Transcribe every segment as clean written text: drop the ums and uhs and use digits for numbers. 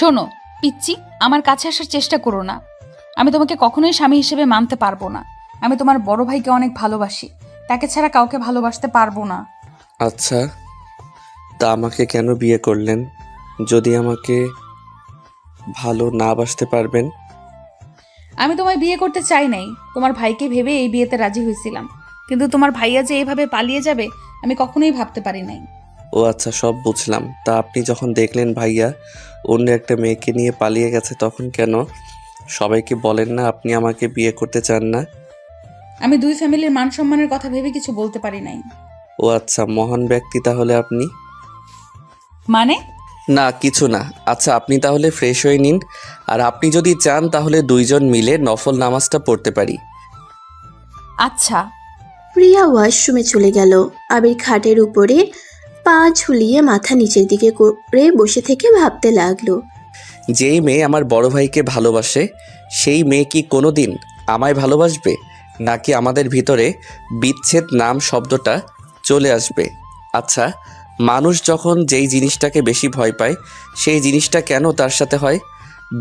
শোনো পিচ্চি, আমার কাছে আসার চেষ্টা করো না। আমি তোমাকে কখনোই স্বামী হিসেবে মানতে পারবো না। আমি তোমার বড় ভাইকে অনেক ভালোবাসি, তাকে ছাড়া কাউকে ভালোবাসতে পারবো না। আচ্ছা, তা আমাকে কেন বিয়ে করলেন যদি আমাকে ভালো না বাসতে পারবেন? আমি তোমায় বিয়ে করতে চাই নাই, তোমার ভাইকে ভেবে এই বিয়েতে রাজি হয়েছিলাম, কিন্তু তোমার ভাইয়া যে এইভাবে পালিয়ে যাবে আমি কখনোই ভাবতে পারি নাই। ও আচ্ছা, সব বুঝলাম। তা আপনি যখন দেখলেন ভাইয়া অন্য একটা মেয়েকে নিয়ে পালিয়ে গেছে, তখন কেন সবাইকে বলেন না আপনি আমাকে বিয়ে করতে চান না? আমি দুই ফ্যামিলির মান সম্মানের কথা ভেবে কিছু বলতে পারি নাই। ও আচ্ছা, মহান ব্যক্তি তাহলে আপনি। মানে? না কিছু না। আচ্ছা, আপনি তাহলে ফ্রেশ হয়ে নিন, আর আপনি যদি চান তাহলে দুইজন মিলে নফল নামাজটা পড়তে পারি। আচ্ছা। রিয়া ওয়াশরুমে চলে গেল। আবির খাটের উপরে পা ঝুলিয়ে মাথা নিচের দিকে করে বসে থেকে ভাবতে লাগলো। যেই মেয়ে আমার বড় ভাইকে ভালোবাসে, সেই মেয়ে কি কোনো দিন আমায় ভালোবাসবে? নাকি আমাদের ভিতরে বিচ্ছেদ নাম শব্দটা চলে আসবে? আচ্ছা, মানুষ যখন যেই জিনিসটাকে বেশি ভয় পায়, সেই জিনিসটা কেন তার সাথে হয়?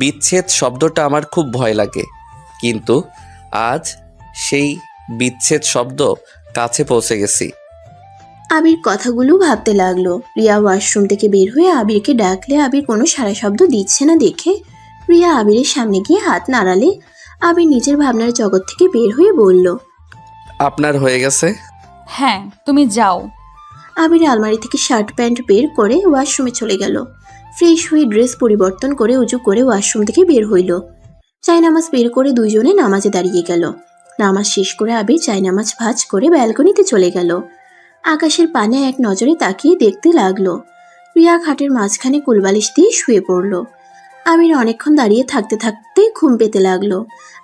বিচ্ছেদ শব্দটা আমার খুব ভয় লাগে, কিন্তু আজ সেই বিচ্ছেদ শব্দ কাছে পৌঁছে গেছি। আবির কথাগুলো ভাবতে লাগলো। রিয়া ওয়াশরুম থেকে বের হয়ে আবিরকে ডাকলে আবির কোনো সাড়া শব্দ দিচ্ছে না দেখে রিয়া আবিরের সামনে গিয়ে হাত নাড়ালে আবির নিজের ভাবনার জগৎ থেকে বের হয়ে বলল। আপনার হয়ে গেছে? হ্যাঁ, তুমি যাও। আবির আলমারি থেকে শার্ট প্যান্ট বের করে ওয়াশরুমে চলে গেল। ফ্রেশ হয়ে ড্রেস পরিবর্তন করে উজু করে ওয়াশরুম থেকে বের হইল। চায়নামাজ বের করে দুইজনে নামাজে দাঁড়িয়ে গেল। নামাজ শেষ করে আবির চায়নামাজ ভাঁজ করে ব্যালকনিতে চলে গেল। আকাশের পানে এক নজরে তাকিয়ে দেখতে লাগলো। রিয়া খাটের মাঝখানে কুলবালিশ দিয়ে শুয়ে পড়ল। আবির অনেকক্ষণ দাঁড়িয়ে থাকতে থাকতে ঘুম পেতে লাগলো।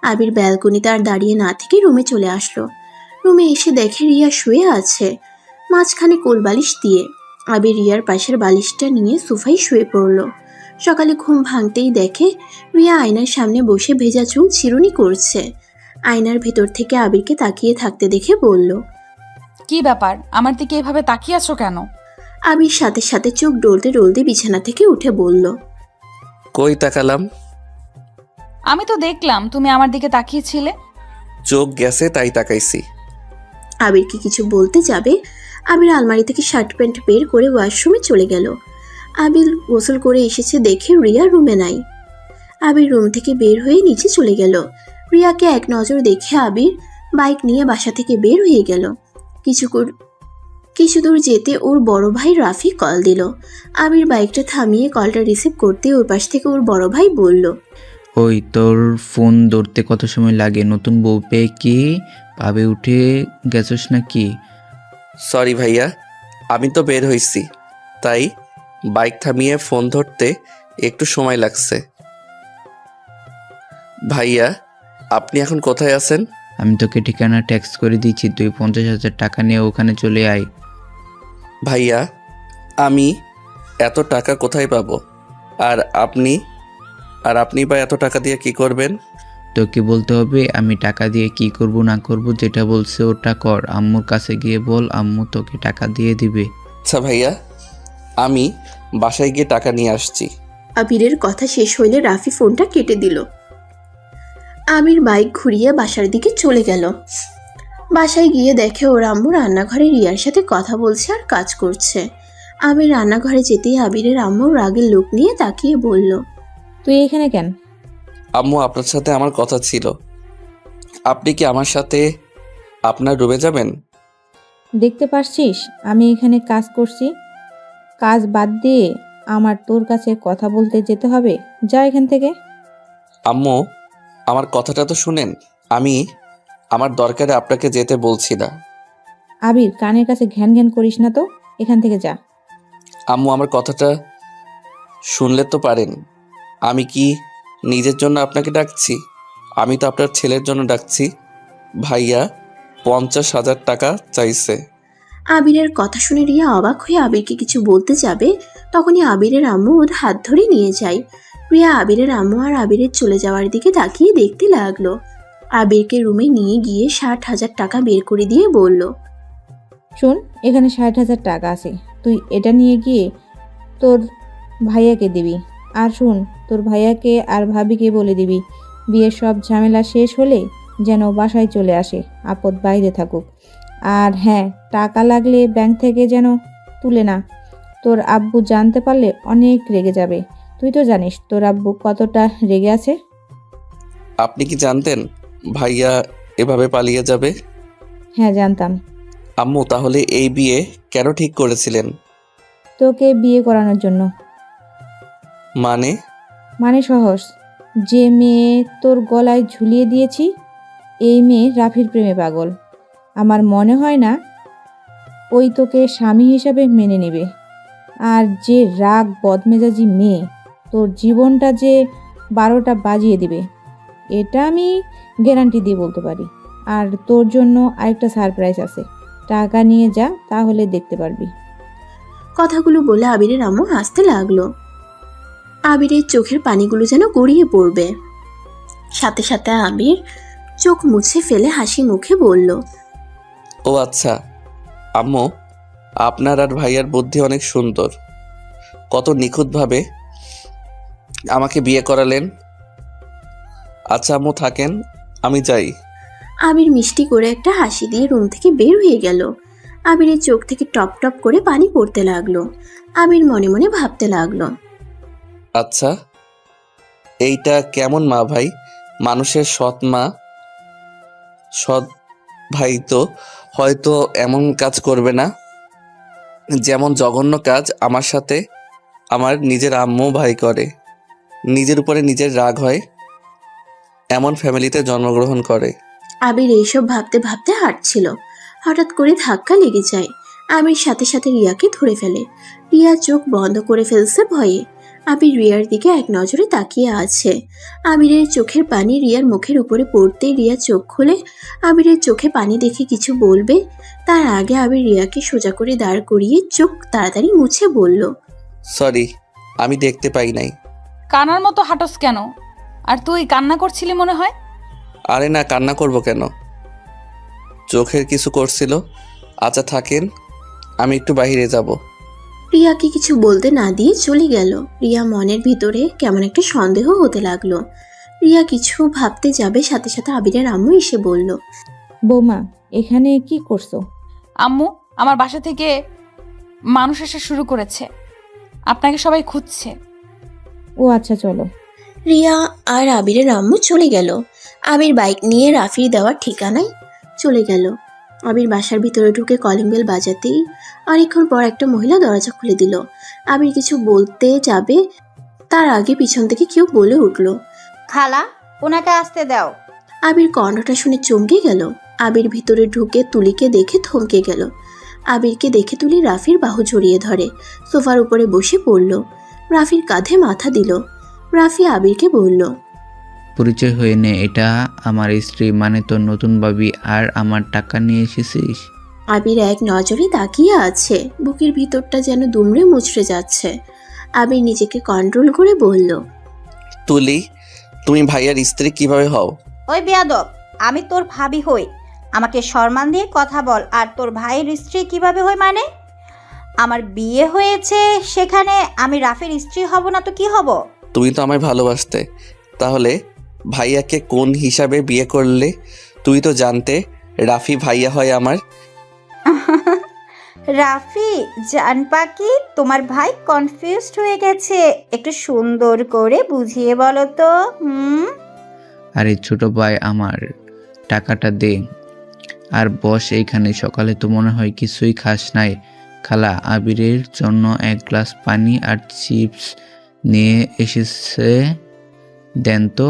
আবির ব্যালকনিতে আর দাঁড়িয়ে না থেকে রুমে চলে আসলো। রুমে এসে দেখে রিয়া শুয়ে আছে মাঝখানে কোলবালিশ দিয়ে। আবির রিয়ার পাশের বালিশটা নিয়ে সোফায় শুয়ে পড়ল। সকালে ঘুম ভাঙতেই দেখে রিয়া আয়নার সামনে বসে ভেজা চুল চিরুনি করছে। আয়নার ভেতর থেকে আবিরকে তাকিয়ে থাকতে দেখে বলল। কি ব্যাপার, আমার দিকে এভাবে তাকিয়ে আছো কেন? আবির সাথে সাথে চোখ ডলতে ডলতে বিছানা থেকে উঠে বলল। কই তাকালাম? আমি তো দেখলাম তুমি আমার দিকে তাকিয়েছিলে। চোখ গেছে তাই তাকাইছি। আবিরকে কিছু বলতে যাবে আবির আলমারি থেকে শার্ট প্যান্ট বের করে ওয়াশরুমে চলে গেল। আবির গোসল করে এসেছে দেখে রিয়া রুমে নাই। আবির রুম থেকে বের হয়ে নিচে চলে গেল। রিয়াকে এক নজর দেখে আবির বাইক নিয়ে বাসা থেকে বের হয়ে গেল। কিছু দূর যেতে ওর বড় ভাই রাফি কল দিল। আবির বাইকটা থামিয়ে কলটা রিসিভ করতে ওর পাশ থেকে ওর বড় ভাই বলল। ওই তোর ফোন ধরতে কত সময় লাগে? নতুন বউ পেয়ে কি ভাবে উঠে গেছস নাকি? সরি ভাইয়া, আমি তো বের হইছি, তাই বাইক থামিয়ে ফোন ধরতে একটু সময় লাগছে। ভাইয়া, আপনি এখন কোথায় আছেন? আমি তোকে ঠিকানা ট্যাক্স করে দিচ্ছি, তুই 50,000 টাকা নিয়ে ওখানে চলে আয়। ভাইয়া, আমি এত টাকা কোথায় পাবো? আর আপনি বা এত টাকা দিয়ে কি করবেন? তোকে বলতে হবে আমি টাকা দিয়ে কি করব না করব, যেটা বলছে ওটা কর। আম্মুর কাছে গিয়ে বল, আম্মু তোকে টাকা দিয়ে দিবে। আচ্ছা ভাইয়া, আমি বাসায় গিয়ে টাকা নিয়ে আসছি। আবিরের কথা শেষ হইলে রাফি ফোনটা কেটে দিল। আবির বাইক ঘুরিয়ে বাসার দিকে চলে গেল। বাসায় গিয়ে দেখে ওর আম্মু রান্নাঘরে রিয়ার সাথে কথা বলছে আর কাজ করছে। আবির রান্নাঘরে যেতেই আবিরের আম্মু রাগের লোক নিয়ে তাকিয়ে বলল। তুই এখানে কেন? আম্মু, আপনার সাথে আমার কথা ছিল। আপনি কি আমার সাথে আপনার রুমে যাবেন? দেখতে পারছিস আমি এখানে কাজ করছি? কাজ বাদ দিয়ে আমার তোর কাছে কথা বলতে যেতে হবে? যা এখান থেকে। আম্মু, আমার কথাটা তো শুনেন। আমি আমার দরকারে আপনাকে যেতে বলছি না। আবির, কানের কাছে ঘ্যান ঘ্যান করিস না তো, এখান থেকে যা। আম্মু, আমার কথাটা শুনলে তো পারেন। আমি কি নিজের জন্য আপনাকে ডাকছি? আমি তো আপনার ছেলের জন্য ডাকছি। ভাইয়া 50,000 টাকা চাইছে। আবিরের কথা শুনে রিয়া অবাক হয়ে আবিরকে কিছু বলতে যাবে, তখনই আবিরের আম্মু ওর হাত ধরে নিয়ে যায়। রিয়া আবিরের আম্মু আর আবিরের চলে যাওয়ার দিকে তাকিয়ে দেখতে লাগলো। আবিরকে রুমে নিয়ে গিয়ে 60,000 টাকা বের করে দিয়ে বলল। শোন, এখানে 60,000 টাকা আছে, তুই এটা নিয়ে গিয়ে তোর ভাইয়াকে দিবি। আর শুন, তোর ভাইয়াকে আর ভাবিকে বলে দিবি বিয়ের সব ঝামেলা শেষ হলে যেন বাসায় চলে আসে, আপদ বাইরে থাকুক। আর হ্যাঁ, টাকা লাগলে ব্যাংক থেকে যেন তুলে না। তোর আব্বু জানতে পারলে অনেক রেগে যাবে। তুই তো জানিস তোর আব্বু কতটা রেগে আছে। আপনি কি জানতেন ভাইয়া এভাবে পালিয়ে যাবে? হ্যাঁ, জানতাম। আম্মু, তাহলে এই বিয়ে কেন ঠিক করেছিলেন? তোকে বিয়ে করানোর জন্য। মানে সহজ, যে মেয়ে তোর গলায় ঝুলিয়ে দিয়েছি এই মেয়ে রাফির প্রেমে পাগল। আমার মনে হয় না ওই তোকে স্বামী হিসাবে মেনে নেবে। আর যে রাগ বদমেজাজি মেয়ে তোর জীবনটা যে 12টা বাজিয়ে দিবে, এটা আমি গ্যারান্টি দিয়ে বলতে পারি। আর তোর জন্য আরেকটা সারপ্রাইজ আছে, টাকা নিয়ে যা, তাহলে দেখতে পারবি। কথাগুলো বলে আবিরের আম্মু হাসতে লাগলো। আবিরের চোখের পানিগুলো যেন গড়িয়ে পড়বে। সাথে সাথে আবির চোখ মুছে ফেলে হাসি মুখে বলল, ও আচ্ছা আম্মু, আপনার আর ভাইয়ার বুদ্ধি অনেক সুন্দর। কত নিখুঁতভাবে আমাকে বিয়ে করালেন। আচ্ছা আম্মু, থাকেন, আমি যাই। আবির মিষ্টি করে একটা হাসি দিয়ে রুম থেকে বের হয়ে গেল। আবিরের চোখ থেকে টপ টপ করে পানি পড়তে লাগলো। আবির মনে মনে ভাবতে লাগলো, আচ্ছা, এইটা কেমন মা ভাই? মানুষের সৎ মা সৎ ভাই তো হয়তো এমন কাজ করবে না, যেমন জঘন্য কাজ আমার সাথে আমার নিজের আম্মু ভাই করে। নিজের উপরে নিজের রাগ হয়, এমন ফ্যামিলিতে জন্মগ্রহণ করে। আবির এইসব ভাবতে ভাবতে হাঁটছিল। হঠাৎ করে ধাক্কা লেগে যায়। আবির সাথে সাথে রিয়াকে ধরে ফেলে। রিয়া চোখ বন্ধ করে ফেলছে ভয়ে। আবির রিয়ার দিকে এক নজরে তাকিয়ে আছে। আবিরের চোখের পানি রিয়ার মুখের উপরে পড়তেই রিয়া চোখ খুলে আবিরের চোখে পানি দেখে কিছু বলবে তার আগে আবির রিয়াকে সোজা করে দাঁড় করিয়ে চোখ তাড়াতাড়ি মুছে বলল, সরি, আমি দেখতে পাই নাই। কানার মতো হাঁটস কেন? আর তুই কান্না করছিলি মনে হয়। আরে না, কান্না করব কেন? চোখের কিছু করছিল। আচ্ছা থাকেন, আমি একটু বাইরে যাব। রিয়াকে কিছু বলতে না দিয়ে চলে গেল। রিয়া মনের ভিতরে কেমন একটা সন্দেহ হতে লাগলো। রিয়া কিছু ভাবতে যাবে, সাথে সাথে আবিরের আম্মু এসে বলল, বৌমা, এখানে কি করছো? আম্মু, আমার বাসা থেকে মানুষ আসা শুরু করেছে, আপনাকে সবাই খুঁজছে। ও আচ্ছা, চলো। রিয়া আর আবিরের আম্মু চলে গেল। আবির বাইক নিয়ে রাফির দেওয়ার ঠিকানায় চলে গেল। আবির বাসার ভিতরে ঢুকে কলিং বেল বাজাতেই অনেকক্ষণ পর একটা মহিলা দরজা খুলে দিল। আবির কিছু বলতে যাবে, তার আগে পিছন থেকে কেউ বলে উঠল, খালা, ওনাকে আসতে দাও। আবির কণ্ঠটা শুনে চমকে গেল। আবির ভিতরে ঢুকে তুলিকে দেখে থমকে গেল। আবিরকে দেখে তুলি রাফির বাহু জড়িয়ে ধরে সোফার উপরে বসে পড়ল। রাফির কাঁধে মাথা দিল। রাফি আবিরকে বলল, পরিচয় হয়ে নে, এটা আমার স্ত্রী, মানে তোর নতুন ভাবি। আর আমার টাকা নিয়ে এসেছিস? আবির এক নজরে তাকিয়ে আছে। বুকের ভিতরটা যেন দুমড়ে মুচড়ে যাচ্ছে। আবির নিজেকে কন্ট্রোল করে বলল, তুলি, তুমি ভাইয়ার স্ত্রী কিভাবে হও? ওই বেয়াদব, আমি তোর ভাবি হই। আমাকে সম্মান দিয়ে কথা বল। আর তোর ভাইয়ের স্ত্রী কিভাবে হই মানে? আমার বিয়ে হয়েছে, সেখানে আমি রাফির স্ত্রী হব না তো কি হব? তুমি তো আমায় ভালোবাসতে, তাহলে ভাইয়াকে কোন হিসাবে বিয়ে করলে? তুই তো জানতে রাফি ভাইয়া হয় আমার। রাফি জান পাখি, তোমার ভাই কনফিউজড হয়ে গেছে, একটু সুন্দর করে বুঝিয়ে বলো তো। আরে ছোট ভাই আমার, টাকাটা দে আর বস এইখানে। সকালে তো মনে হয় কিছুই খাস নাই। খালা আবিরের জন্য এক গ্লাস পানি আর চিপস নিয়ে এসেছে, দেন তো।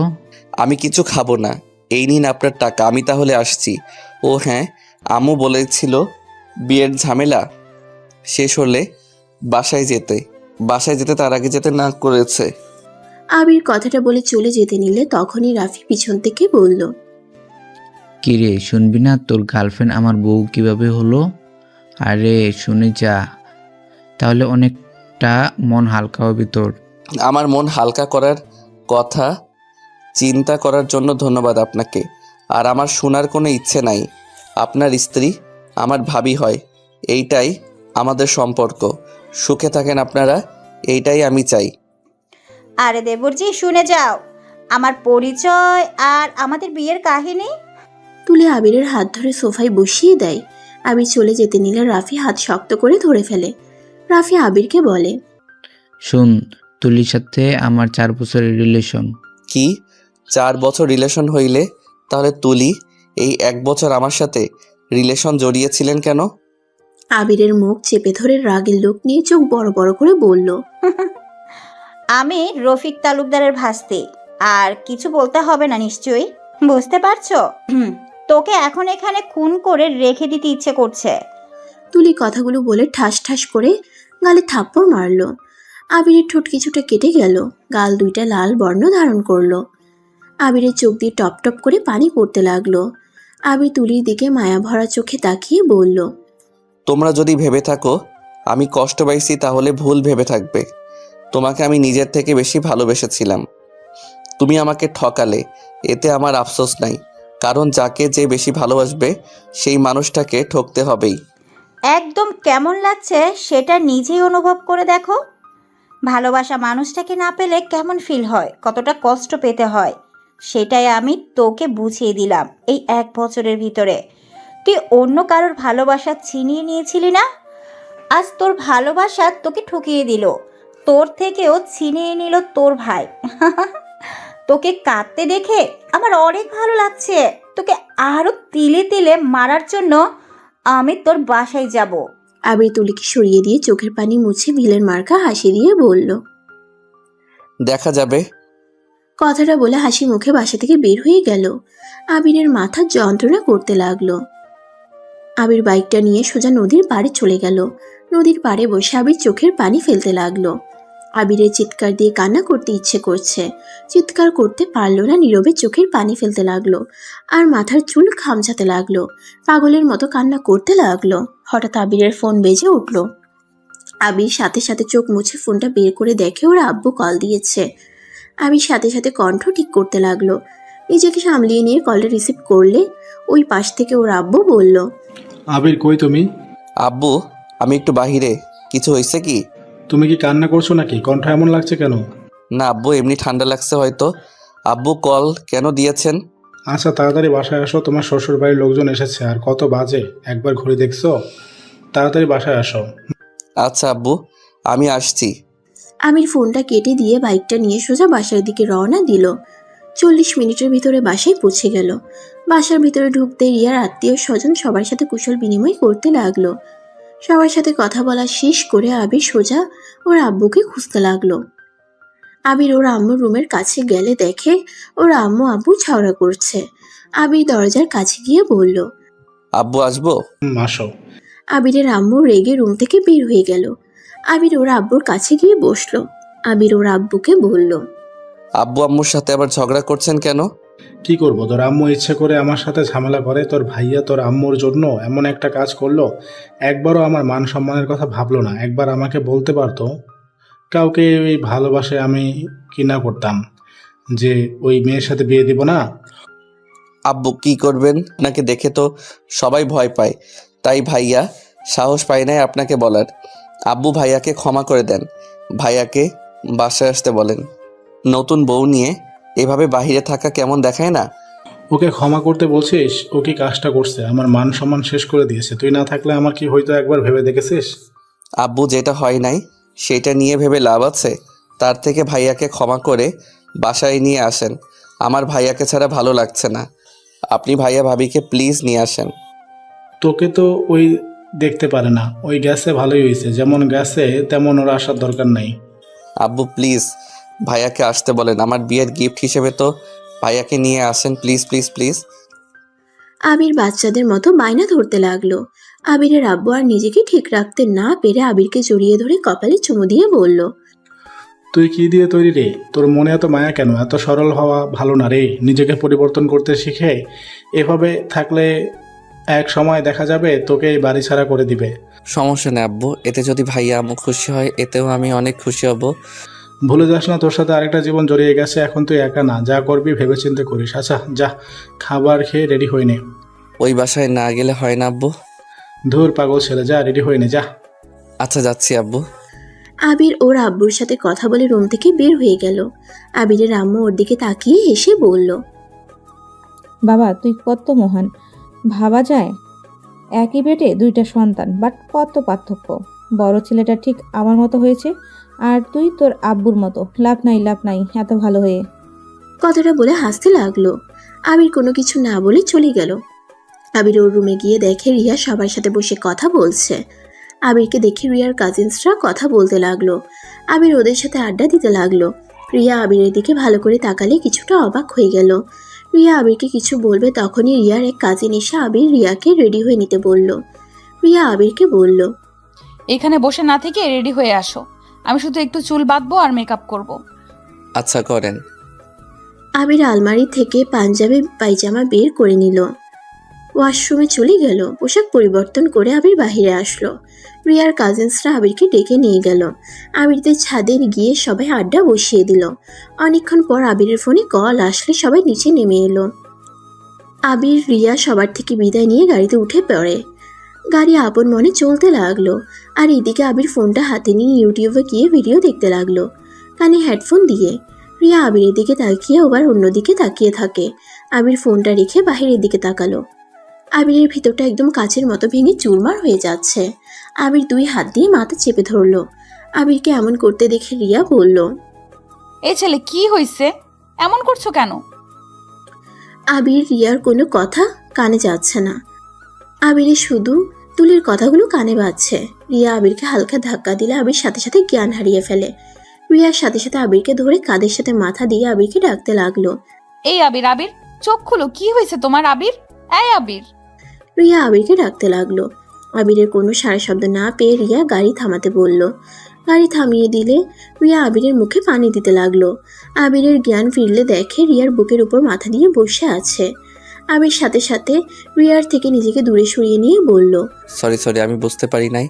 আমি কিছু খাবো না, এই নিন আপনার টাকা, আমি তাহলে আসছি। ও হ্যাঁ, আম্মু বলেছিল বিয়ের ঝামেলা শেষ হলে বাসায় যেতে তার আগে যেতে না করেছে। আবির কথাটা বলে চলে যেতে নিলে তখনই রাফি পিছন থেকে বলল, কিরে শুনবি না, তোর গার্লফ্রেন্ড আমার বউ কিভাবে হলো? আরে শুনে যা, তাহলে অনেকটা মন হালকা হবে তোর। আমার মন হালকা করার কথা চিন্তা করার জন্য ধন্যবাদ আপনাকে। আর আমার শোনার কোনো ইচ্ছে নাই। আপনার স্ত্রী আমার ভাবি হয়, এইটাই আমাদের সম্পর্ক। সুখে থাকেন আপনারা, এইটাই আমি চাই। আরে দেবরজি, শুনে যাও আমার পরিচয় আর আমাদের বিয়ের কাহিনী। তুলি আবিরের হাত ধরে সোফায় বসিয়ে দেয়। আবির চলে যেতে নিলে রাফি হাত শক্ত করে ধরে ফেলে। রাফি আবিরকে বলে, শুন, তুলির সাথে আমার 4 বছরের রিলেশন। কি 4 বছর রিলেশন হইলে তাহলে তুলি এই 1 বছর আমার সাথে রিলেশন জড়িয়েছিলেন কেন? আবিরের মুখ চেপে ধরে রাগের লোক নিয়ে চোখ বড় বড় করে বলল, আমি রফিক তালুকদারের ভাস্তি, আর কিছু বলতে হবে না নিশ্চয়ই, বুঝতে পারছো? তোকে এখন এখানে খুন করে রেখে দিতে ইচ্ছে করছে। তুলি কথাগুলো বলে ঠাস ঠাস করে গালে থাপ্পড় মারল। আবিরের ঠোঁট কিছুটা কেটে গেল, গাল দুইটা লাল বর্ণ ধারণ করলো। আবিরের চোখ দিয়ে টপ টপ করে পানি পড়তে লাগলো। আবির তুলির দিকে মায়া ভরা চোখে তাকিয়ে বলল, তোমরা যদি ভেবে থাকো আমি কষ্ট পাইছি তাহলে ভুল ভেবে থাকবে। তোমাকে আমি নিজের থেকে বেশি ভালোবেসেছিলাম। তুমি আমাকে ঠকালে, এতে আমার আফসোস নাই, কারণ যাকে যে বেশি ভালোবাসবে সেই মানুষটাকে ঠকতে হবেই। একদম কেমন লাগছে সেটা নিজেই অনুভব করে দেখো। ভালোবাসা মানুষটাকে না পেলে কেমন ফিল হয়, কতটা কষ্ট পেতে হয়, সেটাই আমি তোকে বুঝিয়ে দিলাম এই 1 বছরের ভিতরে। তুই অন্য কারোর ভালোবাসা ছিনিয়ে নিয়েছিলি না, আজ তোর ভালোবাসা তোকে ঠকিয়ে দিল, তোর থেকেও ছিনিয়ে নিল তোর ভাই। তোকে কাঁদতে দেখে আমার অনেক ভালো লাগছে। তোকে আরো তিলে তিলে মারার জন্য আমি তোর বাসায় যাব। আবির তুলিকে সরিয়ে দিয়ে চোখের পানি মুছে ভিলেন মার্কা হাসি দিয়ে বলল। দেখা যাবে। কথাটা বলে হাসি মুখে বাসা থেকে বের হয়ে গেল। আবিরের মাথা যন্ত্রণা করতে লাগলো। আবির বাইকটা নিয়ে সোজা নদীর পাড়ে চলে গেল। নদীর পাড়ে বসে আবির চোখের পানি ফেলতে লাগলো। আবিরের চিৎকার দিয়ে কান্না করতে ইচ্ছে করছে, চিৎকার করতে পারলো না, নীরবে চোখের পানি ফেলতে লাগলো আর মাথার চুল খামচাতে লাগলো, পাগলের মতো কান্না করতে লাগলো। হঠাৎ আবিরের ফোন বেজে উঠলো। আবির সাথে সাথে চোখ মুছে ফোনটা বের করে দেখে ওর আব্বু কল দিয়েছে। আবির সাথে সাথে কণ্ঠ ঠিক করতে লাগলো। নিজেকে সামলিয়ে নিয়ে কলটা রিসিভ করলে ওই পাশ থেকে ওর আব্বু বলল, আবির কই তুমি? আব্বু আমি একটু বাহিরে। কিছু হয়েছে কি? তুমি কি কান্না করছো নাকি? কণ্ঠ এমন লাগছে কেন? না আব্বু, এমনি ঠান্ডা লাগছে হয়তো। আব্বু কল কেন দিয়েছেন? আচ্ছা তাড়াতাড়ি বাসায় আসো, তোমার শ্বশুর বাড়ির লোকজন এসেছে। আর কত বাজে একবার ঘুরে দেখছো? তাড়াতাড়ি বাসায় আসো। আচ্ছা আব্বু, আমি আসছি। আমির ফোনটা কেটে দিয়ে বাইকটা নিয়ে সোজা বাসার দিকে রওনা দিল। 40 মিনিটের ভিতরে বাসায় পৌঁছে গেল। বাসার ভিতরে ঢুকতে রিয়ার আত্মীয় স্বজন সবার সাথে কুশল বিনিময় করতে লাগলো। সবার সাথে কথা বলা শেষ করে আবির সোজা ওর আব্বুকে খুঁজতে লাগলো। আবির ওর আম্মুর রুমের কাছে গেলে দেখে ওর আম্মু আব্বু ঝগড়া করছে। আবির দরজার কাছে গিয়ে বলল, আব্বু আসবো? আসো। আবিরের আম্মু রেগে রুম থেকে বের হয়ে গেল। আবির ওর আব্বুর কাছে গিয়ে বসলো। আবির ওর আব্বুকে বলল, আব্বু আম্মুর সাথে আবার ঝগড়া করছেন কেন? কি করবো, তোর আম্মু ইচ্ছে করে আমার সাথে ঝামেলা করে। তোর ভাইয়া তোর আম্মুর জন্য এমন একটা কাজ করলো, একবারও আমার মান সম্মানের কথা ভাবলো না। একবার আমাকে বলতে পারতো। কাউকে ওই ভালোবাসে আমি কি না করতাম যে ওই মেয়ের সাথে বিয়ে দিব না। আব্বু কি করবেন? আপনাকে দেখে তো সবাই ভয় পায়, তাই ভাইয়া সাহস পায় নাই আপনাকে বলার। আব্বু ভাইয়াকে ক্ষমা করে দেন, ভাইয়াকে বাসায় আসতে বলেন। নতুন বউ নিয়ে এভাবে বাইরে থাকা কেমন দেখায় না? ওকে ক্ষমা করতে বলছিস? ও কি কাজটা করছে? আমার মান সম্মান শেষ করে দিয়েছে। তুই না থাকলে আমার কি হয়তো একবার ভেবে দেখেছিস? আব্বু যেটা হয় নাই সেটা নিয়ে ভেবে লাভ আছে? তার থেকে ভাইয়াকে ক্ষমা করে বাসায় নিয়ে আসেন। আমার ভাইয়াকে ছাড়া ভালো লাগছে না। আপনি ভাইয়া ভাবিকে প্লিজ নিয়ে আসেন। তোকে তো ওই দেখতে পারে না। ওই গেছে ভালোই হয়েছে, যেমন গেছে তেমন ওরা আসার দরকার নাই। আব্বু প্লিজ ভাইয়াকে আসতে বলেন। আমার বিয়ের গিফট হিসেবে তো ভাইয়াকে নিয়ে আসেন, প্লিজ প্লিজ প্লিজ। আবির বাচ্চাদের মতো বায়না ধরতে লাগলো। আবিরের আব্বু আর নিজেকে ঠিক রাখতে না পেরে আবিরকে জড়িয়ে ধরে কপালে চুমু দিয়ে বলল, তুই কি দিয়ে তৈরি রে? তোর মনে এত মায়া কেন? এত সরল হওয়া ভালো না রে। নিজেকে পরিবর্তন করতে শিখে। এভাবে থাকলে এক সময় দেখা যাবে তোকে এই বাড়ি ছাড়া করে দিবে। সমস্যা নেই আব্বু, এতে যদি ভাইয়া আম্মু খুশি হয় এতেও আমি অনেক খুশি হব। ভুলে যাস না তোর সাথে আরেকটা জীবন জড়িয়ে গেছে। এখন তুই একা না, যা করবি ভেবেচিন্তে করিস। আচ্ছা যা, খাবার খেয়ে রেডি হয়ে নে। ওই বাসায় না গেলে হয় না আব্বু? ধুর পাগল ছেলে, যা রেডি হয়ে নে যা। আচ্ছা যাচ্ছি আব্বু। আবির ওর আব্বুর সাথে কথা বলে রুম থেকে বের হয়ে গেল। আবিরের আম্মু ওর দিকে তাকিয়ে হেসে বলল, বাবা তুই কত মহান, ভাবা যায় একই পেটে দুইটা সন্তান, বাট কত পার্থক্য। বড় ছেলেটা ঠিক আমার মতো হয়েছে, আর তুই তোর আব্বুর মতো। লাভ নাই এত ভালো হয়ে। কথাটা বলে হাসতে লাগলো। আবির কোনো কিছু না বলে চলে গেল। আবির ওর রুমে গিয়ে দেখে রিয়া সবার সাথে বসে কথা বলছে। আবিরকে দেখে রিয়ার কাজিনসরা কথা বলতে লাগলো। আবির ওদের সাথে আড্ডা দিতে লাগলো। রিয়া আবিরের দিকে ভালো করে তাকালে কিছুটা অবাক হয়ে গেল। রিয়া আবিরকে কিছু বলবে তখনই রিয়ার এক কাজিন এসে আবির রিয়াকে রেডি হয়ে নিতে বলল। রিয়া আবিরকে বলল, এখানে বসে না থেকে রেডি হয়ে আসো। আমি শুধু একটু চুল বাঁধবো আর মেকআপ করব। আচ্ছা করেন। আবির আলমারি থেকে পাঞ্জাবি পায়জামা বের করে নিল। ওয়াশরুমে চলে গেল। পোশাক পরিবর্তন করে আবির বাহিরে আসলো। রিয়ার কাজিনসরা আবিরকে ডেকে নিয়ে গেল। আবিরদের ছাদে গিয়ে সবাই আড্ডা বসিয়ে দিল। অনেকক্ষণ পর আবিরের ফোনে কল আসলে সবাই নিচে নেমে এলো। আবির রিয়া সবার থেকে বিদায় নিয়ে গাড়িতে উঠে পড়ে। গাড়ি আপন মনে চলতে লাগলো। আর এদিকে আবির ফোনটা হাতে নিয়ে ইউটিউবে গিয়ে ভিডিও দেখতে লাগলো, কানে হেডফোন দিয়ে। রিয়া আবিরের দিকে তাকিয়ে আবার অন্যদিকে তাকিয়ে থাকে। আবির ফোনটা রেখে বাহিরের দিকে তাকালো। আবিরের ভিতরটা একদম কাচের মতো ভেঙে চুরমার হয়ে যাচ্ছে। আবির দুই হাত দিয়ে মাথা চেপে ধরলো। আবিরকে এমন করতে দেখে রিয়া বলল, এই ছেলে কি হয়েছে, এমন করছো কেন? আবির রিয়ার কোনো কথা কানে যাচ্ছে না। আবিরের শুধু তুলির কথাগুলো কানে বাজছে। রিয়া আবিরকে হালকা ধাক্কা দিলে আবির সাথে সাথে জ্ঞান হারিয়ে ফেলে। রিয়ার সাথে সাথে আবিরকে ধরে কাঁধের সাথে মাথা দিয়ে আবিরকে ডাকতে লাগলো। এই আবির, আবির চোখ খুলো, কি হয়েছে তোমার আবির? এই আবির। রিয়া আবিরকে ডাকতে লাগলো। আবিরের কোনো সারা শব্দ না পেয়ে রিয়া গাড়ি থামাতে বলল। গাড়ি থামিয়ে দিলে রিয়া আবিরের মুখে পানি দিতে লাগলো। আবিরের জ্ঞান ফিরলে দেখে রিয়ার বুকের উপর মাথা দিয়ে বসে আছে। আবির সাথে সাথে রিয়ার থেকে নিজেকে দূরে সরিয়ে নিয়ে বলল, সরি আমি বুঝতে পারি নাই।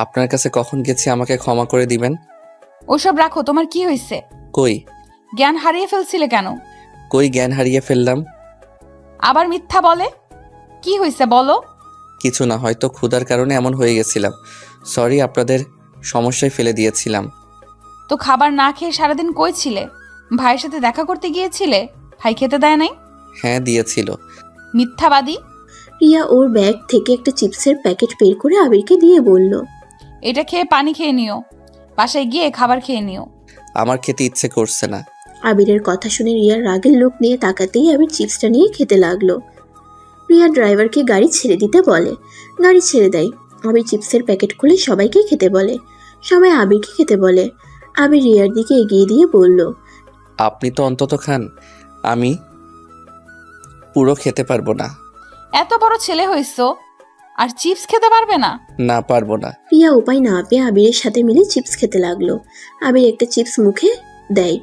আপনার কাছে কখন গেছি, আমাকে ক্ষমা করে দিবেন। ওসব রাখো, তোমার কি হয়েছে? কই জ্ঞান হারিয়ে ফেলছিলে কেন? কই জ্ঞান হারিয়ে ফেললাম? আবার মিথ্যা বলে। কি হয়েছে বলো? কিছু না, হয়তো ক্ষুধার কারণে এমন হয়ে গেছিলাম। সরি, আপনাদের সমস্যায় ফেলে দিয়েছিলাম। তো খাবার না খেয়ে সারাদিন কই ছিলে? ভাইয়ের সাথে দেখা করতে গিয়েছিলে? ভাই খেতে দেয় নাই? হ্যাঁ দিয়েছিল। মিথ্যাবাদী। রিয়া ওর ব্যাগ থেকে একটা চিপসের প্যাকেট বের করে আবিরকে দিয়ে বলল, এটা খেয়ে পানি খেয়ে নিও, বাসায় গিয়ে খাবার খেয়ে নিও। আমার খেতে ইচ্ছে করছে না। আবিরের কথা শুনে রিয়ার রাগের লোক নিয়ে তাকাতেই আবির চিপসটা নিয়ে খেতে লাগলো। রিয়া ড্রাইভারকে গাড়ি ছেড়ে দিতে বলে। গাড়ি ছেড়ে দেয়। আবির চিপসের প্যাকেট খুলে সবাইকে খেতে বলে। সবাই আবিরকে খেতে বলে। আবির রিয়ার দিকে এগিয়ে দিয়ে বলল, আপনি তো অন্তত খান, আমি পুরো খেতে পারবো না। এত বড় ছেলে হইছো আর চিপস খেতে পারবে না? না পারবো না। রিয়া উপায় না পেয়ে আবিরের সাথে মিলে চিপস খেতে লাগলো। আবির একটা চিপস মুখে দেয়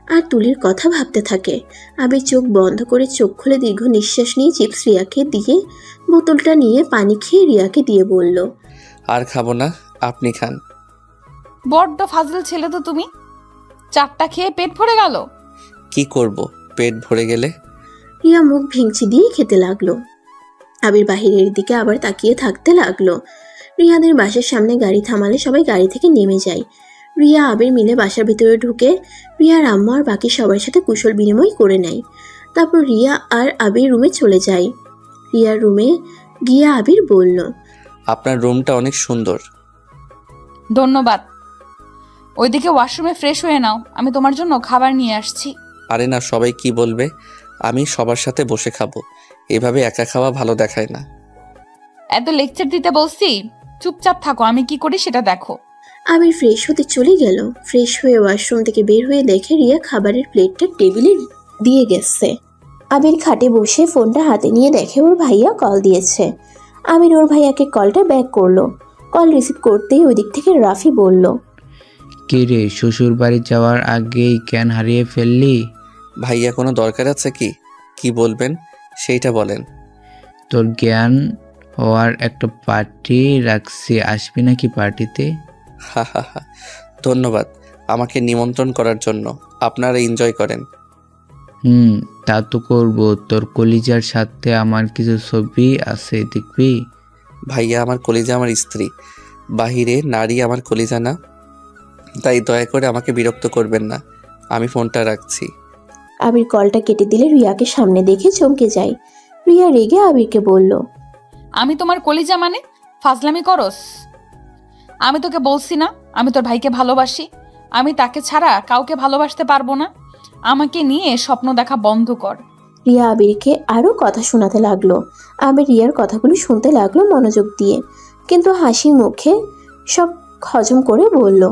আর তুলির কথা ভাবতে থাকে। আবির চোখ বন্ধ করে চোখ খুলে দীর্ঘ নিঃশ্বাস নিয়ে চিপস রিয়াকে দিয়ে বোতলটা নিয়ে পানি খেয়ে রিয়াকে দিয়ে বলল, আর খাবো না, আপনি খান। বড্ড ফাজিল ছেলে তো তুমি। চারটা খেয়ে পেট ভরে গেল। কি করব পেট ভরে গেলে? রিয়া মুখ ভেঙচি দিয়ে খেতে লাগলো। আবির বাহিরের দিকে আবার তাকিয়ে থাকতে লাগলো। রিয়াদের বাসার সামনে গাড়ি থামালে সবাই গাড়ি থেকে নেমে যায়। রিয়া আবির মিলে বাসার ভিতরে ঢুকে রিয়ার আম্মু আর বাকি সবার সাথে কুশল বিনিময় করে নেয়। তারপর রিয়া আর আবির রুমে চলে যায়। রিয়ার রুমে গিয়ে আবির বলল, আপনার রুমটা অনেক সুন্দর। ধন্যবাদ। ওইদিকে ওয়াশরুমে ফ্রেশ হয়ে নাও, আমি তোমার জন্য খাবার নিয়ে আসছি। আরে না, সবাই কি বলবে? আমি সবার সাথে বসে খাবো, এভাবে একা খাওয়া ভালো দেখায় না। এত লেকচার দিতে বলছি, চুপচাপ থাকো, আমি কি করি সেটা দেখো। আবির ফ্রেশ হতে চলে গেল। ফ্রেশ হয়ে ওয়াশরুম থেকে বের হয়ে দেখে রিয়া খাবারের প্লেটটা টেবিলে দিয়ে গেছে। আবির খাটে বসে ফোনটা হাতে নিয়ে দেখে ওর ভাইয়া কল দিয়েছে। আবির ওর ভাইয়াকে কলটা ব্যাক করলো। কল রিসিভ করতেই ওই দিক থেকে রাফি বলল, কে রে, শ্বশুর বাড়ি যাওয়ার আগেই জ্ঞান হারিয়ে ফেললি? ভাইয়া কোনো দরকার আছে কি? কি বলবেন সেইটা বলেন। তোর জ্ঞান হওয়ার একটা পার্টি রাখছি, আসবি নাকি পার্টিতে? হা হা হা, ধন্যবাদ আমাকে নিমন্ত্রণ করার জন্য। আপনারা এনজয় করেন। তা তো করবো। তোর কলিজার সাথে আমার কিছু ছবি আছে, দেখবি? ভাইয়া আমার কলিজা আমার স্ত্রী, বাহিরে নারী আমার কলিজা না। তাই দয়া করে আমাকে বিরক্ত করবেন না। আমি ফোনটা রাখছি। আবির কলটা কেটে দিলে রিয়াকে সামনে দেখে চমকে যায়। রিয়া রেগে আবিরকে বলল, আমি তোমার কলিজা মানে ফাজলামি করস? আমি তোকে বলছি না আমি তোর ভাইকে ভালোবাসি, আমি তাকে ছাড়া কাউকে ভালোবাসতে পারবো না। আমাকে নিয়ে স্বপ্ন দেখা বন্ধ কর। রিয়া আবিরকে আরও কথা শোনাতে লাগলো। আবির রিয়ার কথাগুলো শুনতে লাগলো মনোযোগ দিয়ে, কিন্তু হাসি মুখে সব হজম করে বলল,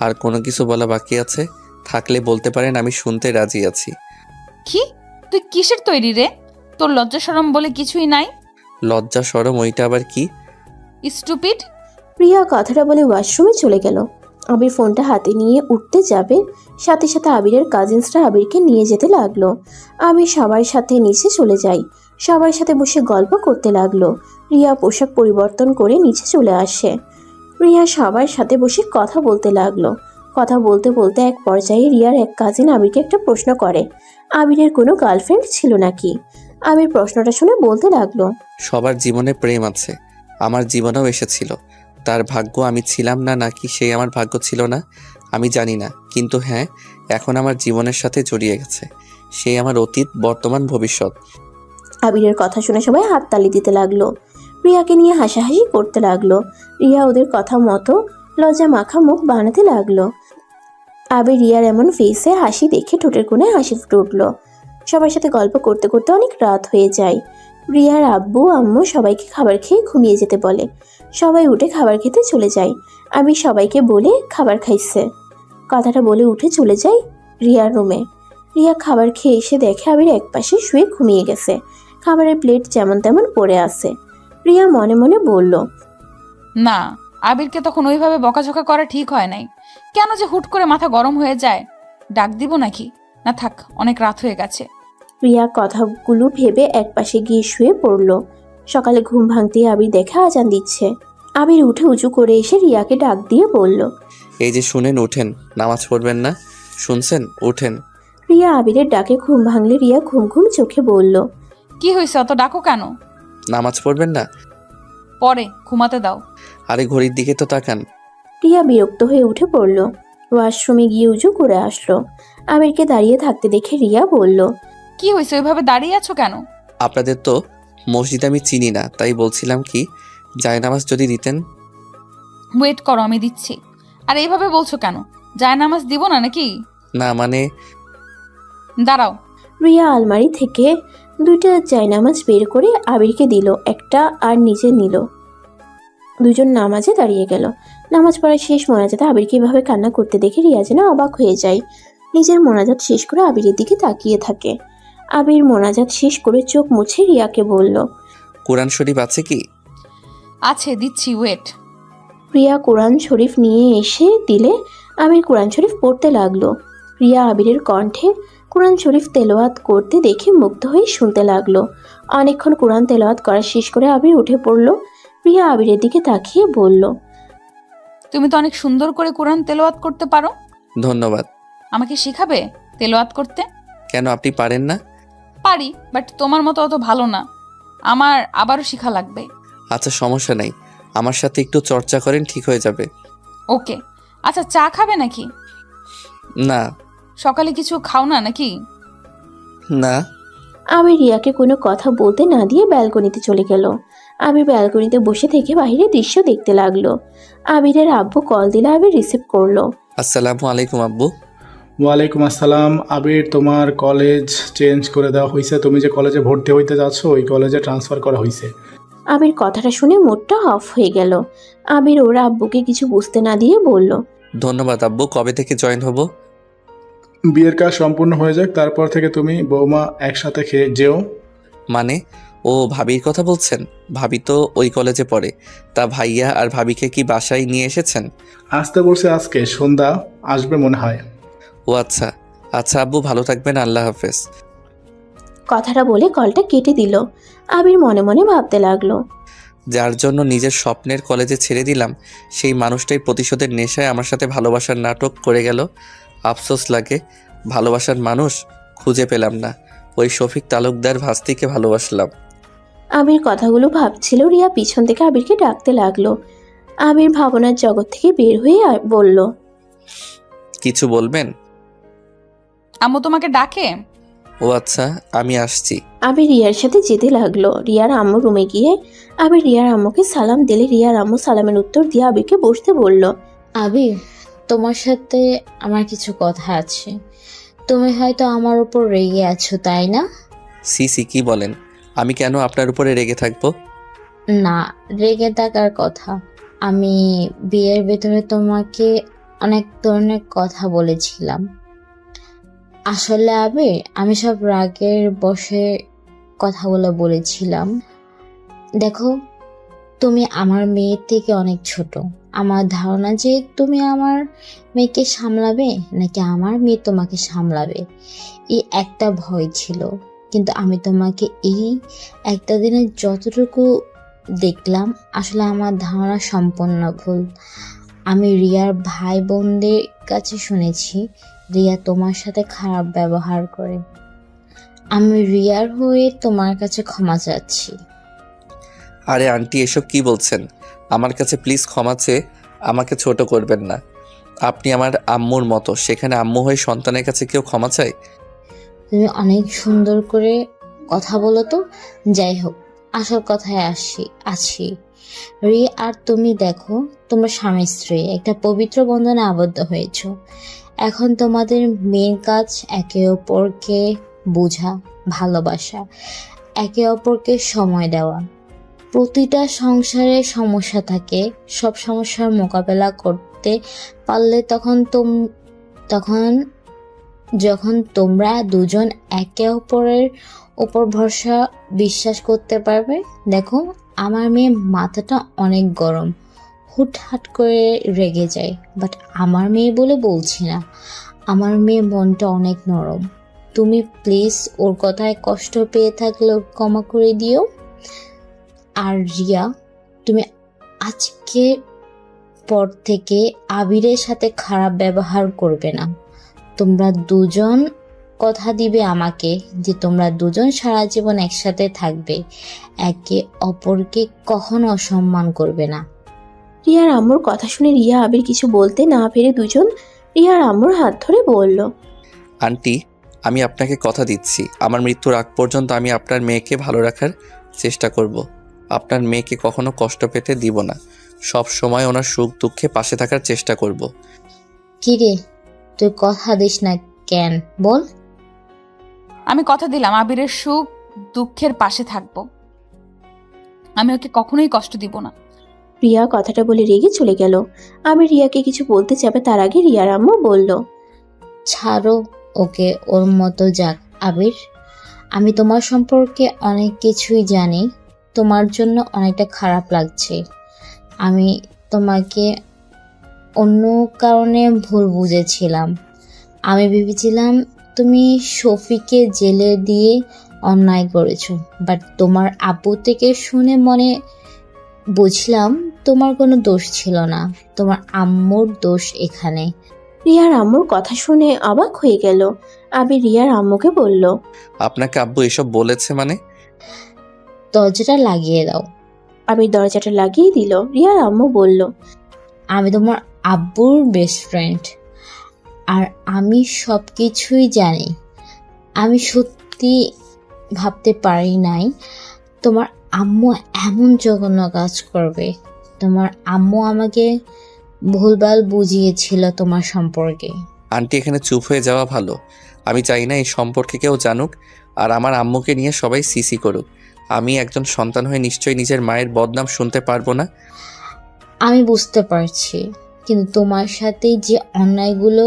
আর কোনো কিছু বলা বাকি আছে? থাকলে বলতে পারেন, আমি শুনতে রাজি আছি। কি তুই কিসের তৈরি রে? তোর লজ্জা শরম বলে কিছুই নাই? লজ্জা শরম ওইটা আবার কি? স্টুপিড। রিয়া কথাটা বলে ওয়াশরুমে চলে গেল। আবির ফোনটা হাতে নিয়ে উঠতে যাবে, সাথে সাথে আবিরের কাজিনসরা আবিরকে নিয়ে যেতে লাগলো। আবির সবার সাথে নিচে চলে যায়, সবার সাথে বসে গল্প করতে লাগলো। রিয়া পোশাক পরিবর্তন করে নিচে চলে আসে। রিয়া সবার সাথে বসে কথা বলতে লাগলো। কথা বলতে বলতে এক পর্যায়ে রিয়ার এক কাজিন আবিরকে একটা প্রশ্ন করে, আবিরের কোনো গার্লফ্রেন্ড ছিল নাকি। আবির প্রশ্নটা শুনে বলতে লাগলো, সবার জীবনে প্রেম আছে, আমার জীবনেও এসেছিল। তার ভাগ্য আমি ছিলাম না নাকি সেই আমার ভাগ্য ছিল না আমি জানি না, কিন্তু হ্যাঁ, এখন আমার জীবনের সাথে জড়িয়ে গেছে। সে আমার অতীত, বর্তমান, ভবিষ্যৎ। আবিরের কথা শুনে সবাই হাততালি দিতে লাগলো। রিয়াকে নিয়ে হাসাহাসি করতে লাগলো। রিয়া ওদের কথা মতো লজ্জা মাখা মুখ বানাতে লাগলো। আবির রিয়ার এমন ফেসে হাসি দেখে ঠোঁটের কোণে হাসি ফুটে উঠলো। সবার সাথে গল্প করতে করতে অনেক রাত হয়ে যায়। রিয়ার আব্বু আম্মু সবাইকে খাবার খেয়ে ঘুমিয়ে যেতে বলে। সবাই উঠে খাবার খেতে চলে যায়। আবির সবাইকে বলে খাবার খাইছে কথাটা বলে উঠে চলে যায় রিয়ার রুমে। রিয়া খাবার খেয়ে এসে দেখে আবির একপাশে শুয়ে ঘুমিয়ে গেছে। খাবারের প্লেট যেমন তেমন পড়ে আছে। রিয়া মনে মনে বলল, না, আবিরকে তখন ওইভাবে বকাঝকা করা ঠিক হয় নাই। কেন যে হুট করে মাথা গরম হয়ে যায়? ডাক দিব নাকি? না থাক, অনেক রাত হয়ে গেছে। রিয়া কথাগুলো ভেবে একপাশে গিয়ে শুয়ে পড়ল। সকালে ঘুম ভাঙতেই আবির দেখে আজান দিচ্ছে। আবির উঠে উঁচু করে এসে রিয়াকে ডাক দিয়ে বলল, এই যে শুনেন, উঠেন, নামাজ পড়বেন না? শুনছেন? উঠেন। রিয়া আবিরের ডাকে ঘুম ভাঙলে রিয়া ঘুম ঘুম চোখে বলল, কি হয়েছে, অত ডাকো কেন? নামাজ পড়বেন না? পরে ঘুমাতে দাও। আরে ঘড়ির দিকে তো তাকান। রিয়া বিরক্ত হয়ে উঠে পড়ল। ওয়াশরুমে গিয়ে উঁচু করে আসলো। আবিরকে দাঁড়িয়ে থাকতে দেখে রিয়া বলল, কি হয়েছে, ওইভাবে দাঁড়িয়ে আছো কেন? আপনাদের তো মসজিদ আমি চিনি না, তাই বলছিলাম কি জায়নামাজ যদি দিতেন। ওয়েট করো, আমি দিচ্ছি। আর এইভাবে বলছো কেন? জায়নামাজ দিব না নাকি? না মানে দাঁড়াও। রিয়া আলমারি থেকে দুইটা জায়নামাজ বের করে আবিরকে দিল, একটা আর নিজে নিল। দুজন নামাজে দাঁড়িয়ে গেল। নামাজ পড়া শেষ, মোনাজাতে আবিরকে এভাবে কান্না করতে দেখে রিয়া যেন অবাক হয়ে যায়। নিজের মোনাজাত শেষ করে আবিরের দিকে তাকিয়ে থাকে। আবির মোনাজাত শেষ করে চোখ মুছে রিয়াকে বলল, কোরআন শরীফ আছে কি? আছে, দিচ্ছি, ওয়েট। রিয়া কোরআন শরীফ নিয়ে এসে দিলে আবির কোরআন শরীফ পড়তে লাগলো। রিয়া আবিরের কণ্ঠে কোরআন শরীফ তেলাওয়াত করতে দেখে মুগ্ধ হয়ে শুনতে লাগলো। অনেকক্ষণ কোরআন তেলাওয়াত করা শেষ করে আবির উঠে পড়ল। রিয়া আবিরের দিকে তাকিয়ে বলল, তুমি তো অনেক সুন্দর করে কোরআন তেলাওয়াত করতে পারো। ধন্যবাদ। আমাকে শিখাবে তেলাওয়াত করতে? কেন, আপনি পারেন না? পারি, বাট তোমার মতো অত ভালো না। আমার আবারও শিখা লাগবে। আচ্ছা, সমস্যা নেই, আমার সাথে একটু চর্চা করেন, ঠিক হয়ে যাবে। ওকে। আচ্ছা, চা খাবে নাকি? না। সকালে কিছু খাও না নাকি? না। আবির রিয়াকে কোনো কথা বলতে না দিয়ে ব্যালকনিতে চলে গেল। আবির ব্যালকনিতে বসে থেকে বাইরের দৃশ্য দেখতে লাগলো। আবিরের আব্বু কল দিলে আবির রিসিভ করলো। আসসালামু আলাইকুম আব্বু। ওয়ালাইকুম আসসালাম। আবির, তোমার কলেজ চেঞ্জ করে দেওয়া হয়েছে। তুমি যে কলেজে ভর্তি হইতে যাচ্ছ ওই কলেজে ট্রান্সফার করা হয়েছে। আবির কথাটা শুনে মুডটা অফ হয়ে গেল। আবির ওর আব্বুকে কিছু বুঝতে না দিয়ে বলল, ধন্যবাদ আব্বু। কবে থেকে জয়েন হব? বিয়ের কাজ সম্পূর্ণ হয়ে যাক, তারপর থেকে তুমি বৌমা একসাথে খেয়ে যেও। মানে ও ভাবির কথা বলছেন? ভাবি তো ওই কলেজে পড়ে। তা ভাইয়া আর ভাবিকে কি বাসায় নিয়ে এসেছেন? আসতে বলছে, আজকে সন্ধ্যা আসবে মনে হয়। ও আচ্ছা। আচ্ছা আব্বু, ভালো থাকবেন, আল্লাহ হাফেজ। কথাটা বলে কলটা কেটে দিল। আবির মনে মনে ভাবতে লাগলো, যার জন্য নিজের স্বপ্নের কলেজে ছেড়ে দিলাম, সেই মানুষটাই প্রতিশোধের নেশায় আমার সাথে ভালোবাসার নাটক করে গেল। আফসোস লাগে, ভালোবাসার মানুষ খুঁজে পেলাম না। ওই শফিক তালুকদার ভাস্তিকে ভালোবাসলাম। আবির কথাগুলো ভাবছিল। রিয়া পিছন থেকে আবিরকে ডাকতে লাগলো। আবির ভাবনার জগৎ থেকে বের হয়ে বলল, কিছু বলবেন? আম্মু তোমাকে ডাকে। ও আচ্ছা, আমি আসছি। আবির রিয়ার সাথে যেতে লাগলো। রিয়ার আম্মু রুমে গিয়ে আবির রিয়ার আম্মুকে সালাম দিলে রিয়ার আম্মু সালামের উত্তর দিয়ে আবিরকে বসতে বলল। আবির, তোমার সাথে আমার কিছু কথা আছে। তুমি হয়তো আমার উপর রেগে আছো, তাই না? সিসি কি বলেন? আমি কেন আপনার উপরে রেগে থাকবো? না, রেগে থাকার কথা। আমি বিয়ের ভেতরে তোমাকে অনেক ধরনের কথা বলেছিলাম। আসলে আবির, আমি সব রাগের বশে কথাগুলো বলেছিলাম। দেখো, তুমি আমার মেয়ের থেকে অনেক ছোট। আমার ধারণা যে তুমি আমার মেয়েকে সামলাবে নাকি আমার মেয়ে তোমাকে সামলাবে, এই একটা ভয় ছিল। কিন্তু আমি তোমাকে এই একটা দিনে যতটুকু দেখলাম, আসলে আমার ধারণা সম্পূর্ণ ভুল। আমি রিয়ার ভাই বোনদের কাছে শুনেছি রিয়া তোমার সাথে খারাপ ব্যবহার করে। আমি রিয়ার হয়ে তোমার কাছে ক্ষমা চাচ্ছি। আরে আন্টি, এসব কি বলছেন? আমার কাছে প্লিজ ক্ষমা চেয়ে আমাকে ছোট করবেন না। আপনি আমার আম্মুর মতো, সেখানে আম্মু হয়ে সন্তানের কাছে কেউ ক্ষমা চায়? তুমি অনেক সুন্দর করে কথা বলো তো। যাই হোক, আসল কথায় আছি। রিয়া আর তুমি দেখো, তোমরা স্বামী স্ত্রী একটা পবিত্র বন্ধনে আবদ্ধ হয়েছো। এখন তোমাদের মেন কাজ একে অপরকে বোঝা, ভালোবাসা, একে অপরকে সময় দেওয়া। প্রতিটা সংসারে সমস্যা থাকে, সব সমস্যার মোকাবেলা করতে পারলে তখন যখন তোমরা দুজন একে অপরের উপর ভরসা বিশ্বাস করতে পারবে। দেখো, আমার মেয়ে মাথাটা অনেক গরম, হুটহাট করে রেগে যায়, বাট আমার মেয়ে বলে বলছি না, আমার মেয়ে মনটা অনেক নরম। তুমি প্লিজ ওর কথায় কষ্ট পেয়ে থাকলে ক্ষমা করে দিও। আর রিয়া, তুমি আজকে পর থেকে আবিরের সাথে খারাপ ব্যবহার করবে না। তোমরা দুজন কথা দিবে আমাকে যে তোমরা দুজন সারা জীবন একসাথে থাকবে, একে অপরকে কখনো অসম্মান করবে না। রিয়ার আম্মুর কথা শুনে রিয়া আবির কিছু বলতে না পেরে দুজন রিয়ার আম্মুর হাত ধরে বলল। আন্টি, আমি আপনাকে কথা দিচ্ছি, আমার মৃত্যুর আগ পর্যন্ত আমি আপনার মেয়েকে ভালো রাখার চেষ্টা করব। আপনার মেয়েকে কখনো কষ্ট পেতে দিব না। সব সময় ওনার সুখ দুঃখে পাশে থাকার চেষ্টা করব। কিরে, তুই কথা দিস না কেন, বল। আমি কথা দিলাম আবিরের সুখ দুঃখের পাশে থাকবো। আমি ওকে কখনোই কষ্ট দিব না। রিয়া কথাটা বলে রেগে চলে গেল। আবির রিয়াকে কিছু বলতে যাবে তার আগে রিয়ার আম্মু বলল। ছাড়ো ওকে, ওর মতো যাক। আবির, আমি তোমার সম্পর্কে অনেক কিছুই জানি। তোমার জন্য অনেকটা খারাপ লাগছে। আমি তোমাকে অন্য কারণে ভুল বুঝেছিলাম। আমি ভেবেছিলাম তুমি শফিকে জেলে দিয়ে অন্যায় করেছো, বাট তোমার আব্বু থেকে শুনে মনে বুঝলাম তোমার কোনো দোষ ছিল না, তোমার আম্মুর দোষ এখানে। রিয়ার আম্মুর কথা শুনে অবাক হয়ে গেল। আবির রিয়ার আম্মুকে বলল। আপনাকে আব্বু এসব বলেছে মানে? দরজাটা লাগিয়ে দাও। আবির দরজাটা লাগিয়ে দিল। রিয়ার আম্মু বলল। আমি তোমার আব্বুর বেস্ট ফ্রেন্ড, আর আমি সব কিছুই জানি। আমি সত্যি ভাবতে পারি নাই তোমার আম্মু এমন জঘন্য কাজ করবে। তোমার আম্মু আমাকে ভুলভাল বুঝিয়েছিল তোমার সম্পর্কে। আন্টি, এখানে চুপ হয়ে যাওয়া ভালো। আমি চাই না এই সম্পর্কে কেউ জানুক, আর আমার আম্মুকে নিয়ে সবাই সিসি করুক। আমি একজন সন্তান হয়ে নিশ্চয়ই নিজের মায়ের বদনাম শুনতে পারবো না। আমি বুঝতে পারছি, কিন্তু তোমার সাথে যে অন্যায়গুলো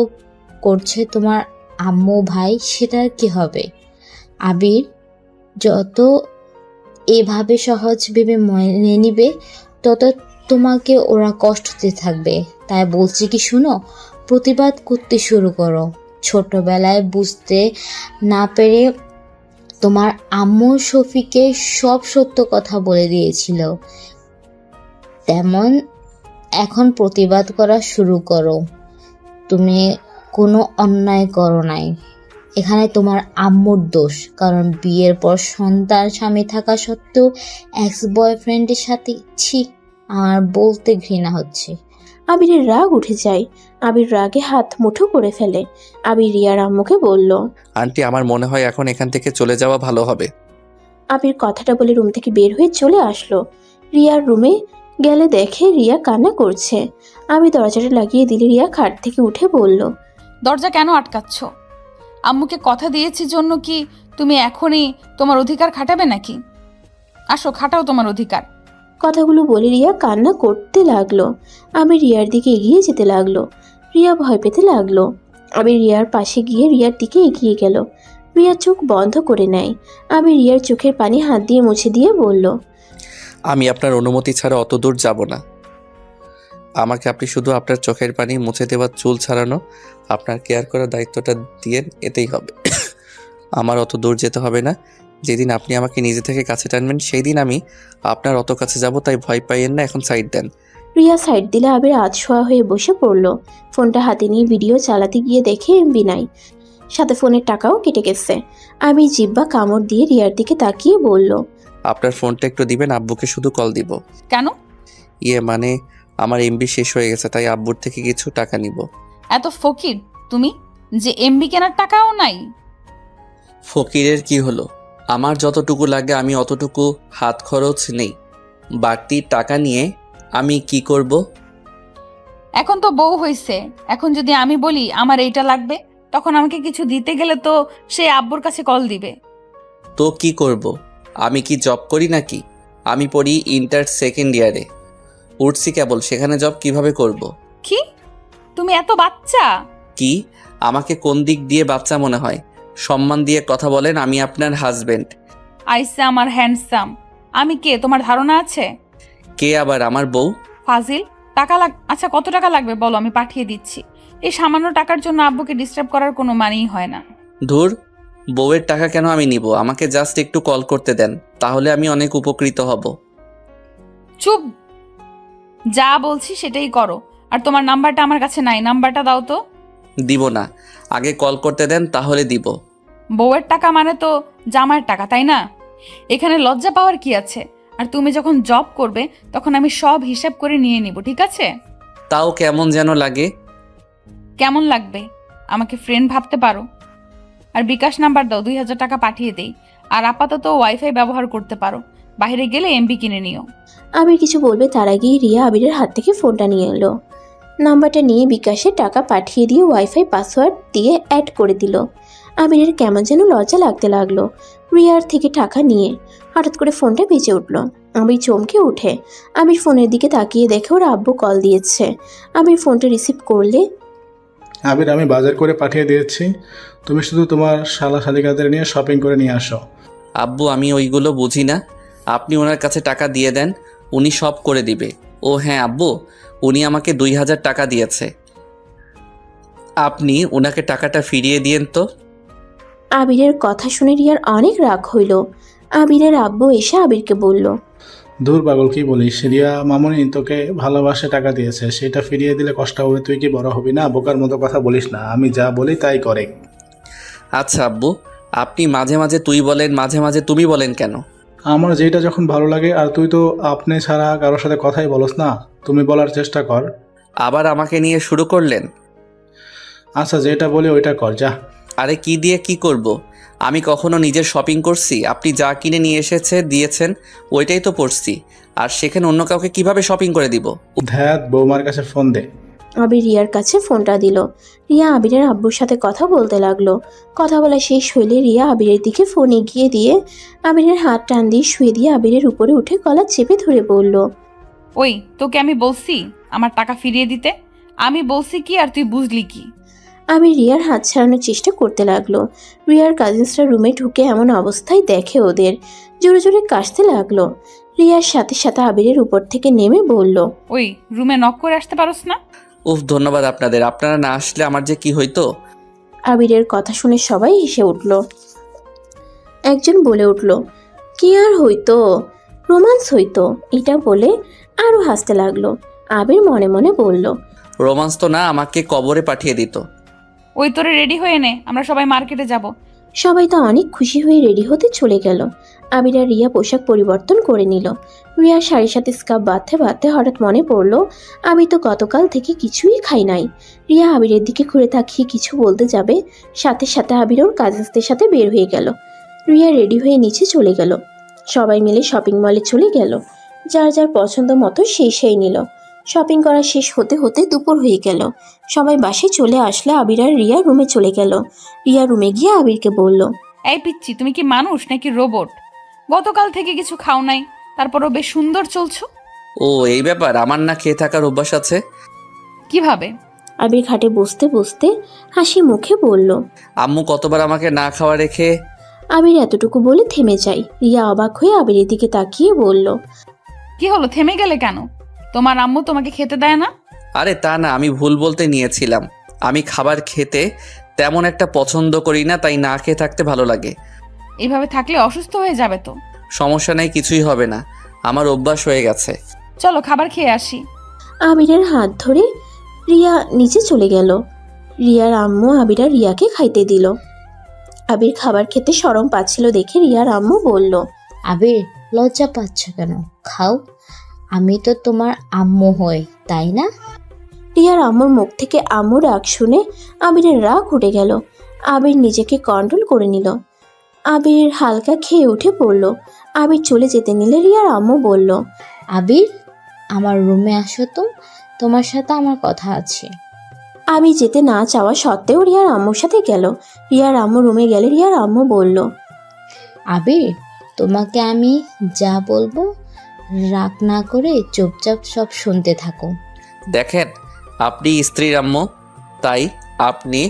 করছে তোমার আম্মু ভাই, সেটার কি হবে? আবির, যত এভাবে সহজ ভেবে মেনে নিবে, তত তোমাকে ওরা কষ্ট দিতে থাকবে। তাই বলছি কি, শুনো, প্রতিবাদ করতে শুরু করো। ছোটবেলায় বুঝতে না পেরে তোমার আম্মু শফিকে সব সত্য কথা বলে দিয়েছিল, তেমন এখন প্রতিবাদ করা শুরু করো। তুমি কোনো অন্যায় করো নাই, এখানে তোমার আম্মুর দোষ। কারণ বিয়ের পর সন্তান স্বামী থাকা সত্ত্বেও এক্স বয়ফ্রেন্ডের সাথে, ছি, আমার বলতে ঘৃণা হচ্ছে। আবিরের রাগ উঠে যায়। আবির রাগে হাত মুঠো করে ফেলে। আবির রিয়ার আম্মুকে বলল। আন্টি, আমার মনে হয় এখন এখান থেকে চলে যাওয়া ভালো হবে। আবির কথাটা বলে রুম থেকে বের হয়ে চলে আসলো। রিয়ার রুমে গেলে দেখে রিয়া কান্না করছে। আমি দরজাটা লাগিয়ে দিলে রিয়া খাট থেকে উঠে বলল। দরজা কেন আটকাচ্ছ? আম্মুকে কথা দিয়েছি জন্য কি তুমি এখনই তোমার অধিকার খাটাবে নাকি? আসো, খাটাও তোমার অধিকার। কথাগুলো বলে রিয়া কান্না করতে লাগলো। আমি রিয়ার দিকে এগিয়ে যেতে লাগলো। রিয়া ভয় পেতে লাগলো। আমি রিয়ার পাশে গিয়ে রিয়ার দিকে এগিয়ে গেল। রিয়া চোখ বন্ধ করে নেয়। আমি রিয়ার চোখের পানি হাত দিয়ে মুছে দিয়ে বলল। আমি আপনার অনুমতি ছাড়া অত দূর যাব না। আমাকে আপনি শুধু আপনার চোখের পানি মুছে দেওয়ার, চুল ছাড়ানো, আপনার কেয়ার করার দায়িত্বটা দিয়েন, এতেই হবে। আমার অত দূর যেতে হবে না। যেদিন আপনি আমাকে নিজে থেকে কাছে টানবেন সেই দিন আমি আপনার অত কাছে যাব, তাই ভয় পাইয়েন না। এখন সাইড দেন। রিয়া সাইড দিলে আবির আধশোয়া হয়ে বসে পড়ল। ফোনটা হাতে নিয়ে ভিডিও চালাতে গিয়ে দেখে এমবি নাই, সাথে ফোনের টাকাও কেটে গেছে। আমি জিব্বা কামড় দিয়ে রিয়ার দিকে তাকিয়ে বলল। আপনার ফোনটা একটু দিবেন, আব্বুকে শুধু কল দিব। কেন? মানে আমার এমবি শেষ হয়ে গেছে, তাই আব্বুর থেকে কিছু টাকা নিব। এত ফকির তুমি যে এমবি কেনার টাকাও নাই? ফকিরের কি হলো? আমার যতটুকু লাগে আমি অতটুকু হাত খরচ নেই। বাড়তি টাকা নিয়ে আমি কি করব? এখন তো বউ হইছে, এখন যদি আমি বলি আমার এইটা লাগবে, তখন আমাকে কিছু দিতে গেলে তো সে আব্বুর কাছে কল দিবে। তো কি করব? আমি কি জব করি নাকি? আমি পড়ি ইন্টার সেকেন্ড ইয়ারে, উঠছি কেবল, সেখানে জব কিভাবে করব? কি? তুমি এত বাচ্চা? কি? আমাকে কোন দিক দিয়ে বাচ্চা মনে হয়? সম্মান দিয়ে কথা বলেন, আমি আপনার হাজবেন্ড। আইসা আমার হ্যান্ডসাম। আমি কে তোমার ধারণা আছে? কে আবার? আমার বউ? ফাজিল। আচ্ছা, কত টাকা লাগবে বলো, আমি পাঠিয়ে দিচ্ছি। এই সামান্য টাকার জন্য আব্বুকে ডিস্টার্ব করার কোনো মানেই হয় না। ধুর, বউয়ের টাকা কেন আমি নিব? আমাকে জাস্ট একটু কল করতে দেন, তাহলে আমি অনেক উপকৃত হব। চুপ, যা বলছি সেটাই করো। আর তোমার নাম্বারটা আমার কাছে নাই, নাম্বারটা দাও তো। দিব না, আগে কল করতে দেন, তাহলে দিব। বউয়ের টাকা মানে তো জামাইয়ের টাকা, তাই না? এখানে লজ্জা পাওয়ার কি আছে? আর তুমি যখন জব করবে তখন আমি সব হিসাব করে নিয়ে নিব, ঠিক আছে? তাও কেমন যেন লাগে। কেমন লাগবে? আমাকে ফ্রেন্ড ভাবতে পারো। আর বিকাশ নাম্বার দাও, 2000 টাকা পাঠিয়ে দেই। আর আপাতত ওয়াইফাই ব্যবহার করতে পারো, বাইরে গেলে এমবি কিনে নিও। আবির কিছু বলবে তার আগেই রিয়া আবিরের হাত থেকে ফোনটা নিয়ে এলো। নাম্বারটা নিয়ে বিকাশে টাকা পাঠিয়ে দিয়ে ওয়াইফাই পাসওয়ার্ড দিয়ে অ্যাড করে দিল। আবিরের কেমন যেন লজ্জা লাগতে লাগলো। রিয়ার থেকে টাকা নিয়ে হঠাৎ করে ফোনটা বেজে উঠল। আবির চমকে উঠে। আবির ফোনের দিকে তাকিয়ে দেখে ওর আব্বু কল দিয়েছে। আবির ফোনটা রিসিভ করলে। আবির, আমি বাজার করে পাঠিয়ে দিয়েছি, তুমি শুধু তোমার শালা শালিকাদের নিয়ে শপিং করে নিয়ে আসো। আব্বু, আমি ওইগুলো বুঝি না। আপনি ওনার কাছে টাকা দিয়ে দেন, উনি সব করে দিবে। ও হ্যাঁ আব্বু, উনি আমাকে 2000 টাকা দিয়েছে, আপনি ওনাকে টাকাটা ফিরিয়ে দিয়েন তো। আবিরের কথা শুনে রিয়ার অনেক রাগ হইল। আবিরের আব্বু এসে আবিরকে বলল। দূর পাগল, কি বলিস? রিয়া মামুনি তোকে ভালোবাসে টাকা দিয়েছে, সেটা ফিরিয়ে দিলে কষ্ট হবে। তুই কি বড় হবি না? বোকার মতো কথা বলিস না, আমি যা বলি তাই করে। আচ্ছা আব্বু, আপনি মাঝে মাঝে তুই বলেন, মাঝে মাঝে তুমি বলেন কেন? আমার যেটা যখন ভালো লাগে, আর তুই তো আপনি ছাড়া কারোর সাথে কথাই বলস না, তুমি বলার চেষ্টা কর। আবার আমাকে নিয়ে শুরু করলেন? আচ্ছা, যেটা বলি ওইটা কর, যা। আরে কি দিয়ে কি করব? আমি কখনো নিজের শপিং করছি? আপনি যা কিনে নিয়ে দিয়েছেন ওইটাই তো পড়ছি, আর সেখানে অন্য কাউকে কিভাবে শপিং করে দিব? ধ্যাত, বৌমার কাছে ফোন দে। আবির রিয়ার কাছে ফোনটা দিল। রিয়া আবিরের আব্বুর সাথে কথা বলতে লাগলো। কথা বলা শেষ হইলে রিয়া আবিরের দিকে ফোন এগিয়ে দিয়ে আবিরের হাত টান দিয়ে শুয়ে দিয়ে আবিরের উপরে উঠে গলা চেপে ধরে বলল। ওই, তোকে আমি বলছি আমার টাকা ফিরিয়ে দিতে? আমি বলছি কি আর তুই বুঝলি কি? আবির রিয়ার হাত ছাড়ানোর চেষ্টা করতে লাগলো। রিয়ার কাজিনসরা রুমে ঢুকে এমন অবস্থায় দেখে ওদের, জোরে জোরে কাশতে লাগলো। রিয়ার সাথে সাথে আবিরের উপর থেকে নেমে বলল। ওই, রুমে নক করে আসতে পারোস না? উফ, ধন্যবাদ আপনাদের, আপনারা না আসলে আমার যে কি হইতো। আবিরের কথা শুনে সবাই হেসে উঠল। একজন বলে উঠল, কি আর হইতো, রোমান্স হইতো, এটা বলে আরো হাসতে লাগলো। আবির মনে মনে বলল, রোমান্স তো না, আমাকে কবরে পাঠিয়ে দিত। ওই, তোরে রেডি হয়ে নে, আমরা সবাই মার্কেটে যাব। সবাই তো অনেক খুশি হয়ে রেডি হতে চলে গেল। আবির আর রিয়া পোশাক পরিবর্তন করে নিল। রিয়ার শাড়ির সাথে স্কার্ফ বাঁধতে বাঁধতে হঠাৎ মনে পড়লো আবির তো গতকাল থেকে কিছুই খাই নাই। রিয়া আবিরের দিকে ঘুরে তাকিয়ে কিছু বলতে যাবে, সাথে সাথে আবির ওর কাজিনদের সাথে বের হয়ে গেল। রিয়া রেডি হয়ে নিচে চলে গেল। সবাই মিলে শপিং মলে চলে গেল। যার যার পছন্দ মতো সেই নিল। শপিং করা শেষ হতে হতে দুপুর হয়ে গেল। সবাই বাসায় চলে আসলে আবির আর রিয়া রুমে চলে গেল। রিয়া রুমে গিয়ে আবিরকে বলল, এই পিচ্ছি, তুমি কি মানুষ নাকি রোবট? গতকাল থেকে কিছু খাও নাই, তারপরও বেশ সুন্দর চলছো। ও এই ব্যাপার, আমার না খেয়ে থাকার অভ্যাস আছে। কিভাবে? আবির খাটে বসতে বসতে হাসি মুখে বলল। আম্মু কতবার আমাকে না খাওয়া রেখে। আবির এতটুকু বলে থেমে যায়। রিয়া অবাক হয়ে আবিরের দিকে তাকিয়ে বলল, কি হলো, থেমে গেলে কেন? তোমার আম্মু তোমাকে খেতে দেয় না? আরে তা না, আমি ভুল বলতে নিয়েছিলাম। আমি খাবার খেতে তেমন একটা পছন্দ করি না, তাই না খেয়ে থাকতে ভালো লাগে। এইভাবে থাকলে অসুস্থ হয়ে যাবে তো। সমস্যা নেই, কিছুই হবে না, আমার অভ্যাস হয়ে গেছে। চলো খাবার খেয়ে আসি। আবিরের হাত ধরে রিয়া নিচে চলে গেল। রিয়ার আম্মু আবির আর রিয়াকে খাইতে দিল। আবির খাবার খেতে শরম পাচ্ছিল দেখে রিয়ার আম্মু বলল, আবির, লজ্জা পাচ্ছ কেন? খাও, আমি তো তোমার আম্মু হই, তাই না? রিয়ার আম্মুর মুখ থেকে আম্মু রাগ শুনে আবিরের রাগ উঠে গেল। আবির নিজেকে কন্ট্রোল করে নিল। আবির হালকা খেয়ে উঠে পড়ল। আবির চলে যেতে নিলে রিয়ার আম্মু বলল, আবির, আমার রুমে আসো তো, তোমার সাথে আমার কথা আছে। আবির যেতে না চাওয়া সত্ত্বেও রিয়ার আম্মুর সাথে গেল। রিয়ার আম্মু রুমে গেলে রিয়ার আম্মু বলল, আবির, তোমাকে আমি যা বলবো রাগ না করে চুপচাপ সব শুনতে থাকো। দেখেন, আপনি স্ত্রীর আম্মু, তাই আপনি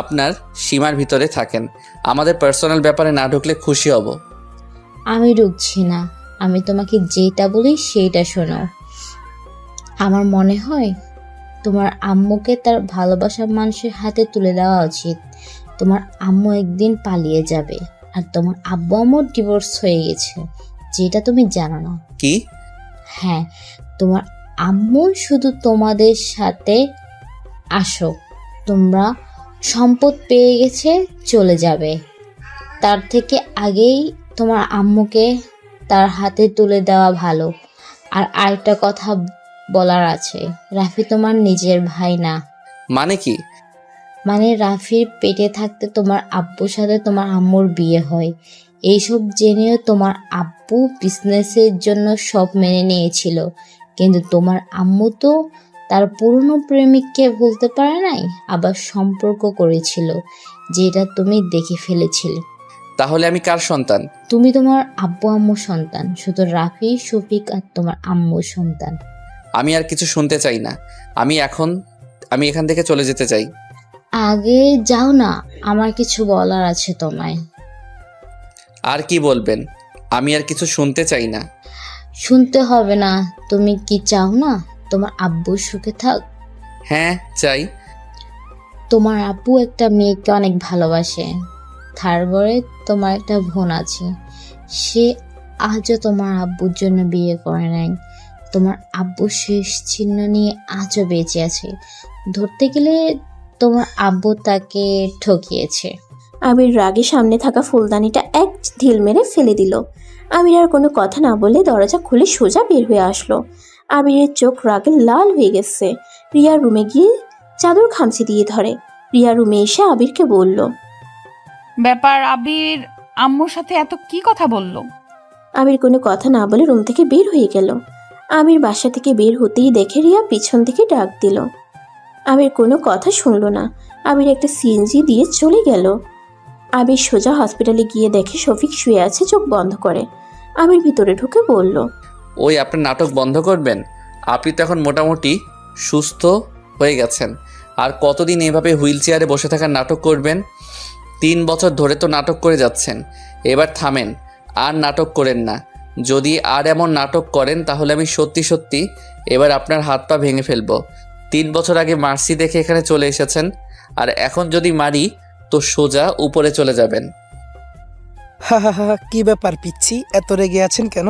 আপনার সীমার ভিতরে থাকেন। আমাদের পার্সোনাল ব্যাপারে না ঢুকলে খুশি হব। আমি ঢুকছি না, আমি তোমাকে যেটা বলি সেইটা শোনো। আমার মনে হয় তোমার আম্মুকে তার ভালোবাসার মানুষের হাতে তুলে দেওয়া উচিত। তোমার আম্মু একদিন পালিয়ে যাবে, আর তোমার আব্বু আম্মুর ডিভোর্স হয়ে গেছে, যেটা তুমি জানো না। কি? হ্যাঁ, তোমার আম্মু শুধু তোমাদের সাথে আসো, তোমরা সম্পদ পেয়ে গেছে, চলে যাবে। তার থেকে আগেই তোমার আম্মুকে তার হাতে তুলে দেওয়া ভালো। আর আরেকটা কথা বলার আছে, রাফি তোমার নিজের ভাই না। মানে কি? মানে রাফির পেটে থাকতে তোমার আব্বুর সাথে তোমার আম্মুর বিয়ে হয়। এইসব জেনেও তোমার আব্বু বিজনেসের জন্য সব মেনে নিয়েছিল, কিন্তু তোমার আম্মু তো তার পুরনো প্রেমিককে ভুলতে পারে নাই, আবার সম্পর্ক করেছিল, যেটা তুমি দেখে ফেলেছিলে। তাহলে আমি কার সন্তান? তুমি তোমার আব্বু আম্মুর সন্তান, শুধু রাফি, শফিক আর তোমার আম্মুর সন্তান। আমি আর কিছু শুনতে চাই না। আমি এখান থেকে চলে যেতে চাই। আগে যাও না, আমার কিছু বলার আছে তোমায়। আর কি বলবেন? আমি আর কিছু শুনতে চাই না। শুনতে হবে না। তুমি কি চাও না তোমার আব্বু সুখে থাক? হ্যাঁ চাই। তোমার আব্বু একটা মেয়েকে অনেক ভালোবাসে। তার ঘরে তোমার একটা বোন আছে, সে আজও তোমার আব্বুর জন্য বিয়ে করে নাই। তোমার আব্বু শেষ চিহ্ন নিয়ে আজও বেঁচে আছে। ধরতে গেলে তোমার আব্বু তাকে ঠকিয়েছে। আবির রাগে সামনে থাকা ফুলদানিটা এক ঢিল মেরে ফেলে দিল। আবির আর কোনো কথা না বলে দরজা খুলে সোজা বের হয়ে আসলো। আবিরের চোখ রাগে লাল হয়ে গেছে। রিয়ার রুমে গিয়ে চাদর খামচি দিয়ে ধরে। রিয়া রুমে এসে আবিরকে বলল, ব্যাপার, আবির আম্মুর সাথে এত কি কথা বললো? আবির কোনো কথা না বলে রুম থেকে বের হয়ে গেল। আবির বাসা থেকে বের হতেই দেখে রিয়া পিছন থেকে ডাক দিল। আবির কোনো কথা শুনলো না। আবির একটা সিএনজি দিয়ে চলে গেল। আবির সোজা হসপিটালে গিয়ে দেখে শফিক শুয়ে আছে, চোখ বন্ধ করে। আবির ভিতরে ঢুকে বলল, ওই আপনার নাটক বন্ধ করবেন। আপনি তো এখন মোটামুটি সুস্থ হয়ে গেছেন। আর কতদিন এভাবে হুইল চেয়ারে বসে থাকার নাটক করবেন? 3 বছর ধরে তো নাটক করে যাচ্ছেন, এবার থামেন, আর নাটক করেন না। যদি আর এমন নাটক করেন তাহলে আমি সত্যি সত্যি এবার আপনার হাত পা ভেঙে ফেলবো। 3 বছর আগে মার্সি দেখে এখানে চলে এসেছেন, আর এখন যদি মারি তো সোজা উপরে চলে যাবেন। হা হা হা, কি ব্যাপার পিচ্ছি, এত রেগে আছেন কেন?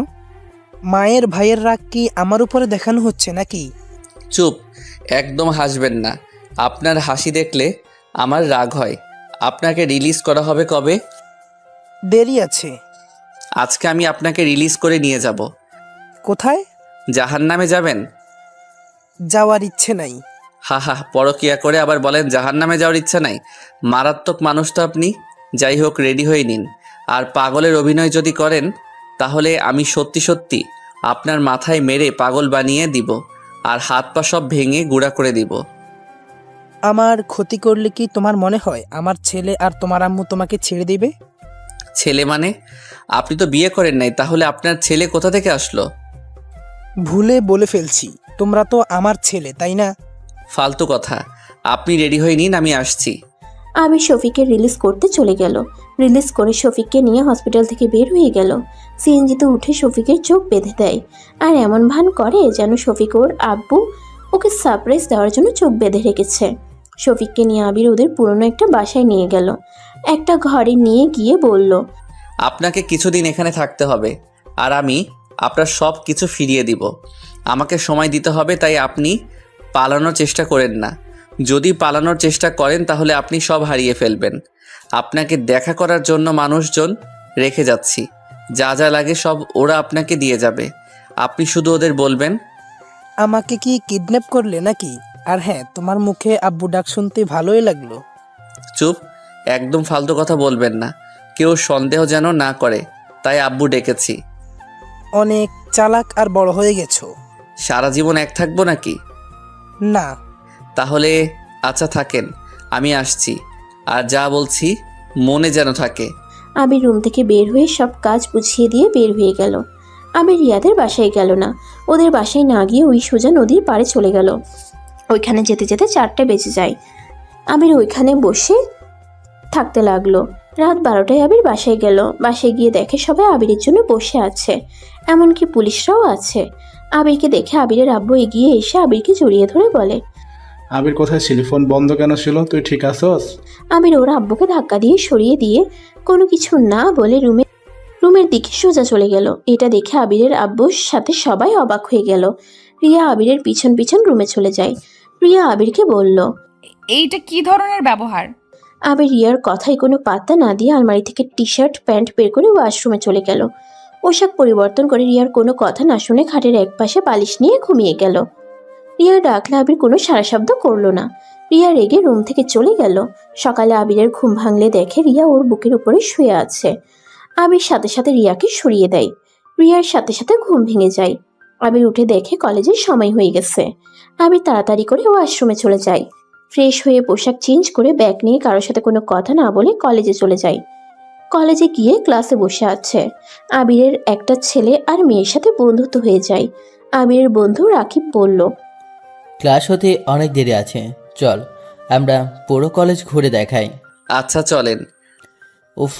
মায়ের ভাইয়ের রাগ কি আমার উপরে দেখানো হচ্ছে নাকি? চুপ, একদম হাসবেন না। আপনার হাসি দেখলে আমার রাগ হয়। আপনাকে রিলিজ করা হবে কবে? দেরি আছে। আজকে আমি আপনাকে রিলিজ করে নিয়ে যাব। কোথায়? জাহান্নামে যাবেন? যাওয়ার ইচ্ছে নাই। হা হা, পরকিয়া করে আবার বলেন জাহান্নামে যাওয়ার ইচ্ছা নাই। মারাত্মক মানুষ তো আপনি। যাই হোক, রেডি হয়ে নিন। আর পাগলের অভিনয় যদি করেন তাহলে আমি সত্যি সত্যি আপনার মাথায় মেরে পাগল বানিয়ে দিব আর হাত পা সব ভেঙে গুঁড়া করে দিব। আমার ক্ষতি করলে কি তোমার মনে হয় আমার ছেলে আর তোমার আম্মু তোমাকে ছেড়ে দেবে? ছেলে মানে? আপনি তো বিয়ে করেন নাই, তাহলে আপনার ছেলে কোথা থেকে আসলো? ভুলে বলে ফেলছি, তোমরা তো আমার ছেলে, তাই না? ফালতু কথা। আপনি রেডি হয়ে নিন, আমি আসছি। আবির শফিককে রিলিজ করতে চলে গেল। রিলিজ করে শফিককে নিয়ে হসপিটাল থেকে বের হয়ে গেল। সিএনজিতে উঠে শফিকের চোখ বেঁধে দেয় আর এমন ভান করে যেন শফিক ওর আব্বু ওকে সারপ্রাইজ দেওয়ার জন্য চোখ বেঁধে রেখেছে। শফিককে নিয়ে আবির ওদের পুরনো একটা বাসায় নিয়ে গেল। একটা ঘরে নিয়ে গিয়ে বলল, আপনাকে কিছুদিন এখানে থাকতে হবে আর আমি আপনার সব কিছু ফিরিয়ে দিব। আমাকে সময় দিতে হবে, তাই আপনি পালানোর চেষ্টা করেন না। যদি পালানোর চেষ্টা করেন তাহলে আপনি সব হারিয়ে ফেলবেন। আপনাকে দেখা করার জন্য মানুষজন রেখে যাচ্ছি, যা যা লাগে সব ওরা আপনাকে দিয়ে যাবে। আপনি শুধু ওদের বলবেন। আমাকে কি কিডন্যাপ করলে নাকি? আর হ্যাঁ, তোমার মুখে আব্বু ডাক শুনতে ভালোই লাগলো। চুপ, একদম ফালতু কথা বলবেন না। কেউ সন্দেহ যেন না করে, তাই আব্বু ডেকেছি। অনেক চালাক আর বড় হয়ে গেছো। সারা জীবন এক থাকবো নাকি? না। তাহলে আচ্ছা থাকেন, আমি আসছি। আর যা বলছি মনে যেন থাকে। আবির রুম থেকে বের হয়ে সব কাজ বুঝিয়ে দিয়ে বের হয়ে গেল। আবির রিয়াদের বাসায় গেল না। ওদের বাসায় না গিয়ে ওই সোজা নদীর পাড়ে চলে গেল। ওইখানে যেতে যেতে 4টা বেজে যায়। আবির ওইখানে বসে থাকতে লাগলো। রাত 12টায় আবির বাসায় গেল। বাসায় গিয়ে দেখে সবাই আবিরের জন্য বসে আছে, এমনকি পুলিশরাও আছে। আবিরকে দেখে আবিরের আব্বু এগিয়ে এসে আবিরকে জড়িয়ে ধরে বলে, আবির কোথায় ছিলি? ফোন বন্ধ কেন ছিল? তুই ঠিক আছস? আবির ওর আব্বুকে ধাক্কা দিয়ে সরিয়ে দিয়ে কোনো কিছু না বলে রুমের দিকে সোজা চলে গেল। এটা দেখে আবিরের আব্বুর সাথে সবাই অবাক হয়ে গেল। রিয়া আবিরের পিছন পিছন রুমে চলে যায়। রিয়া আবিরকে বলল, এইটা কি ধরনের ব্যবহার? আবির রিয়ার কথায় কোনো পাত্তা না দিয়ে আলমারি থেকে টি শার্ট প্যান্ট বের করে ওয়াশরুমে চলে গেল। পোশাক পরিবর্তন করে রিয়ার কোনো কথা না শুনে খাটের একপাশে বালিশ নিয়ে ঘুমিয়ে গেল। রিয়া ডাকলে আবির কোনো সারা শব্দ করলো না। রিয়া রেগে রুম থেকে চলে গেল। সকালে আবিরের ঘুম ভাঙলে দেখে রিয়া ওর বুকের উপরে শুয়ে আছে। আবির সাথে সাথে রিয়াকে সরিয়ে দেয়। রিয়ার সাথে সাথে ঘুম ভেঙে যায়। আবির উঠে দেখে কলেজের সময় হয়ে গেছে। আবির তাড়াতাড়ি করে ওয়াশরুমে চলে যায়। ফ্রেশ হয়ে পোশাক চেঞ্জ করে ব্যাগ নিয়ে কারোর সাথে কোনো কথা না বলে কলেজে চলে যায়। কলেজে গিয়ে ক্লাসে বসে আছে। আবিরের একটা ছেলে আর মেয়ের সাথে বন্ধুত্ব হয়ে যায়। আবিরের বন্ধু রাকিব বলল, ক্লাস হতে অনেক দেরি আছে, চল আমরা পুরো কলেজ ঘুরে দেখাই। আচ্ছা চলেন। উফ,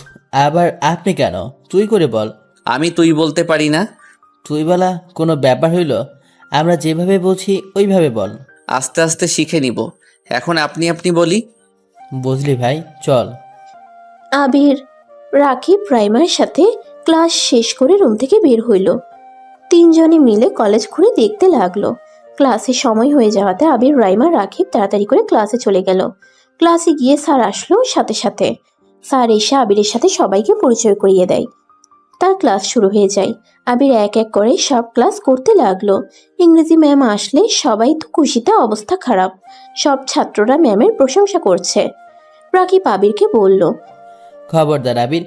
আবার আপনি কেন? তুই করে বল। আমি তুই বলতে পারি না। তুই বলা কোনো ব্যাপার হইল? আমরা যেভাবে বলছি ওইভাবে বল। আস্তে আস্তে শিখে নিব। এখন আপনি আপনি বলি। বুঝলি ভাই, চল। আবির রাকিব রাইমার সাথে ক্লাস শেষ করে রুম থেকে বের হইল। তিনজনে মিলে কলেজ ঘুরে দেখতে লাগলো। ক্লাসে সময় হয়ে যাওয়াতে আবির রাইমা রাকিব তাড়াতাড়ি করে ক্লাসে চলে গেল। ক্লাসে গিয়ে স্যার আসলো সাথে সাথে। স্যার এসে আবিরের সাথে সবাইকে পরিচয় করিয়ে দেয়। তার ক্লাস শুরু হয়ে যায়। আবির এক এক করে সব ক্লাস করতে লাগলো। ইংরেজি ম্যাম আসলে সবাই তো খুশিতে অবস্থা খারাপ। সব ছাত্ররা ম্যামের প্রশংসা করছে। রাকিব আবিরকে বলল, খবরদার আবির,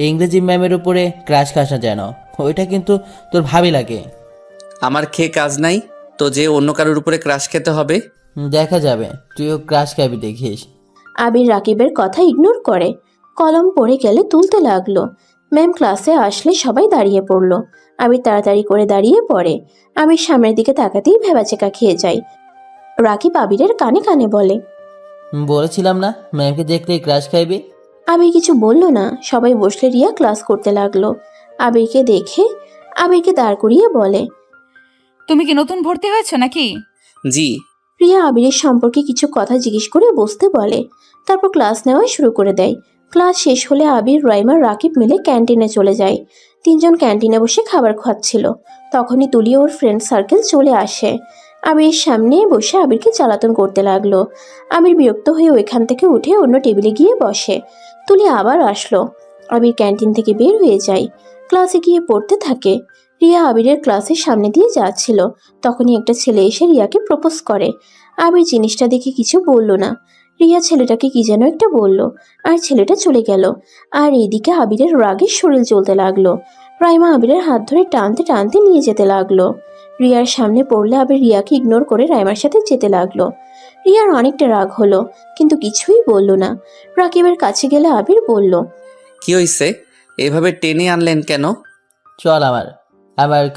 ইংরেজি ম্যামের উপরে ক্রাশ খাস না যেন, ওইটা কিন্তু তোর ভাবি লাগে। আমার খেয়ে কাজ নাই তো যে অন্য কারোর উপরে ক্রাশ খেতে হবে? দেখা যাবে, তুইও ক্রাশ খাবি দেখিস। আবির রাকিবের কথা ইগনোর করে কলম পড়ে গেলে তুলতে লাগলো। ম্যাম ক্লাসে আসলে সবাই দাঁড়িয়ে পড়লো। আবির তাড়াতাড়ি করে দাঁড়িয়ে পড়ে। আবির সামনের দিকে তাকাতেই ভেবাচেকা খেয়ে যায়। রাকিব আবিরের কানে কানে বলে, বলেছিলাম না ম্যামকে দেখলেই ক্রাশ খাইবি। আবির কিছু বলল না। সবাই বসলে রিয়া ক্লাস করতে লাগলো। আবিরকে দেখে আবিরকে দাঁড় করিয়ে বলে, তুমি কি নতুন ভর্তি হয়েছো নাকি? জি। রিয়া আবিরের সম্পর্কে কিছু কথা জিজ্ঞেস করে বসতে বলে। তারপর ক্লাস নেওয়া শুরু করে দেয়। ক্লাস শেষ হলে আবির রাইমা রাকিব মিলে ক্যান্টিনে চলে যায়। তিনজন ক্যান্টিনে বসে খাবার খাচ্ছিল। তখনই তুলি ওর ফ্রেন্ড সার্কেল চলে আসে। আবির সামনে বসে আবিরকে জ্বালাতন করতে লাগলো। আবির বিরক্ত হয়ে ওইখান থেকে উঠে অন্য টেবিলে গিয়ে বসে। তুলি আবার আসলো। আবির ক্যান্টিন থেকে বের হয়ে যায়, ক্লাসে গিয়ে পড়তে থাকে। রিয়া আবিরের ক্লাসের সামনে দিয়ে যাচ্ছিল, তখনই একটা ছেলে এসে রিয়াকে প্রপোজ করে। আবির জিনিসটা দেখে কিছু বলল না। রিয়া ছেলেটাকে কি যেন একটা বলল, আর ছেলেটা চলে গেল। আর এইদিকে আবিরের রাগে শরীর জ্বলতে লাগলো। রাইমা আবিরের হাত ধরে টানতে টানতে নিয়ে যেতে লাগলো। রিয়ার সামনে পড়লে আবির রিয়াকে ইগনোর করে রাইমার সাথে যেতে লাগলো। রিয়ার অনেকটা রাগ হলো, কিন্তু কিছুই বলল না। রাকিবের কাছে গেলে আবির বলল, কি হইছে? এভাবে টেনে আনলেন কেন? চল আমার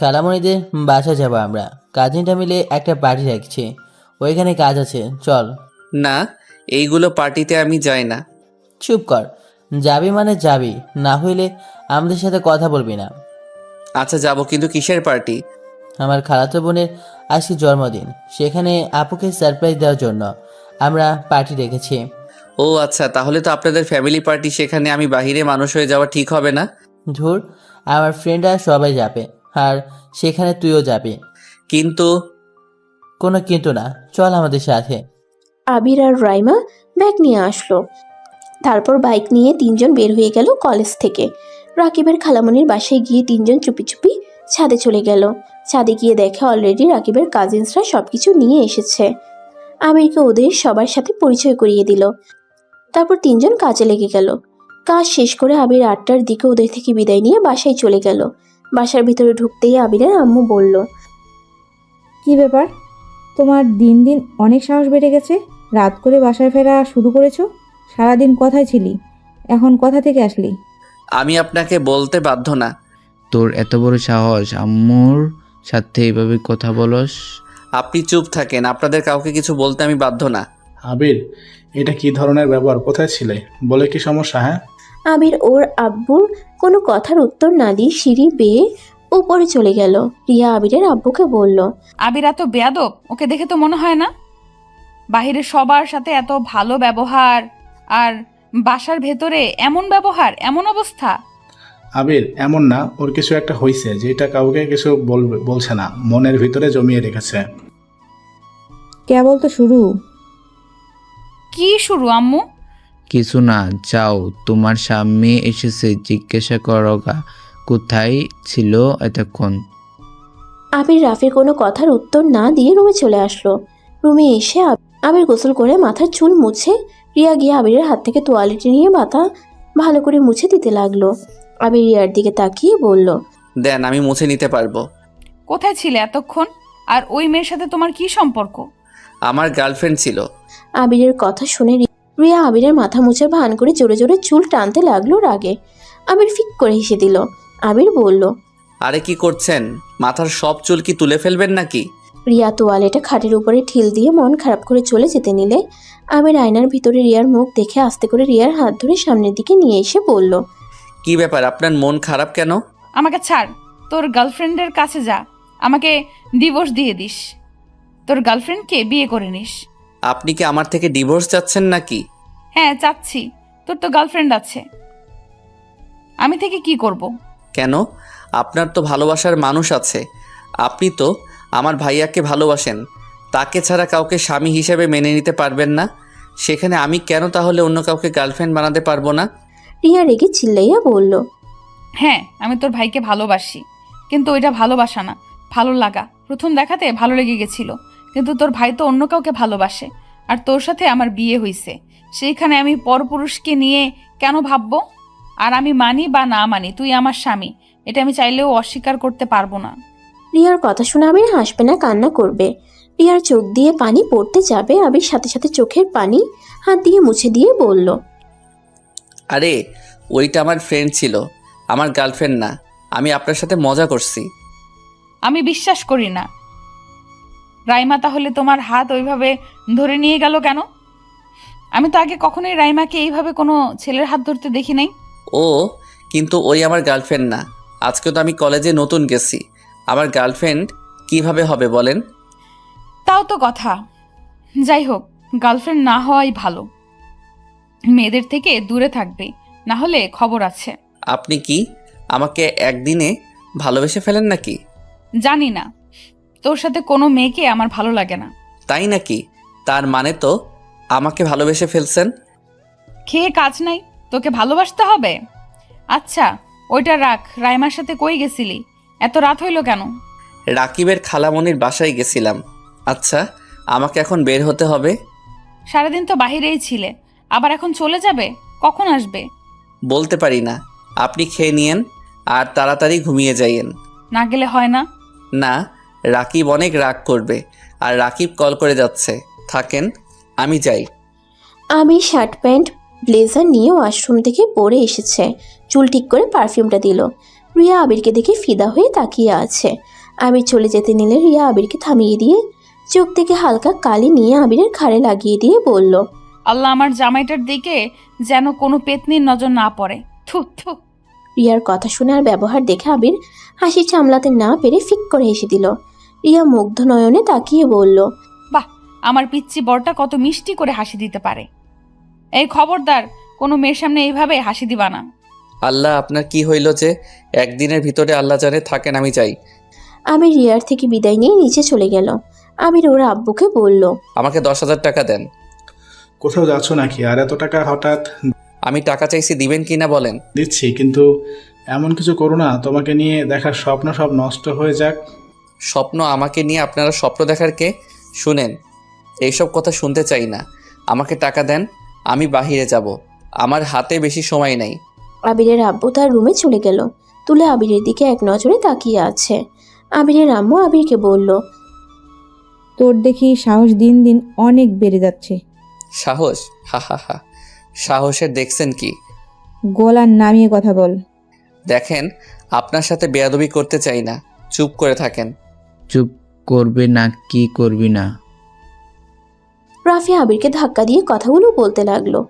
খালামণিদের বাসা যাবো আমরা। কাজিনটা মিলে একটা পার্টি রাখছি, ওইখানে কাজ আছে, চল। না, এইগুলো পার্টিতে আমি যাই না। চুপ কর, যাবি মানে যাবি, না হইলে আমাদের সাথে কথা বলবি না। আচ্ছা যাব, কিন্তু কিসের পার্টি? আমার খালাতো বোনের আজকে জন্মদিন, সেখানে আপুকে সারপ্রাইজ দেওয়ার জন্য আমরা পার্টি রেখেছি। ও আচ্ছা, তাহলে তো আপনাদের ফ্যামিলি পার্টি, সেখানে আমি বাহিরে মানুষ হয়ে যাওয়া ঠিক হবে না। ধুর, আমার ফ্রেন্ডরা সবাই যাবে, আর সেখানে তুইও যাবি। কিন্তু কোনো কিন্তু না, চল আমাদের সাথে। আবির আর রাইমা ব্যাগ নিয়ে আসলো। তারপর বাইক নিয়ে তিনজন বের হয়ে গেল কলেজ থেকে। রাকিবের খালামণির বাসায় গিয়ে তিনজন চুপি চুপি ছাদে চলে গেল। ছাদে গিয়ে দেখে অলরেডি রাকিবের কাজিনসরা সবকিছু নিয়ে এসেছে। আবিরকে ওদের সবার সাথে পরিচয় করিয়ে দিল। তারপর তিনজন কাজে লেগে গেল। কাজ শেষ করে আবির 8টার দিকে ওদের থেকে বিদায় নিয়ে বাসায় চলে গেল। বাসার ভিতরে ঢুকতেই আবিরের আম্মু বলল, কি ব্যাপার, তোমার দিন দিন অনেক সাহস বেড়ে গেছে। রাত করে বাসায় ফেরা শুরু করেছো। সারাদিন কোথায় ছিলি, এখন কোথা থেকে আসলি? আমি আপনাকে বলতে বাধ্য না। তোর এত বড় সাহস, আম্মুর সাথে এইভাবে কথা বলস? আপনি চুপ থাকেন, আপনাদের কাউকে কিছু বলতে আমি বাধ্য না। আবির, এটা কি ধরনের ব্যবহার? কোথায় ছিলে? বলে কি সমস্যা? হ্যাঁ, আবির ওর আব্বুর কোনো কথার উত্তর না দিয়ে সিঁড়ি বেয়ে উপরে চলে গেল। রিয়া আবিরের আব্বুকে বলল, আবির এত বেয়াদব, ওকে দেখে তো মনে হয় না। বাহিরে সবার সাথে এত ভালো ব্যবহার, আর বাসার ভেতরে এমন ব্যবহার, এমন অবস্থা। আবির এমন না, ওর কিছু একটা হয়েছে যেটা কাউকে কিছু বলছে না, মনের ভিতরে জমিয়ে রেখেছে। কেবল তো শুরু। কি শুরু আম্মু? কিছু না, যাও, তোমার স্বামী এসেছে, জিজ্ঞাসা করো গা কোথায় ছিল এতক্ষণ। আবির রাফির কোনো কথার উত্তর না দিয়ে রুমে চলে আসলো। রুমে এসে আবির গোসল করে মাথার চুল মুছে রিয়া গিয়ে আবিরের হাত থেকে তোয়ালেটি নিয়ে মাথা ভালো করে মুছে দিতে লাগলো। আবির রিয়ার দিকে তাকিয়ে বলল, দেন, আমি মুছে নিতে পারবো। কোথায় ছিলে এতক্ষণ? আর ওই মেয়ের সাথে তোমার কি সম্পর্ক? আমার গার্লফ্রেন্ড ছিল। আবিরের কথা শুনে রিয়া আবিরের মাথা মুছার ভান করে জোরে জোরে চুল টানতে লাগলো রাগে। আবির ফিক করে হেসে দিল। আবির বলল, আরে কি করছেন? মাথার সব চুল কি তুলে ফেলবেন নাকি? রিয়া তোয়ালেটা খাটের উপরে ঠিল দিয়ে মন খারাপ করে চলে যেতে নিলে আবির আয়নার ভিতরে রিয়ার মুখ দেখে আস্তে করে রিয়ার হাত ধরে সামনের দিকে নিয়ে এসে বলল, কি ব্যাপার, আপনার মন খারাপ কেন? আমাকে ছাড়, তোর গার্লফ্রেন্ডের কাছে যা, আমাকে ডিভোর্স দিয়ে দিস, তোর গার্লফ্রেন্ডকে বিয়ে করে নিস। আপনি কি আমার থেকে ডিভোর্স চাচ্ছেন নাকি? হ্যাঁ চাচ্ছি, তোর তো গার্লফ্রেন্ড আছে, আমি থেকে কি করব? কেন? আপনার তো ভালোবাসার মানুষ আছে। আপনি তো আমার ভাইয়াকে ভালোবাসেন, তাকে ছাড়া কাউকে স্বামী হিসেবে মেনে নিতে পারবেন না। সেখানে আমি কেন তাহলে অন্য কাউকে গার্লফ্রেন্ড বানাতে পারবো না? রিয়া রেগে চিল্লাইয়া বলল, হ্যাঁ আমি তোর ভাইকে ভালোবাসি, কিন্তু ওইটা ভালোবাসা না, ভালো লাগা। প্রথম দেখাতে ভালো লেগে গেছিল, কিন্তু তোর ভাই তো অন্য কাউকে ভালোবাসে, আর তোর সাথে আমার বিয়ে হয়েছে, সেইখানে আমি পরপুরুষকে নিয়ে কেন ভাববো? আর আমি মানি বা না মানি, তুই আমার স্বামী, এটা আমি চাইলেও অস্বীকার করতে পারবো না। রিয়ার কথা শুনে আবির হাসবে না কান্না করবে। রিয়ার চোখ দিয়ে পানি পড়তে যাবে, আবির সাথে সাথে চোখের পানি হাত দিয়ে মুছে দিয়ে বলল, আরে ওইটা আমার ফ্রেন্ড ছিল, আমার গার্লফ্রেন্ড না। আমি আপনার সাথে মজা করছি। আমি বিশ্বাস করি না। রাইমা তাহলে তোমার হাত ওইভাবে ধরে নিয়ে গেল কেন? আমি তো আগে কখনোই রাইমাকে এইভাবে কোনো ছেলের হাত ধরতে দেখি নাই। ও কিন্তু ওই আমার গার্লফ্রেন্ড না। আজকে তো আমি কলেজে নতুন গেছি, আমার গার্লফ্রেন্ড কিভাবে হবে বলেন? তাও তো কথা। যাই হোক, গার্লফ্রেন্ড না হওয়াই ভালো, মেয়েদের থেকে দূরে থাকবে, না হলে খবর আছে। আপনি কি আমাকে একদিনে ভালোবেসে ফেলেন নাকি? জানি না, তোর সাথে কোনো মেয়েকে আমার ভালো লাগে না। তাই নাকি? তার মানে তো আমাকে ভালোবেসে ফেলছেন। খেয়ে কাজ নাই, তোকে ভালোবাসতে হবে? আচ্ছা ওইটা রাখ, রাইমার সাথে কই গেছিলি? এত রাত হইল কেন? রাকিবের খালামণির বাসায় গেছিলাম। আচ্ছা, আমাকে এখন বের হতে হবে। সারাদিন তো বাহিরেই ছিলে, আবার এখন চলে যাবে? কখন আসবে? বলতে পারি না। আপনি খেয়ে নিয়েন আর তাড়াতাড়ি ঘুমিয়ে যাইয়েন। না গেলে হয় না? না, রাকিব অনেক রাগ করবে। আর রাকিব কল করে যাচ্ছে। থাকেন, আমি যাই। আবির শার্ট প্যান্ট ব্লেজার নিয়ে ওয়াশরুম থেকে পরে এসেছে। চুল ঠিক করে পারফিউমটা দিল। রিয়া আবিরকে দেখে ফিদা হয়ে তাকিয়ে আছে। আবির চলে যেতে নিলে রিয়া আবিরকে থামিয়ে দিয়ে চোখ থেকে হালকা কালি নিয়ে আবিরের ঘাড়ে লাগিয়ে দিয়ে বলল, আল্লাহ আমার জামাইটার দিকে যেন কোনো পেতনির নজর না পড়ে। থু থু। রিয়ার কথা শুনে আর ব্যবহার দেখে আবির হাসি সামলাতে না পেরে ফিক করে হেসে দিল। রিয়া মুগ্ধ নয়নে তাকিয়ে বলল, বাহ, আমার পিচ্চি বরটা কত মিষ্টি করে হাসি দিতে পারে। এই খবরদার, কোনো মেয়ের সামনে এইভাবে হাসি দিবা না। আল্লাহ, আপনার কি হইল যে একদিনের ভিতরে আল্লাহ জানে। থাকেন, আমি যাই। আবির রিয়ার থেকে বিদায় নিয়ে নিচে চলে গেল। আবির ওর আব্বুকে বলল, আমাকে 10,000 টাকা দেন। কোথাও যাচ্ছ নাকি? আর এত টাকা হঠাৎ? আমি টাকা চাইছি, দিবেন কি না বলেন? দিচ্ছি, কিন্তু এমন কিছু করো না তোমাকে নিয়ে দেখার স্বপ্ন সব নষ্ট হয়ে যাক। স্বপ্ন? আমাকে নিয়ে আপনারা স্বপ্ন দেখার কে? শুনেন, এইসব কথা শুনতে চাই না। আমাকে টাকা দেন, আমি বাহিরে যাব। আমার হাতে বেশি সময় নেই। আবিরের আব্বু তার রুমে চলে গেল। তুলে আবিরের দিকে এক নজরে তাকিয়ে আছে। আবিরের আম্মু আবিরকে বলল, তোর দেখি সাহস দিন দিন অনেক বেড়ে যাচ্ছে। সাহস? হা হা হা। সাহসের দেখছেন কি? গলা নামিয়ে কথা বল। দেখেন, আপনার সাথে বেয়াদবি করতে চাই না। চুপ করে থাকেন। চুপ করবে না কি করবি না? রাফি আবিরকে ধাক্কা দিয়ে কথাগুলো বলতে লাগলো।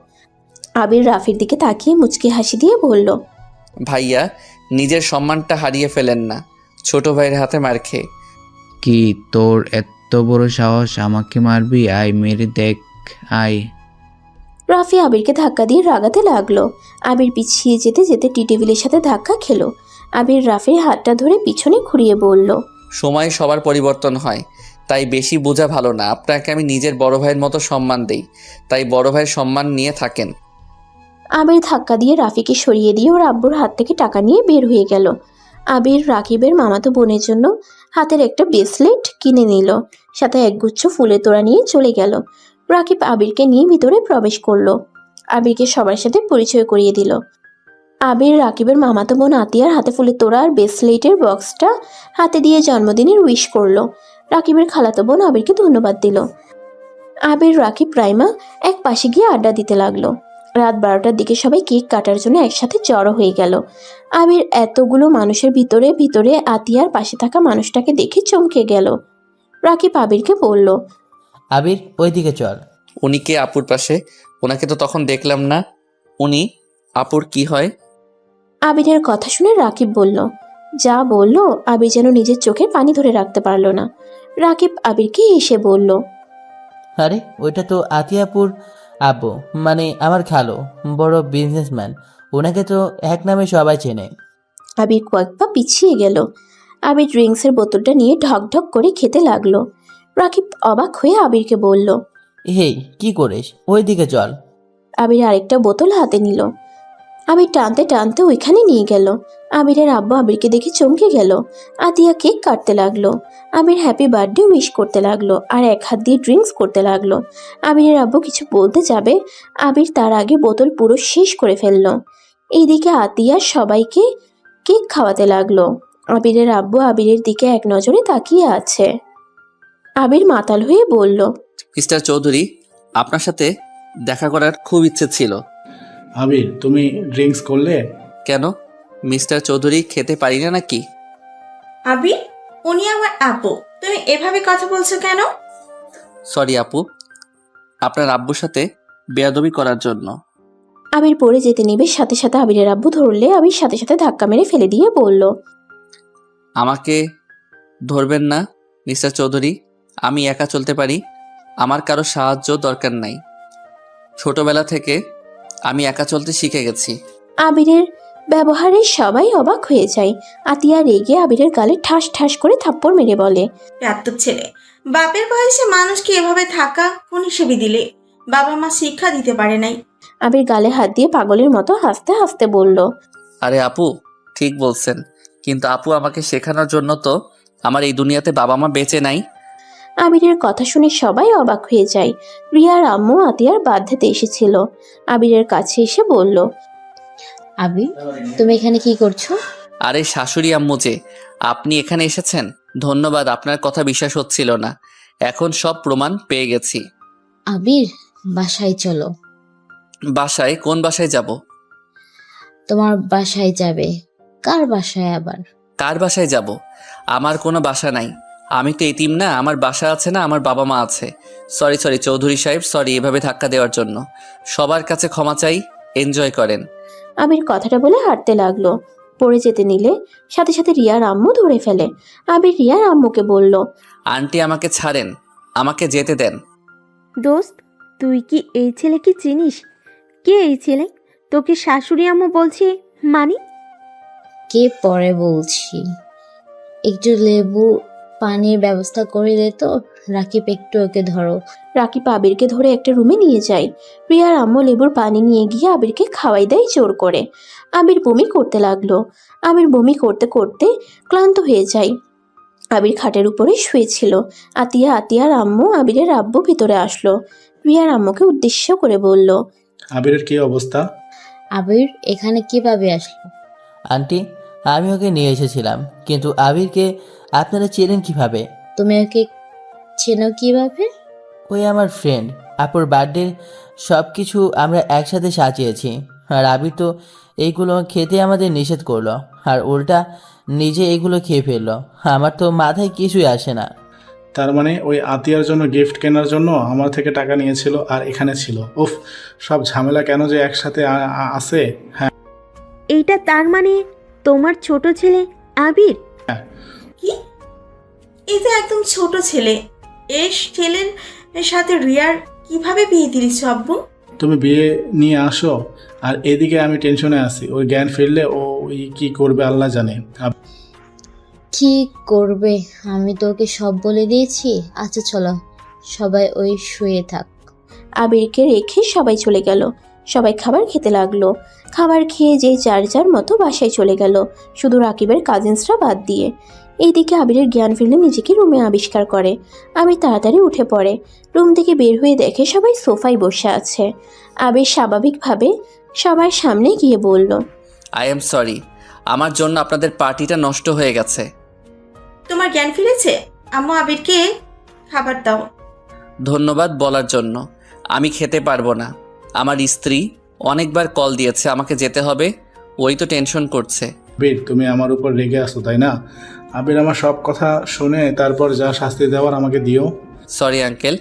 আবির রাফির দিকে তাকিয়ে মুচকি হাসি দিয়ে বলল, ভাইয়া, নিজের সম্মানটা হারিয়ে ফেলেন না ছোট ভাইয়ের হাতে মার খেয়ে। কি তোর এত বড় সাহস আমাকে মারবি? আয় মেরে দেখ, আয়। রাফি আবিরকে ধাক্কা দিয়ে রাগাতে লাগলো। আবির পিছিয়ে যেতে যেতে টি টেবিলের সাথে ধাক্কা খেলো। আবির রাফির হাতটা ধরে পিছনে ঘুরিয়ে বলল, সময় সবার পরিবর্তন হয়, তাই বেশি বোঝা ভালো না। আপনাকে আমি নিজের বড় ভাইয়ের মতো সম্মান দেই, তাই বড় ভাইয়ের সম্মান নিয়ে থাকেন। আবির ধাক্কা দিয়ে রাফিকে সরিয়ে দিয়ে ওর আব্বুর হাত থেকে টাকা নিয়ে বের হয়ে গেল। আবির রাকিবের মামাতো বোনের জন্য হাতের একটা ব্রেসলেট কিনে নিল, সাথে একগুচ্ছ ফুলের তোড়া নিয়ে চলে গেল। রাকিব আবিরকে নিয়ে ভিতরে প্রবেশ করলো। আবিরকে সবার সাথে পরিচয় করিয়ে দিল। আবির রাকিবের মামাতো বোন আতিয়ার হাতে ফুলের তোড়া আর ব্রেসলেটের বক্সটা হাতে দিয়ে জন্মদিনের উইশ করলো। রাকিবের খালাতো বোন আবিরকে ধন্যবাদ দিল। আবির রাকিব রাইমা এক পাশে গিয়ে আড্ডা দিতে লাগলো। রাত 12টার দিকে সবাই কেক কাটার জন্য একসাথে জড়ো হয়ে গেল। আবির এতগুলো মানুষের ভিতরে ভিতরে আতিয়ার পাশে থাকা মানুষটাকে দেখে চমকে গেল। রাকিব আবিরকে বলল, আবির, ওইদিকে চল। উনি কে আপুর পাশে? ওনাকে তো তখন দেখলাম না। উনি আপুর কি হয়? আবিরের কথা শুনে রাকিব বলল, যা বলল আবির যেন নিজের চোখের পানি ধরে রাখতে পারল না। রাকিব আবিরকে এসে বলল, আরে ওইটা তো আতিয়াপুর আব্বু, মানে আমার খালো, বড় বিজনেসম্যান। ওনাকে তো এক নামে সবাই চেনে। আবির কয়েক পা পিছিয়ে গেল। আবির ড্রিঙ্কসের বোতলটা নিয়ে ঢক ঢক করে খেতে লাগলো। রাকিব অবাক হয়ে আবিরকে বলল, হেই, কি করিস? ওইদিকে চল। আবির আরেকটা বোতল হাতে নিল। আবির টানতে টানতে ওইখানে নিয়ে গেল। আবিরের আব্বু আবিরকে দেখে চমকে গেল। আতিয়া কেক কাটতে লাগলো। আবির হ্যাপি বার্থডে উইশ করতে লাগলো আর এক হাত দিয়ে ড্রিঙ্কস করতে লাগলো। আবিরের আব্বু কিছু বলতে যাবে, আবির তার আগে বোতল পুরো শেষ করে ফেললো। এইদিকে আতিয়া সবাইকে কেক খাওয়াতে লাগলো। আবিরের আব্বু আবিরের দিকে এক নজরে তাকিয়ে আছে। আবির মাতাল হয়ে বলল, মিস্টার চৌধুরী, আপনার সাথে দেখা করার খুব ইচ্ছে ছিল। আবির, তুমি ড্রিঙ্কস করলে? কেন মিস্টার চৌধুরী, খেতে পারি না নাকি? আবির, উনি আমার আপু, তুমি এভাবে কথা বলছো কেন? সরি আপু, আপনার আব্বুর সাথে বেয়াদবি করার জন্য। আবির পড়ে যেতে নিবে, সাথে সাথে আবিরের আব্বু ধরলে আবির সাথে সাথে ধাক্কা মেরে ফেলে দিয়ে বলল, আমাকে ধরবেন না মিস্টার চৌধুরী, আমি একা চলতে পারি। আমার কারো সাহায্য দরকার নাই। ছোটবেলা থেকে আমি একা চলতে শিখে গেছি। আবিরের ব্যবহারে সবাই অবাক হয়ে যায়। আতিয়া রেগে আবিরের গালে ঠাস ঠাস করে থাপ্পড় মেরে বলে, প্রাপ্তর ছেলে, বাপের বয়সে মানুষকে এভাবে থাকা কোন হিসেবে দিলে? বাবা মা শিক্ষা দিতে পারে নাই। আবির গালে হাত দিয়ে পাগলের মতো হাসতে হাসতে বলল, আরে আপু, ঠিক বলছেন, কিন্তু আপু আমাকে শেখানোর জন্য তো আমার এই দুনিয়াতে বাবা মা বেঁচে নাই। আবিরের কথা শুনে সবাই অবাক হয়ে যায়। রিয়ার আম্মু আতিয়ার বাধ্যতে এসেছিল। আবিরের কাছে এসে বলল, আবির, তুমি এখানে কি করছো? আরে শাশুড়ি আম্মু যে, আপনি এখানে এসেছেন, ধন্যবাদ। আপনার কথা বিশ্বাস হচ্ছিল না, এখন সব প্রমাণ পেয়ে গেছি। আবির, বাসায় চলো। বাসায়? কোন বাসায় যাব? তোমার বাসায় যাবে। কার বাসায় আবার? কার বাসায় যাব? আমার কোনো বাসা নাই, আমি তো এতিম না, আমার বাসা আছে না, আমার বাবা মা আছে। সরি চৌধুরী সাহেব, সরি এভাবে ধাক্কা দেওয়ার জন্য। সবার কাছে ক্ষমা চাই, এনজয় করেন। আবির কথাটা বলে হাঁটতে লাগলো। পড়ে যেতে নিলে সাথে সাথে রিয়ার আম্মু ধরে ফেলে। আবির রিয়ার আম্মুকে বলল, আন্টি আমাকে ছাড়েন, আমাকে যেতে দেন। দোস্ত, তুই কি এই ছেলেকে চিনিস? কে এই ছেলে? তোকে শাশুড়ি আম্মু বলছে মানে? কে পরে বলছি। একটু লেবু পানির ব্যবস্থা করে দে তো। রাকিব, একটু ওকে ধরো। রাকিব আবিরকে ধরে একটা রুমে নিয়ে যায়। রিয়ার আম্মু লেবুর পানি নিয়ে গিয়ে আবিরকে খাওয়াই দেয় জোর করে। আবির বমি করতে লাগলো। আবির বমি করতে করতে ক্লান্ত হয়ে যায়। আবির খাটের উপরে শুয়েছিল। আতিয়ার আম্মু আবিরের আব্বু ভিতরে আসলো। রিয়ার আম্মুকে উদ্দেশ্য করে বলল, আবিরের কি অবস্থা? আবির এখানে কিভাবে আসলো? আন্টি, আমি ওকে নিয়ে এসেছিলাম, কিন্তু আবিরকে আপনারা চেনেন কিভাবে? তুমি ওকে চেনো কিভাবে? ওই আমার ফ্রেন্ড। আপুর বার্থডে সব কিছু আমরা একসাথে সাজিয়েছি, আর আবির তো এইগুলো খেতে আমাদের নিষেধ করলো, আর উল্টা নিজে এগুলো খেয়ে ফেললো। আমার তো মাথায় কিছুই আসে না। তার মানে ওই আতিয়ার জন্য গিফট কেনার জন্য আমার থেকে টাকা নিয়েছিল আর এখানে ছিল। উফ, সব ঝামেলা কেন যে একসাথে আছে। হ্যাঁ, এইটা তার মানে তোমার ছোট ছেলে আবির? কি? এই যে একদম ছোট ছেলে, এই ছেলের সাথে রিয়ার কিভাবে বিয়ে দিলিস আব্বু? তুমি বিয়ে নিয়ে আসো আর এদিকে আমি টেনশনে আছি। ওই জ্ঞান ফিরলে ও ওই কি করবে আল্লাহ জানে। কি করবে? আমি তো ওকে সব বলে দিয়েছি। আচ্ছা চলো, সবাই ওই শুয়ে থাক। আবিরকে রেখে সবাই চলে গেল। সবাই খাবার খেতে লাগলো। খাবার খেয়ে যে যার যার মতো বাসায় চলে গেল, শুধু রাকিবের কাজিনসরা বাদ দিয়ে। এইদিকে আবিরের জ্ঞান ফিরলে নিজেকে রুমে আবিষ্কার করে। আবির তাড়াতাড়ি উঠে পড়ে। রুম থেকে বের হয়ে দেখে সবাই সোফায় বসে আছে। আবির স্বাভাবিকভাবে সবার সামনে গিয়ে বলল, আই এম সরি, আমার জন্য আপনাদের পার্টিটা নষ্ট হয়ে গেছে। তোমার জ্ঞান ফিরেছে? আম্মু আবিরকে খাবার দাও। ধন্যবাদ বলার জন্য। আমি খেতে পারবো না, আমার স্ত্রী অনেকবার কল দিয়েছে, আমাকে যেতে হবে, ওই তো টেনশন করছে। আবির, তুমি আমার উপর রেগে আসো তাই না? আবির আমার সব কথা শুনে তারপর যা শাস্তি দেওয়ার আমাকে দিও। সরি আঙ্কেল,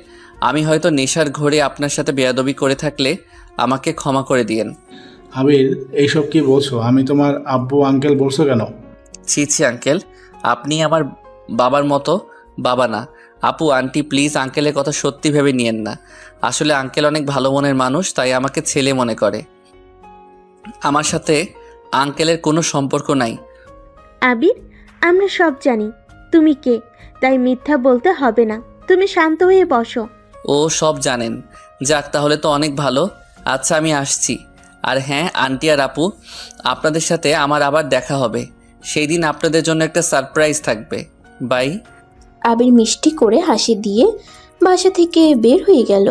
আমি হয়তো নেশার ঘোরে আপনার সাথে বেয়াদবি করে থাকলে আমাকে ক্ষমা করে দিয়েন। আবির, এইসব কি বলছো? আমি তোমার আব্বু আঙ্কেল বলছো কেন? ছি আঙ্কেল, আপনি আমার বাবার মতো বাবা না। আপু আন্টি প্লিজ আঙ্কেলের কথা সত্যি ভেবে নিয়েন না। আসলে আঙ্কেল অনেক ভালো মনের মানুষ, তাই আমাকে ছেলে মনে করে। আমার সাথে আঙ্কেলের কোনো সম্পর্ক নাই। আবির, আমরা সব জানি তুমি কে, তাই মিথ্যা বলতে হবে না। তুমি শান্ত হয়ে বসো। ও সব জানেন? যাক, তাহলে তো অনেক ভালো। আচ্ছা আমি আসছি। আর হ্যাঁ আন্টি আর আপু, আপনাদের সাথে আমার আবার দেখা হবে। সেই দিন আপনাদের জন্য একটা সারপ্রাইজ থাকবে। বাই। আবির মিষ্টি করে হাসি দিয়ে বাসা থেকে বের হয়ে গেল।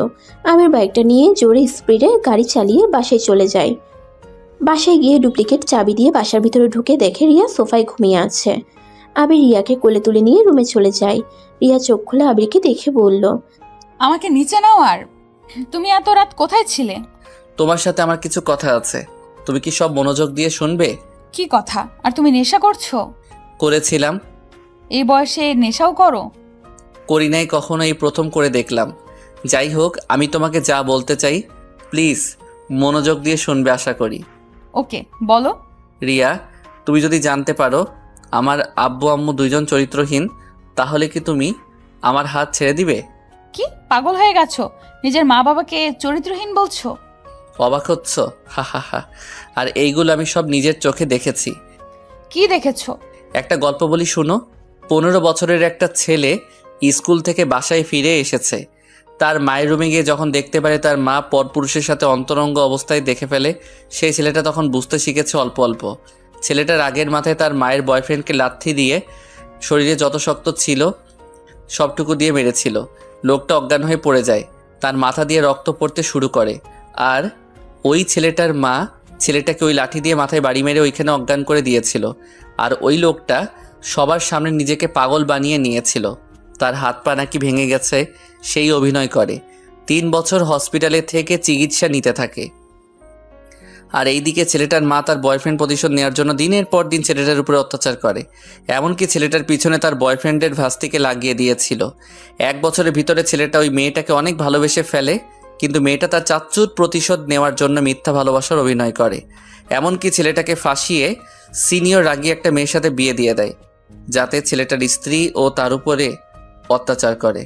আবির বাইকটা নিয়ে জোরে স্পিডে গাড়ি চালিয়ে বাসায় চলে যায়। বাসায় গিয়ে ডুপ্লিকেট চাবি দিয়ে বাসার ভিতরে ঢুকে দেখে রিয়া সোফায় ঘুমিয়ে আছে। আবির রিয়াকে কোলে তুলে নিয়ে রুমে চলে যায়। রিয়া চোখ খুলে আবিরকে দেখে বলল, আমাকে নিচে নাও। আর তুমি এত রাত কোথায় ছিলে? তোমার সাথে আমার কিছু কথা আছে, তুমি কি সব মনোযোগ দিয়ে শুনবে? কি কথা? আর তুমি নেশা করছো? করেছিলাম। এই বয়সে নেশাও করো? করি নাই কখনো, এই প্রথম করে দেখলাম। যাই হোক, আমি তোমাকে যা বলতে চাই প্লিজ মনোযোগ দিয়ে শুনবে আশা করি। ওকে, বলো। রিয়া, তুমি যদি জানতে পারো আমার আব্বু আম্মু দুইজন চরিত্রহীন, তাহলে কি তুমি আমার হাত ছেড়ে দিবে? কি পাগল হয়ে গেছো? নিজের মা বাবাকে চরিত্রহীন বলছো? অবাক হচ্ছ? হা হা হা। আর এইগুলো আমি সব নিজের চোখে দেখেছি। কি দেখেছো? একটা গল্প বলি শুনো। 15 বছরের একটা ছেলে স্কুল থেকে বাসায় ফিরে এসেছে। তার মায়ের রুমে গিয়ে যখন দেখতে পারে তার মা পরপুরুষের সাথে অন্তরঙ্গ অবস্থায় দেখে ফেলে, সেই ছেলেটা তখন বুঝতে শিখেছে অল্প অল্প। ছেলেটার আগের মাথায় তার মায়ের বয়ফ্রেন্ডকে লাথি দিয়ে শরীরে যত শক্ত ছিল সবটুকু দিয়ে মেরেছিল। লোকটা অজ্ঞান হয়ে পড়ে যায়, তার মাথা দিয়ে রক্ত পড়তে শুরু করে। আর ওই ছেলেটার মা ছেলেটাকে ওই লাঠি দিয়ে মাথায় বাড়ি মেরে ওইখানে অজ্ঞান করে দিয়েছিল। আর ওই লোকটা সবার সামনে নিজেকে পাগল বানিয়ে নিয়েছিল। তার হাত পা নাকি ভেঙে গেছে, সেই অভিনয় করে। 3 বছর হসপিটালে থেকে চিকিৎসা নিতে থাকে। আর এইদিকে ছেলেটার মা তার বয়ফ্রেন্ড প্রতিশোধ নেওয়ার জন্য দিনের পর দিন ছেলেটার উপরে অত্যাচার করে। এমনকি ছেলেটার পিছনে তার বয়ফ্রেন্ডের ভাস্তিকে লাগিয়ে দিয়েছিল। 1 বছরের ভিতরে ছেলেটা ওই মেয়েটাকে অনেক ভালোবেসে ফেলে, কিন্তু মেয়েটা তার চাচ্চুর প্রতিশোধ নেওয়ার জন্য মিথ্যা ভালোবাসার অভিনয় করে। এমনকি ছেলেটাকে ফাঁসিয়ে সিনিয়র রাগী একটা মেয়ের সাথে বিয়ে দিয়ে দেয়, যাতে ছেলেটার স্ত্রী ও তার উপরে অত্যাচার করে।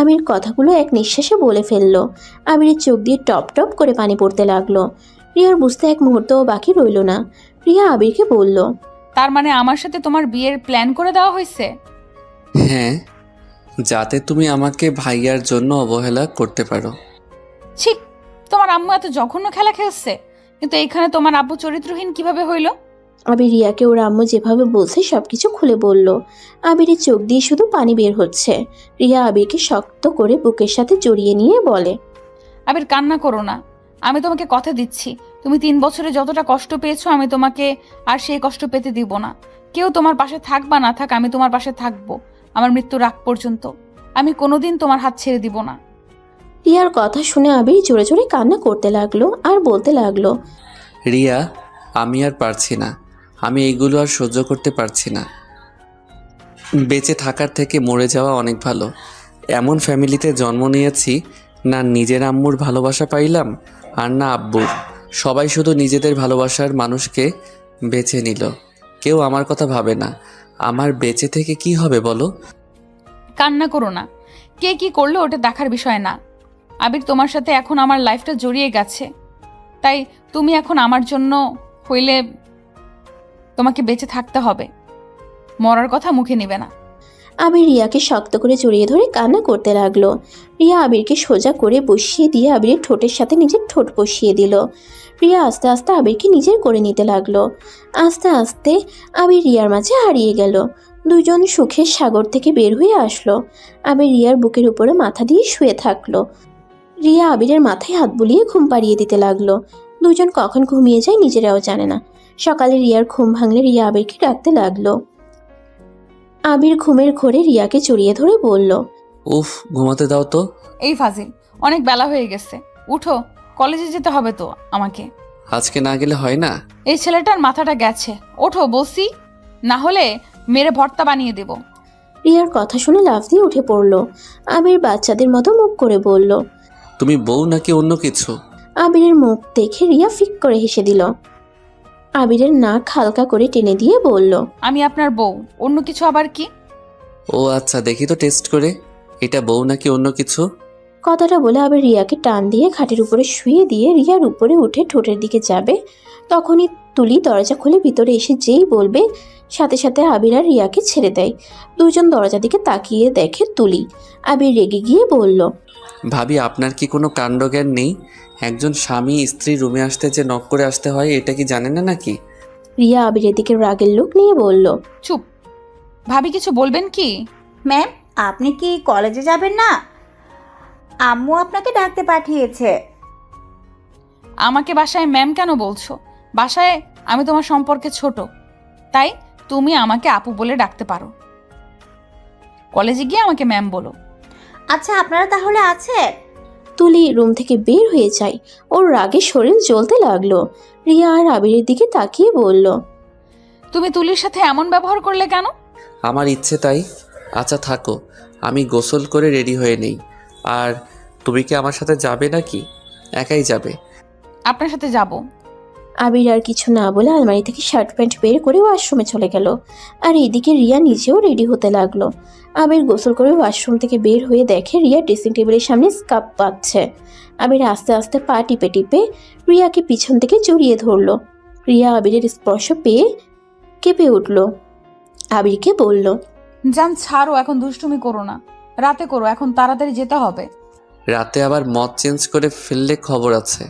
আবির কথাগুলো এক নিঃশ্বাসে বলে ফেলল। আবিরের চোখ দিয়ে টপ টপ করে পানি পড়তে লাগলো। রিয়ার বুঝতে এক মুহূর্তও বাকি রইল না। রিয়া আবিরকে বলল, তার মানে আমার সাথে তোমার বিয়ের প্ল্যান করে দেওয়া হয়েছে? হ্যাঁ, যাতে তুমি আমাকে ভাইয়ার জন্য অবহেলা করতে পারো। ঠিক, তোমার আম্মু এত জঘন্য খেলা খেলছে, কিন্তু এইখানে তোমার আব্বু চরিত্রহীন কিভাবে হইল? আবির রিয়াকে ওর আম্মু যেভাবে বলছে সবকিছু খুলে বলল। আবিরের চোখ দিয়ে শুধু পানি বের হচ্ছে। রিয়া আবিরকে শক্ত করে বুকের সাথে জড়িয়ে নিয়ে বলে, আবির কান্না করো না, আমি তোমাকে কথা দিচ্ছি, তুমি 3 বছরে যতটা কষ্ট পেয়েছো আমি তোমাকে আর সেই কষ্ট পেতে দিব না। কেউ তোমার পাশে থাক বা না থাক, আমি তোমার পাশে থাকবো আমার মৃত্যুর আগ পর্যন্ত। আমি কোনোদিন তোমার হাত ছেড়ে দিব না। রিয়ার কথা শুনে আবির জোরে জোরে কান্না করতে লাগলো আর বলতে লাগলো, রিয়া, আমি আর পারছি না, আমি এইগুলো আর সহ্য করতে পারছি না। বেঁচে থাকার থেকে মরে যাওয়া অনেক ভালো। এমন ফ্যামিলিতে জন্ম নিয়েছি, না নিজের আম্মুর ভালোবাসা পাইলাম আর না আব্বুর। সবাই শুধু নিজেদের ভালোবাসার মানুষকে বেছে নিল, কেউ আমার কথা ভাবে না। আমার বেঁচে থেকে কি হবে বলো? কান্না করো না, কে কি করলো ওটা দেখার বিষয় না। আবির, তোমার সাথে এখন আমার লাইফটা জড়িয়ে গেছে, তাই তুমি এখন আমার জন্য হইলে তোমাকে বেঁচে থাকতে হবে, মরার কথা মুখে নিবে না। আবির রিয়াকে শক্ত করে জড়িয়ে ধরে কান্না করতে লাগলো। রিয়া আবিরকে সোজা করে বসিয়ে দিয়ে আবিরের ঠোঁটের সাথে নিজের ঠোঁট বসিয়ে দিল। রিয়া আস্তে আস্তে আবিরকে নিজের করে নিতে লাগলো। আস্তে আস্তে আবির রিয়ার মাঝে হারিয়ে গেল। দুজন সুখের সাগর থেকে বের হয়ে আসলো। আবির রিয়ার বুকের উপরে মাথা দিয়ে শুয়ে থাকলো। রিয়া আবিরের মাথায় হাত বুলিয়ে ঘুম পাড়িয়ে দিতে লাগলো। দুজন কখন ঘুমিয়ে যায় নিজেরাও জানে না। সকালে রিয়ার ঘুম ভাঙলে রিয়া আবিরকে ডাকতে লাগলো। আবির ঘুমের ঘোরে রিয়াকে জড়িয়ে ধরে বলল, উফ, ঘুমাতে দাও তো। এই ফাজিল, অনেক বেলা হয়ে গেছে, উঠো, কলেজে যেতে হবে তো আমাকে। আজকে না গেলে হয় না? এই ছেলেটার মাথাটা গেছে, ওঠো বলছি, না হলে মেরে ভর্তা বানিয়ে দেব। রিয়ার কথা শুনে লাফ দিয়ে উঠে পড়ল। আবির বাচ্চাদের মতো মুখ করে বলল, তুমি বউ নাকি অন্য কিছু? আবিরের মুখ দেখে রিয়া ফিক করে হেসে দিল। আবিরের নাক হালকা করে টেনে দিয়ে বলল, আমি আপনার বউ, অন্য কিছু আবার কি? ও আচ্ছা, দেখি তো টেস্ট করে, এটা বউ নাকি অন্য কিছু। কথাটা বলে আবির রিয়াকে টান দিয়ে খাটের উপরে শুয়ে দিয়ে রিয়ার উপরে উঠে ঠোঁটের দিকে যাবে। তখনই তুলি দরজা খুলে ভিতরে এসে যেই বলবে, সাথে সাথে আবির আর রিয়াকে ছেড়ে দেয়। দুজন দরজা দিকে তাকিয়ে দেখে তুলি। আবির রেগে গিয়ে বলল, ভাবি, আপনার কি কোনো কাণ্ডজ্ঞান নেই? একজন স্বামী স্ত্রী রুমে আসতে যে নক করে আসতে হয়, এটা কি জানেন না নাকি? রিয়া আবিরের দিকে রাগের লোক নিয়ে বলল, চুপ, ভাবি কিছু বলবেন কি? ম্যাম, আপনি কি কলেজে যাবেন না? আম্মু আপনাকে ডাকতে পাঠিয়েছে। আমাকে বাসায় ম্যাম কেন বলছো? বাসায় আমি তোমার সম্পর্কে ছোট, তাই তুমি আমাকে আপু বলে ডাকতে পারো, কলেজে গিয়ে আমাকে ম্যাম বলো। আচ্ছা, আপনারা তাহলে আছে? তুলি রুম থেকে বের হয়ে যায়। ওর রাগে শরীর জ্বলতে লাগলো। রিয়া আর আবিরের দিকে তাকিয়ে বলল, তুমি তুলির সাথে এমন ব্যবহার করলে কেন? আমার ইচ্ছে তাই। আচ্ছা থাকো, আমি গোসল করে রেডি হয়ে নেই। আর তুমি কি আমার সাথে যাবে নাকি একাই যাবে? আপনার সাথে যাব। আবির আর কিছু না বলে আলমারি থেকে শার্ট প্যান্ট বের করে ওয়াশরুমে চলে গেল। আর এদিকে রিয়া নিজেও রেডি হতে লাগলো। আবির গোসল করে ওয়াশরুম থেকে বের হয়ে দেখে রিয়া ড্রেসিং টেবিলের সামনে স্কার্ফ পাচ্ছে। আবির আস্তে আস্তে পা টিপে টিপে রিয়াকে পিছন থেকে জড়িয়ে ধরলো। রিয়া আবিরের স্পর্শ পেয়ে কেঁপে উঠল। আবিরকে বলল, জান ছাড়ো, এখন দুষ্টুমি করো না, রাতে করো, এখন তাড়াতাড়ি যেতে হবে। রাতে আবার মদ চেঞ্জ করে ফেললে খবর আছে।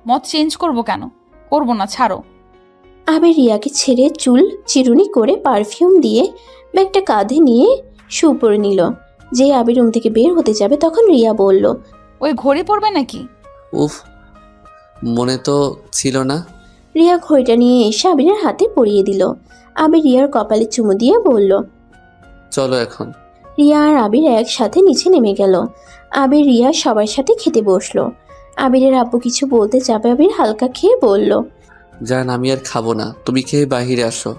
মত চেঞ্জ করব কেন? করব না, ছাড়ো। আবির রিয়াকে ছেড়ে চুল চিরুনি করে পারফিউম দিয়ে ব্যাগটা কাঁধে নিয়ে শু পরে নিল। যে আবির রুম থেকে বের হতে যাবে তখন রিয়া বলল, ওই ঘড়ি পড়বে নাকি? উফ, মনে তো ছিল না। রিয়া ঘড়িটা নিয়ে এসে আবিরের হাতে পরিয়ে দিল। আবির রিয়ার কপালে চুমু দিয়ে বলল, চলো এখন। রিয়া আর আবির একসাথে নিচে নেমে গেল। আবির রিয়া সবার সাথে খেতে বসলো। আবিরের আব্বু কিছু বলতে যাবে আবির হালকা খেয়ে বলল, জান আমি আর খাবো না, তুমি খেয়ে বাহিরে আসো।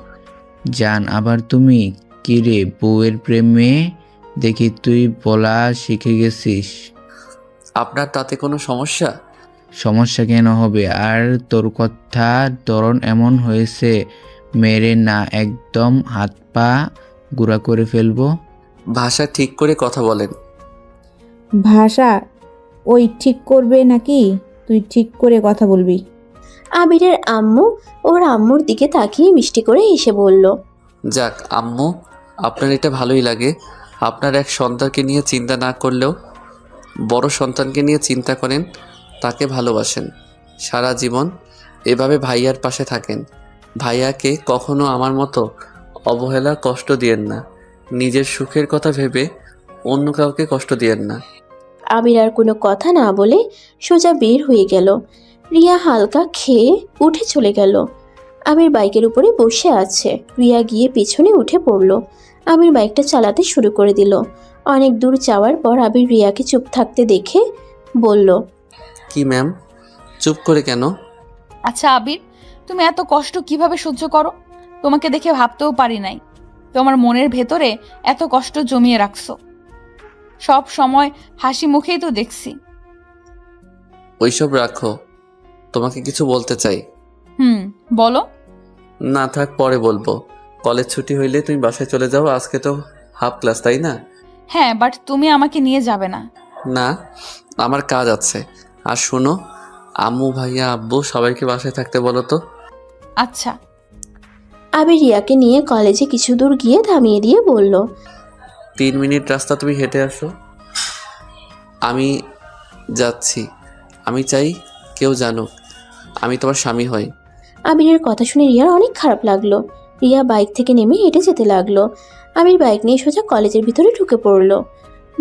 জান আবার তুমি? কি রে বউয়ের প্রেমে দেখি তুই বলা শিখে গেছিস। আপনার তাতে কোনো সমস্যা? সমস্যা কেন হবে? আর তোর কথা ধরন এমন হয়েছে, মেরে না একদম হাত পা গুঁড়া করে ফেলবো। ভাষা ঠিক করে কথা বলেন। ভাষা ওই ঠিক করবে নাকি? তুই ঠিক করে কথা বলবি। আবিরের আম্মু ওর আম্মুর দিকে তাকিয়ে মিষ্টি করে হেসে বলল, যাক আম্মু, আপনার এটা ভালোই লাগে। আপনার এক সন্তানকে নিয়ে চিন্তা না করলেও বড় সন্তানকে নিয়ে চিন্তা করেন, তাকে ভালোবাসেন। সারা জীবন এভাবে ভাইয়ার পাশে থাকেন। ভাইয়াকে কখনো আমার মতো অবহেলা কষ্ট দিয়েন না। নিজের সুখের কথা ভেবে অন্য কাউকে কষ্ট দিয়েন না। আবির আর কোনো কথা না বলে সোজা বের হয়ে গেল। রিয়া হালকা খেয়ে উঠে চলে গেল। আবির বাইকের উপরে বসে আছে। রিয়া গিয়ে পিছনে উঠে পড়ল। আবির বাইকটা চালাতে শুরু করে দিল। অনেক দূর যাওয়ার পর আবির রিয়াকে চুপ থাকতে দেখে বলল, কি ম্যাম, চুপ করে কেন? আচ্ছা আবির, তুমি এত কষ্ট কিভাবে সহ্য করো? তোমাকে দেখে ভাবতেও পারি নাই তোমার মনের ভেতরে এত কষ্ট জমিয়ে রাখছো। সব সময় হাসি মুখেই তো দেখছি। ওইসব রাখো, তোমাকে কিছু বলতে চাই। বলো। না থাক, পরে বলবো। কলেজ ছুটি হইলে তুমি বাসায় চলে যাও। আজকে তো হাফ ক্লাস, তাই না? হ্যাঁ, বাট তুমি আমাকে নিয়ে যাবে না। না, আমার কাজ আছে। আর শোনো, আম্মু ভাইয়া আব্বু সবাইকে বাসায় থাকতে বলো তো। আচ্ছা। আবির রিয়াকে নিয়ে কলেজে কিছু দূর গিয়ে থামিয়ে দিয়ে বলল, 3 মিনিট রাস্তা তুমি হেঁটে আসো। আমি যাচ্ছি। আমি চাই কেউ জানুক আমি তোমার স্বামী হই। আবিরের কথা শুনে রিয়ার অনেক খারাপ লাগলো। রিয়া বাইক থেকে নেমে হেঁটে যেতে লাগলো। আবির বাইক নিয়ে সোজা কলেজের ভিতরে ঢুকে পড়লো।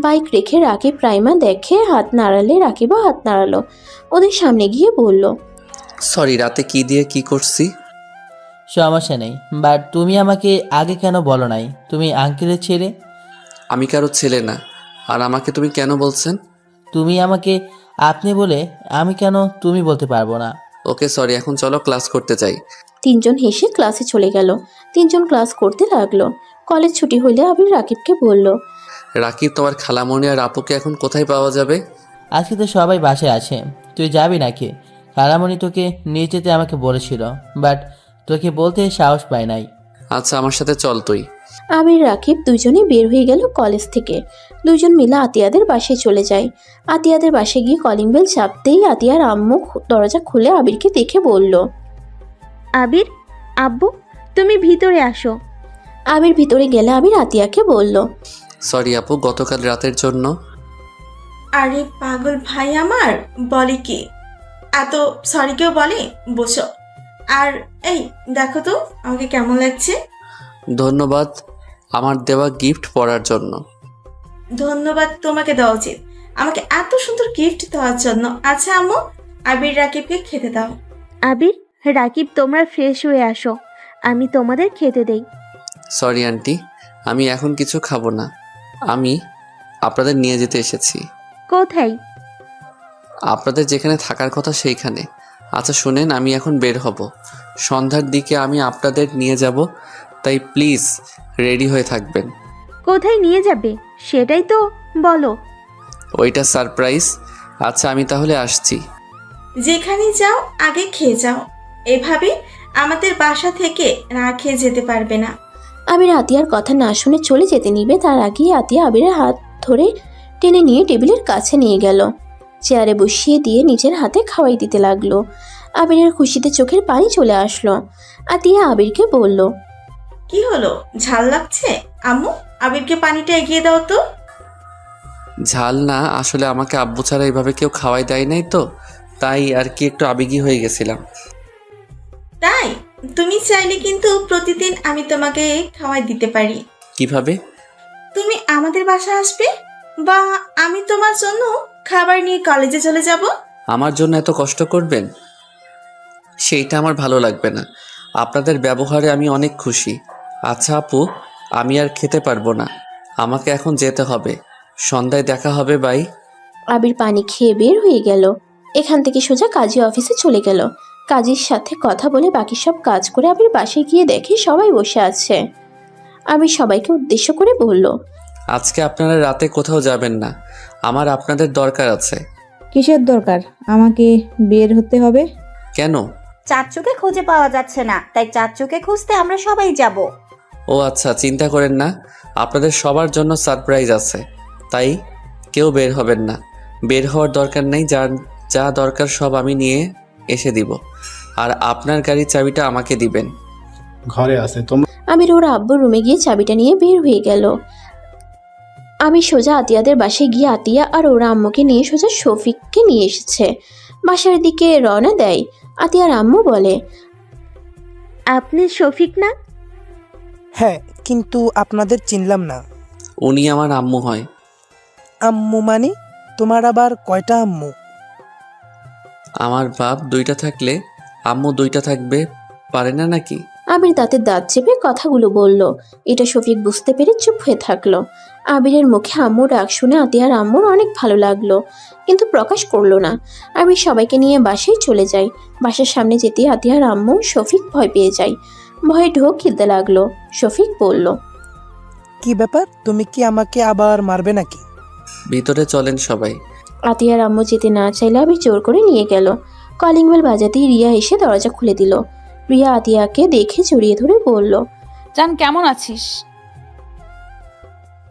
বাইক রেখে রাকিব প্রাইমা দেখে হাত নাড়ালে রাকিবও হাত নাড়ালো। ওদের সামনে গিয়ে বলল, সরি, রাতে কি দিয়ে কি করছি। সমস্যা নেই, বাট তুমি আমাকে আগে কেন বলো নাই তুমি আঙ্কেলের ছেলে? আমি কারো ছেলে না। আর আমাকে তুমি কেন বলছেন? তুমি আমাকে আপনি বলে আমি কেন তুমি বলতে পারবো না? ওকে সরি, এখন চলো ক্লাস করতে চাই। তিনজন হেসে ক্লাসে চলে গেল। তিনজন ক্লাস করতে লাগলো। কলেজ ছুটি হলে আবির রাকিবকে বলল, রাকিব, তোমার খালামণি আর আপুকে এখন কোথায় পাওয়া যাবে? আজকে তো সবাই বাসায় আছে, তুই যাবি নাকি? খালামণি তোকে নিয়ে যেতে আমাকে বলেছিল, বাট তোকে বলতে সাহস পায় নাই। আচ্ছা, আমার সাথে চল তুই। আবির রাকিব দুজনে বের হয়ে গেল কলেজ থেকে। দুজন মিলে আতিয়াদের বাসায় চলে যায়। আতিয়াদের বাসায় গিয়ে কলিং বেল চাপতেই আতিয়ার আম্মু দরজা খুলে আবিরকে দেখে বলল, আবির, আব্বু, তুমি ভিতরে আসো। আবির ভিতরে গেলে আবির আতিয়াকে বলল, সরি আপু, গতকাল রাতের জন্য। আরে পাগল ভাই আমার, বলে কি এত সরি কেউ বলে? বসো। আর এই দেখো তো আমাকে কেমন লাগছে। ধন্যবাদ আমার দেওয়া গিফট পড়ার জন্য। ধন্যবাদ তোমাকে দেওয়া উচিত, আমাকে এত সুন্দর গিফট দেওয়ার জন্য। আচ্ছা আম্মু, আবির রাকিবকে খেতে দাও। আবির, রাকিব, তোমরা ফ্রেশ হয়ে আসো, আমি তোমাদের খেতে দেই। সরি আন্টি, আমি এখন কিছু খাবো না। আমি আপনাদের নিয়ে যেতে এসেছি। কোথায়? আপনাদের যেখানে থাকার কথা সেইখানে। আচ্ছা শুনেন, আমি এখন বের হব। সন্ধ্যার দিকে আমি আপনাদের নিয়ে যাব, তাই প্লিজ রেডি হয়ে থাকবেন। কোথায় নিয়ে যাবে সেটাই তো বলো। ওইটা সারপ্রাইজ। আচ্ছা আমি তাহলে আসছি। যেখানে যাও আগে খেয়ে যাও, এভাবে আমাদের বাসা থেকে না খেয়ে যেতে পারবে না। আবির আতিয়ার কথা না শুনে চলে যেতে নিবে তার আগেই আতিয়া আবিরের হাত ধরে টেনে নিয়ে টেবিলের কাছে নিয়ে গেল। চেয়ারে বসিয়ে দিয়ে নিজের হাতে খাওয়াই দিতে লাগলো। আবিরের খুশিতে চোখের পানি চলে আসলো। আতিয়া আবিরকে বলল, কি হলো, ঝাল লাগছে? আম্মু, আবিরকে পানিটা এগিয়ে দাও তো। ঝাল না, আসলে আমাকে আব্বু ছাড়া এইভাবে কেউ খাওয়াই দেয় নাই তো, তাই আর কি একটু আবেগী হয়ে গেছিলাম। তাই তুমি চাইলে কিন্তু প্রতিদিন আমি তোমাকে খাওয়াই দিতে পারি। কিভাবে? তুমি আমাদের বাসায় আসবে, বা আমি তোমার জন্য খাবার নিয়ে কলেজে চলে যাব। আমার জন্য এত কষ্ট করবেন? সেইটা আমার ভালো লাগবে না। আপনাদের ব্যবহারে আমি অনেক খুশি। আচ্ছা আপু, আমি আর খেতে পারবো না, আমাকে এখন যেতে হবে। সন্ধ্যায় দেখা হবে, বাই। আবির পানি খেয়ে বের হয়ে গেল। এখান থেকে সোজা কাজী অফিসে চলে গেল। কাজীর সাথে কথা বলে বাকি সব কাজ করে আবির বাসায় গিয়ে দেখে সবাই বসে আছে। আবির সবাইকে উদ্দেশ্য করে বলল, আজকে আপনারা রাতে কোথাও যাবেন না, আমার আপনাদের দরকার আছে। কিসের দরকার? আমাকে বের হতে হবে? কেন? চাচ্চুকে খুঁজে পাওয়া যাচ্ছে না, তাই চাচ্চুকে খুঁজতে আমরা সবাই যাব। ও আচ্ছা, চিন্তা করেন না, আপনাদের সবার জন্য সারপ্রাইজ আছে, তাই কেউ বের হবেন না। বের হওয়ার দরকার নেই, যা দরকার সব আমি নিয়ে এসে দিব। আর আপনার গাড়ির চাবিটা আমাকে দিবেন। ঘরে আছে তোমরা। আবির ওর আব্বুর রুমে গিয়ে চাবিটা নিয়ে বের হয়ে গেল। আমি সোজা আতিয়াদের বাসায় গিয়ে আতিয়া আর ওর আম্মুকে নিয়ে সোজা শফিককে নিয়ে এসেছে। বাসার দিকে রওনা দেয়। আতিয়ার আম্মু বলে, আপনি শফিক না? হ্যাঁ, কিন্তু আপনাদের চিনলাম না। উনি আমার আম্মু হয়। আম্মু মানে? তোমার আবার কয়টা আম্মু? আমার বাপ দুইটা থাকলে আম্মু দুইটা থাকবে পারে না নাকি? আবির দাঁতে দাঁত চেপে কথাগুলো বলল। এটা শফিক বুঝতে পেরে চুপ হয়ে থাকলো। আবিরের মুখে আম্মুর ডাক শুনে আতিয়ার আম্মুর অনেক ভালো লাগলো, কিন্তু প্রকাশ করলো না। আবির সবাইকে নিয়ে বাসায় চলে যায়। বাসার সামনে যেতে আতিয়ার আম্মু শফিক ভয় পেয়ে যায়। ভয়ে ঢোক গিলতে লাগলো। শফিক বলল, কি ব্যাপার, তুমি কি আমাকে আবার মারবে নাকি? ভিতরে চলেন সবাই। আতিয়ার আম্মু যেতে না চাইলে আবির জোর করে নিয়ে গেল। কলিং বেল বাজাতেই রিয়া এসে দরজা খুলে দিল। রিয়া আতিয়াকে দেখে জড়িয়ে ধরে বলল, জান, কেমন আছিস?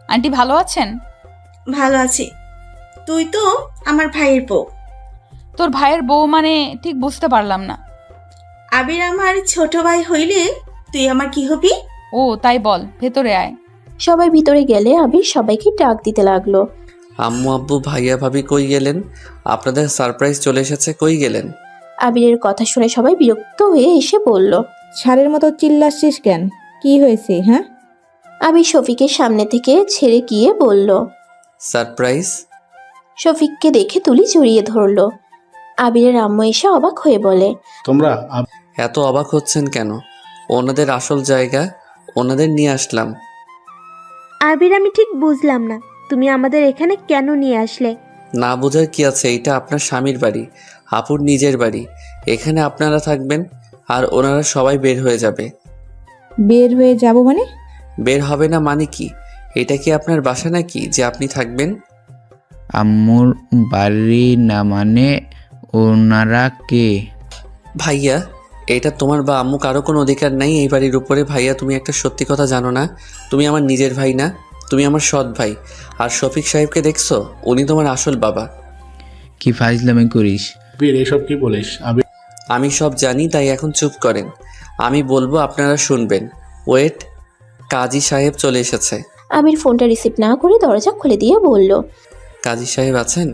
আন্টি ভালো আছেন? ভালো আছি। তুই তো আমার ভাইয়ের বউ। তোর ভাইয়ের বউ মানে ঠিক বুঝতে পারলাম না। আবির আমার ছোট ভাই হইলে তুই আমার কি হবি? ও তাই, বল, ভেতরে আয়। সবাই ভিতরে গেলে আবির সবাইকে ডাক দিতে লাগলো। আম্মু আব্বু ভাইয়া ভাবি কই গেলেন? আপনাদের সারপ্রাইজ চলে এসেছে, কই গেলেন? আবিরের কথা শুনে সবাই বিরক্ত হয়ে এসে বলল, ছাড়ের মতো চিল্লাচ্ছিস কেন? কি হয়েছে? হ্যাঁ, আবির শফিকের সামনে থেকে ছেড়ে গিয়ে বলল। সারপ্রাইজ? শফিককে দেখে তুলি জড়িয়ে ধরল। আবিরের আম্মু এসে অবাক হয়ে বলে, তোমরা এত অবাক হচ্ছেন কেন? ওনাদের আসল জায়গা, ওনাদের নিয়ে আসলাম। আবির, আমি ঠিক বুঝলাম না, তুমি আমাদের এখানে কেন নিয়ে আসলে? না বোঝার কি আছে, এটা আপনার স্বামীর বাড়ি, আপুর নিজের বাড়ি। এখানে আপনারা থাকবেন আর ওনারা সবাই বের হয়ে যাবে। বের হয়ে যাব মানে? বের হবে না মানে কি? এটা কি আপনার বাসা নাকি যে আপনি থাকবেন? আম্মুর বাড়ি না মানে ওনারা কে? ভাইয়া, এটা তোমার বা আম্মু কারো কোনো অধিকার নাই এই বাড়ির উপরে। ভাইয়া, তুমি একটা সত্যি কথা জানো না? তুমি আমার নিজের ভাই না, তুমি আমার সৎ ভাই। আর শফিক সাহেবকে দেখছো? উনি তোমার আসল বাবা। কি ফাইজলামি করিস? আবির এসব কি বলিস? আবির আমি সব জানি, তাই এখন চুপ করেন। আমি বলবো, আপনারা শুনবেন। ওয়েট, কাজী সাহেব চলে এসেছে। আবির ফোনটা রিসিভ না করে দরজা খুলে দিয়ে বলল, কাজী সাহেব আছেন?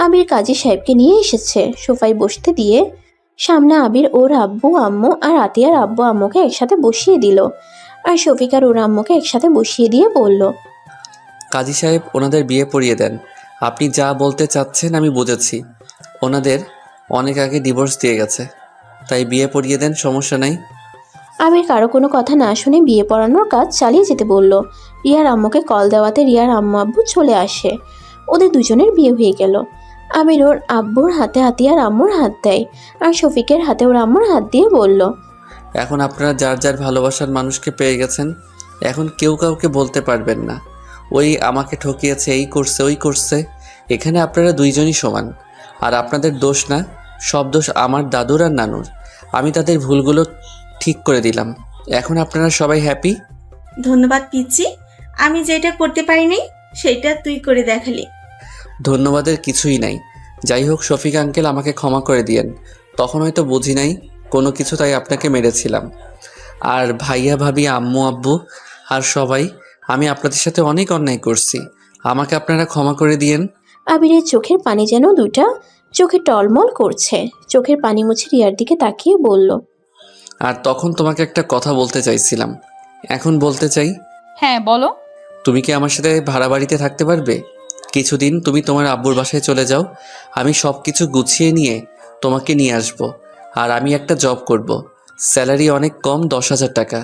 আবির কাজী সাহেবকে নিয়ে এসেছে। সোফায় বসতে দিয়ে সামনে আবির ওর আব্বু আম্মু আর আতিয়ার আব্বু আম্মুকে একসাথে বসিয়ে দিল। আর শফিক আর ওর আম্মুকে একসাথে বসিয়ে দিয়ে বলল, কাজী সাহেব, ওনাদের বিয়ে পড়িয়ে দেন। আপনি যা বলতে চাচ্ছেন আমি বুঝেছি। ওনাদের অনেক আগে ডিভোর্স দিয়ে গেছে, তাই বিয়ে পড়িয়ে দেন, সমস্যা নাই। আবির কারো কোনো কথা না শুনে বিয়ে পড়ানোর কাজ চালিয়ে যেতে বলল। রিয়ার আম্মুকে কল দেওয়াতে রিয়ার আম্মু আব্বু চলে আসে। ওদের দুজনের বিয়ে হয়ে গেল। আবির ওর আব্বুর হাতে আতিয়ার আম্মুর হাত দেয় আর শফিকের হাতে ওর আম্মুর হাত দিয়ে বলল, এখন আপনারা যার যার ভালোবাসার মানুষকে পেয়ে গেছেন। এখন কেউ কাউকে বলতে পারবেন না ওই আমাকে ঠকিয়েছে, এই করছে, ওই করছে। এখানে আপনারা দুইজনই সমান। আর আপনাদের দোষ না, সব দোষ আমার দাদুর আর নানুর। আমি তাদের ভুলগুলো ঠিক করে দিলাম। এখন আপনারা সবাই হ্যাপি? ধন্যবাদ পিচ্ছি, আমি যেটা করতে পারিনি সেটা তুই করে দেখালি। ধন্যবাদের কিছুই নাই। যাই হোক, শফিক আঙ্কেল আমাকে ক্ষমা করে দিয়েন। তখন হয়তো বুঝি নাই কোনো কিছু, তাই আপনাকে মেরেছিলাম। আর ভাইয়া ভাবি, আম্মু আব্বু আর সবাই, আমি আপনাদের সাথে অনেক অন্যায় করছি। আমাকে আপনারা ক্ষমা করে দিয়েন। আবিরের চোখের পানি যেন দুইটা চোখে টলমল করছে। চোখের পানি মুছে রিয়ার দিকে তাকিয়ে বলল, আর তখন তোমাকে একটা কথা বলতে চাইছিলাম, এখন বলতে চাই। হ্যাঁ বলো। তুমি কি আমার সাথে ভাড়া বাড়িতে থাকতে পারবে? কিছুদিন তুমি তোমার আব্বুর বাসায় চলে যাও, আমি সব কিছু গুছিয়ে নিয়ে তোমাকে নিয়ে আসব। আর আমি একটা জব করব, স্যালারি অনেক কম, 10,000 টাকা।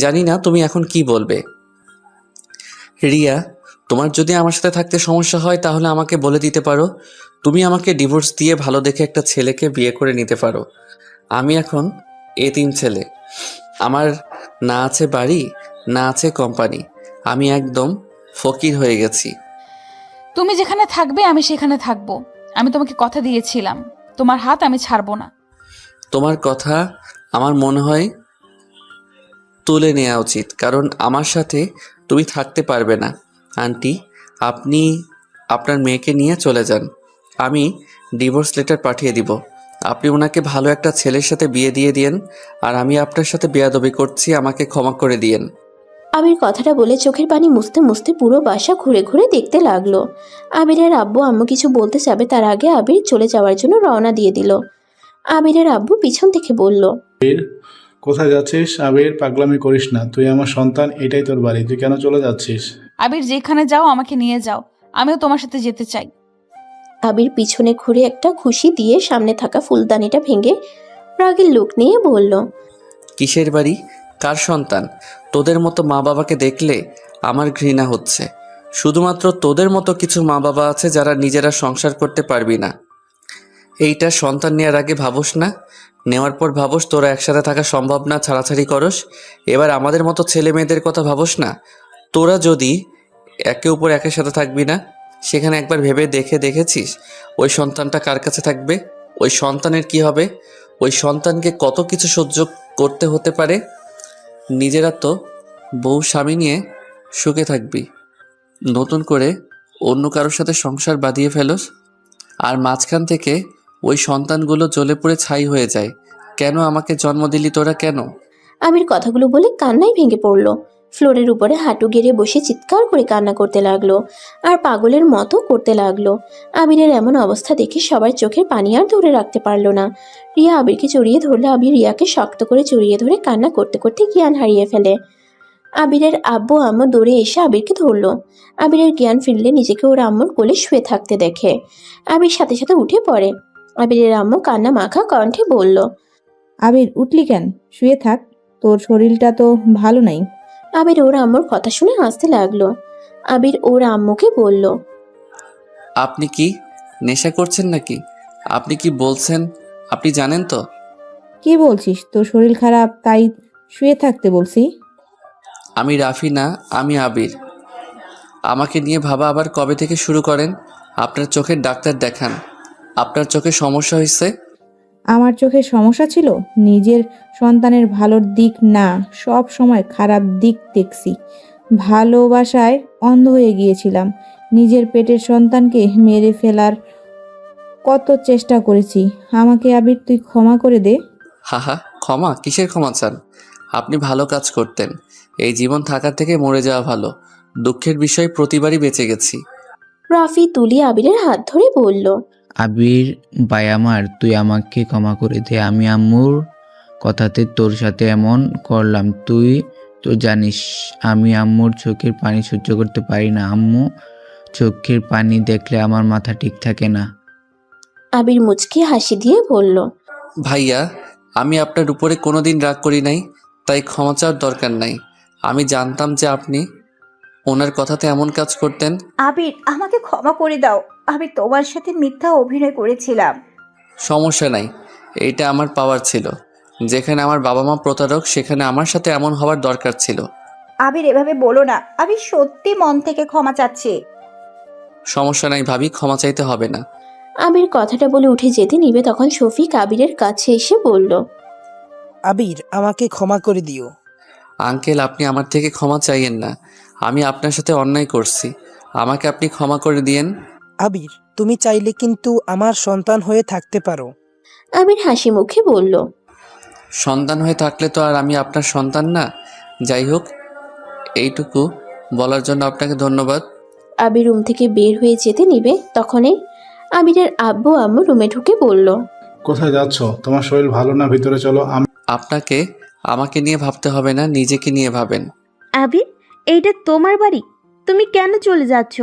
জানি না তুমি এখন কি বলবে। রিয়া, তোমার যদি আমার সাথে থাকতে সমস্যা হয় তাহলে আমাকে বলে দিতে পারো। তুমি আমাকে ডিভোর্স দিয়ে ভালো দেখে একটা ছেলেকে বিয়ে করে নিতে পারো। আমি এখন এতিম ছেলে, আমার না আছে বাড়ি, না আছে কোম্পানি, আমি একদম ফকির হয়ে গেছি। তুমি যেখানে থাকবে আমি সেখানে থাকবো। আমি তোমাকে কথা দিয়েছিলাম, তোমার হাত আমি ছাড়বো না। তোমার কথা আমার মনে হয় তুলে নেওয়া উচিত, কারণ আমার সাথে তুমি থাকতে পারবে না। আন্টি, আপনি আপনার মেয়েকে নিয়ে চলে যান। আমি ডিভোর্স লেটার পাঠিয়ে দিব। আপনি ওনাকে ভালো একটা ছেলের সাথে বিয়ে দিয়ে দিয়েন। আর আমি আপনার সাথে বেয়াদবি করছি, আমাকে ক্ষমা করে দিয়েন। আবির কথাটা বলে চোখের পানি মুছতে মুছতে পুরো বাসা ঘুরে ঘুরে দেখতে লাগলো। আবিরের আব্বু আম্মু কিছু বলতে যাবে তার আগে আবির চলে যাওয়ার জন্য রওনা দিয়ে দিল। আবিরের আব্বু পিছন থেকে বলল, কোথায় যাচ্ছিস? আবির, পাগলামি করিস না, তুই আমার সন্তান, এটাই তোর বাড়ি, তুই কেন চলে যাচ্ছিস? আবির, যেখানে যাও আমাকে নিয়ে যাও, আমিও তোমার সাথে যেতে চাই। আবির পিছনে ঘুরে একটা খুশি দিয়ে সামনে থাকা ফুলদানিটা ভেঙে রাগের লোক নিয়ে বলল, কিসের বাড়ি? কার সন্তান? তোদের মতো মা বাবাকে দেখলে আমার ঘৃণা হচ্ছে। শুধুমাত্র তোদের মতো কিছু মা বাবা আছে যারা নিজেরা সংসার করতে পারবি না। এইটা সন্তান নেওয়ার আগে ভাবস না, নেওয়ার পর ভাবস তোরা একসাথে থাকা সম্ভব না, ছাড়াছাড়ি করস। এবার আমাদের মতো ছেলে মেয়েদের কথা ভাবস না। তোরা যদি একে উপর একের সাথে থাকবি না, সেখানে একবার ভেবে দেখেছিস ওই সন্তানটা কার কাছে থাকবে? ওই সন্তানের কি হবে? ওই সন্তানকে কত কিছু সহ্য করতে হতে পারে। নিজেরা তো বউ স্বামী নিয়ে সুখে থাকবি, নতুন করে অন্য কারোর সাথে সংসার বাঁধিয়ে ফেলোস, আর মাঝখান থেকে ওই সন্তানগুলো জ্বলে পুড়ে ছাই হয়ে যায়। কেন আমাকে জন্ম দিলি তোরা, কেন? আবির কথাগুলো বলে কান্নায় ভেঙে পড়ল। ফ্লোরের উপরে হাঁটু গেড়ে বসে চিৎকার করে কান্না করতে লাগলো আর পাগলের মতো করতে লাগলো। আবিরের এমন অবস্থা দেখে সবার চোখের পানি আর ধরে রাখতে পারলো না। রিয়া আবিরকে জড়িয়ে ধরলে আবির রিয়াকে শক্ত করে জড়িয়ে ধরে কান্না করতে করতে জ্ঞান হারিয়ে ফেলে। আবিরের আব্বু আম্মু দৌড়ে এসে আবিরকে ধরলো। আবিরের জ্ঞান ফিরলে নিজেকে ওর আম্মুর কোলে শুয়ে থাকতে দেখে আবির সাথে সাথে উঠে পড়ে। আবিরের আম্মু কান্না মাখা কণ্ঠে বলল, আবির, উঠলি কেন? শুয়ে থাক, তোর শরীরটা তো ভালো নাই। আবির ওর আম্মুর কথা শুনে হাসতে লাগলো। আবির ওর আম্মুকে বলল, আপনি কি নেশা করছেন নাকি? আপনি কি বলছেন আপনি জানেন তো? কি বলছিস? তোর শরীর খারাপ তাই শুয়ে থাকতে বলছি? আমি রাফি না, আমি আবির। আমাকে নিয়ে ভাবা আবার কবে থেকে শুরু করেন? আপনার চোখের ডাক্তার দেখান। আপনার চোখে সমস্যা হয়েছে। আমার চোখে সমস্যা ছিল? নিজের সন্তানের ভালোর দিক না, সব সময় খারাপ দিক দেখছি। ভালোবাসায় অন্ধ হয়ে গিয়েছিলাম। নিজের পেটের সন্তানকে মেরে ফেলার কত চেষ্টা করেছি। আমাকে আবির তুই ক্ষমা করে দে। হাহা, ক্ষমা? কিসের ক্ষমা চান? আপনি ভালো কাজ করতেন। এই জীবন থাকার থেকে মরে যাওয়া ভালো। দুঃখের বিষয়, প্রতিবারই বেঁচে গেছি। রাফি তুলি আবিরের হাত ধরে বলল, আবির ভাই আমার, তুই আমাকে ক্ষমা করে দে। আমি আম্মুর কথাতে তোর সাথে এমন করলাম। তুই তো জানিস আমি আম্মুর চোখের পানি সহ্য করতে পারি না। আম্মু চোখের পানি দেখলে আমার মাথা ঠিক থাকে না। আবির মুচকি হাসি দিয়ে বলল, ভাইয়া, আমি আপনার উপরে কোনোদিন রাগ করি নাই, তাই ক্ষমা চাওয়ার দরকার নাই। আমি জানতাম যে আপনি ওনার কথাতে এমন কাজ করতেন। আবির, আমাকে ক্ষমা করে দাও। আমি তোমার সাথে মিথ্যা অভিনয় করেছিলাম। সমস্যা নাই, এইটা আমার পাওয়ার ছিল। যেখানে আমার বাবা মা প্রতারক, সেখানে আমার সাথে এমন হওয়ার দরকার ছিল। আবির, এভাবে বলো না। আমি সত্যি মন থেকে ক্ষমা চাচ্ছি। সমস্যা নাই ভাবি, ক্ষমা চাইতে হবে না। আবির কথাটা বলে উঠে যেতে নিবে তখন শফিক আবিরের কাছে এসে বলল, আবির, আমাকে ক্ষমা করে দিও। আঙ্কেল, আপনি আমার থেকে ক্ষমা চাইয়েন না। আমি আপনার সাথে অন্যায় করছি, আমাকে আপনি ক্ষমা করে দিয়েন। আবির, তুমি চাইলে কিন্তু আমার সন্তান হয়ে থাকতে পারো। আবির হাসি মুখে বলল, সন্তান হয়ে থাকলে তো আর আমি আপনার সন্তান না। যাই হোক, এইটুকু বলার জন্য আপনাকে ধন্যবাদ। আবির রুম থেকে বের হয়ে যেতে নিবে, তখনই আবিরের আব্বু আম্মু রুমে ঢুকে বলল, কোথায় যাচ্ছ? তোমার শরীর ভালো না, ভিতরে চলো। আপনাকে আমাকে নিয়ে ভাবতে হবে না, নিজেকে নিয়ে ভাবেন। আবির, এইটা তোমার বাড়ি, তুমি কেন চলে যাচ্ছ?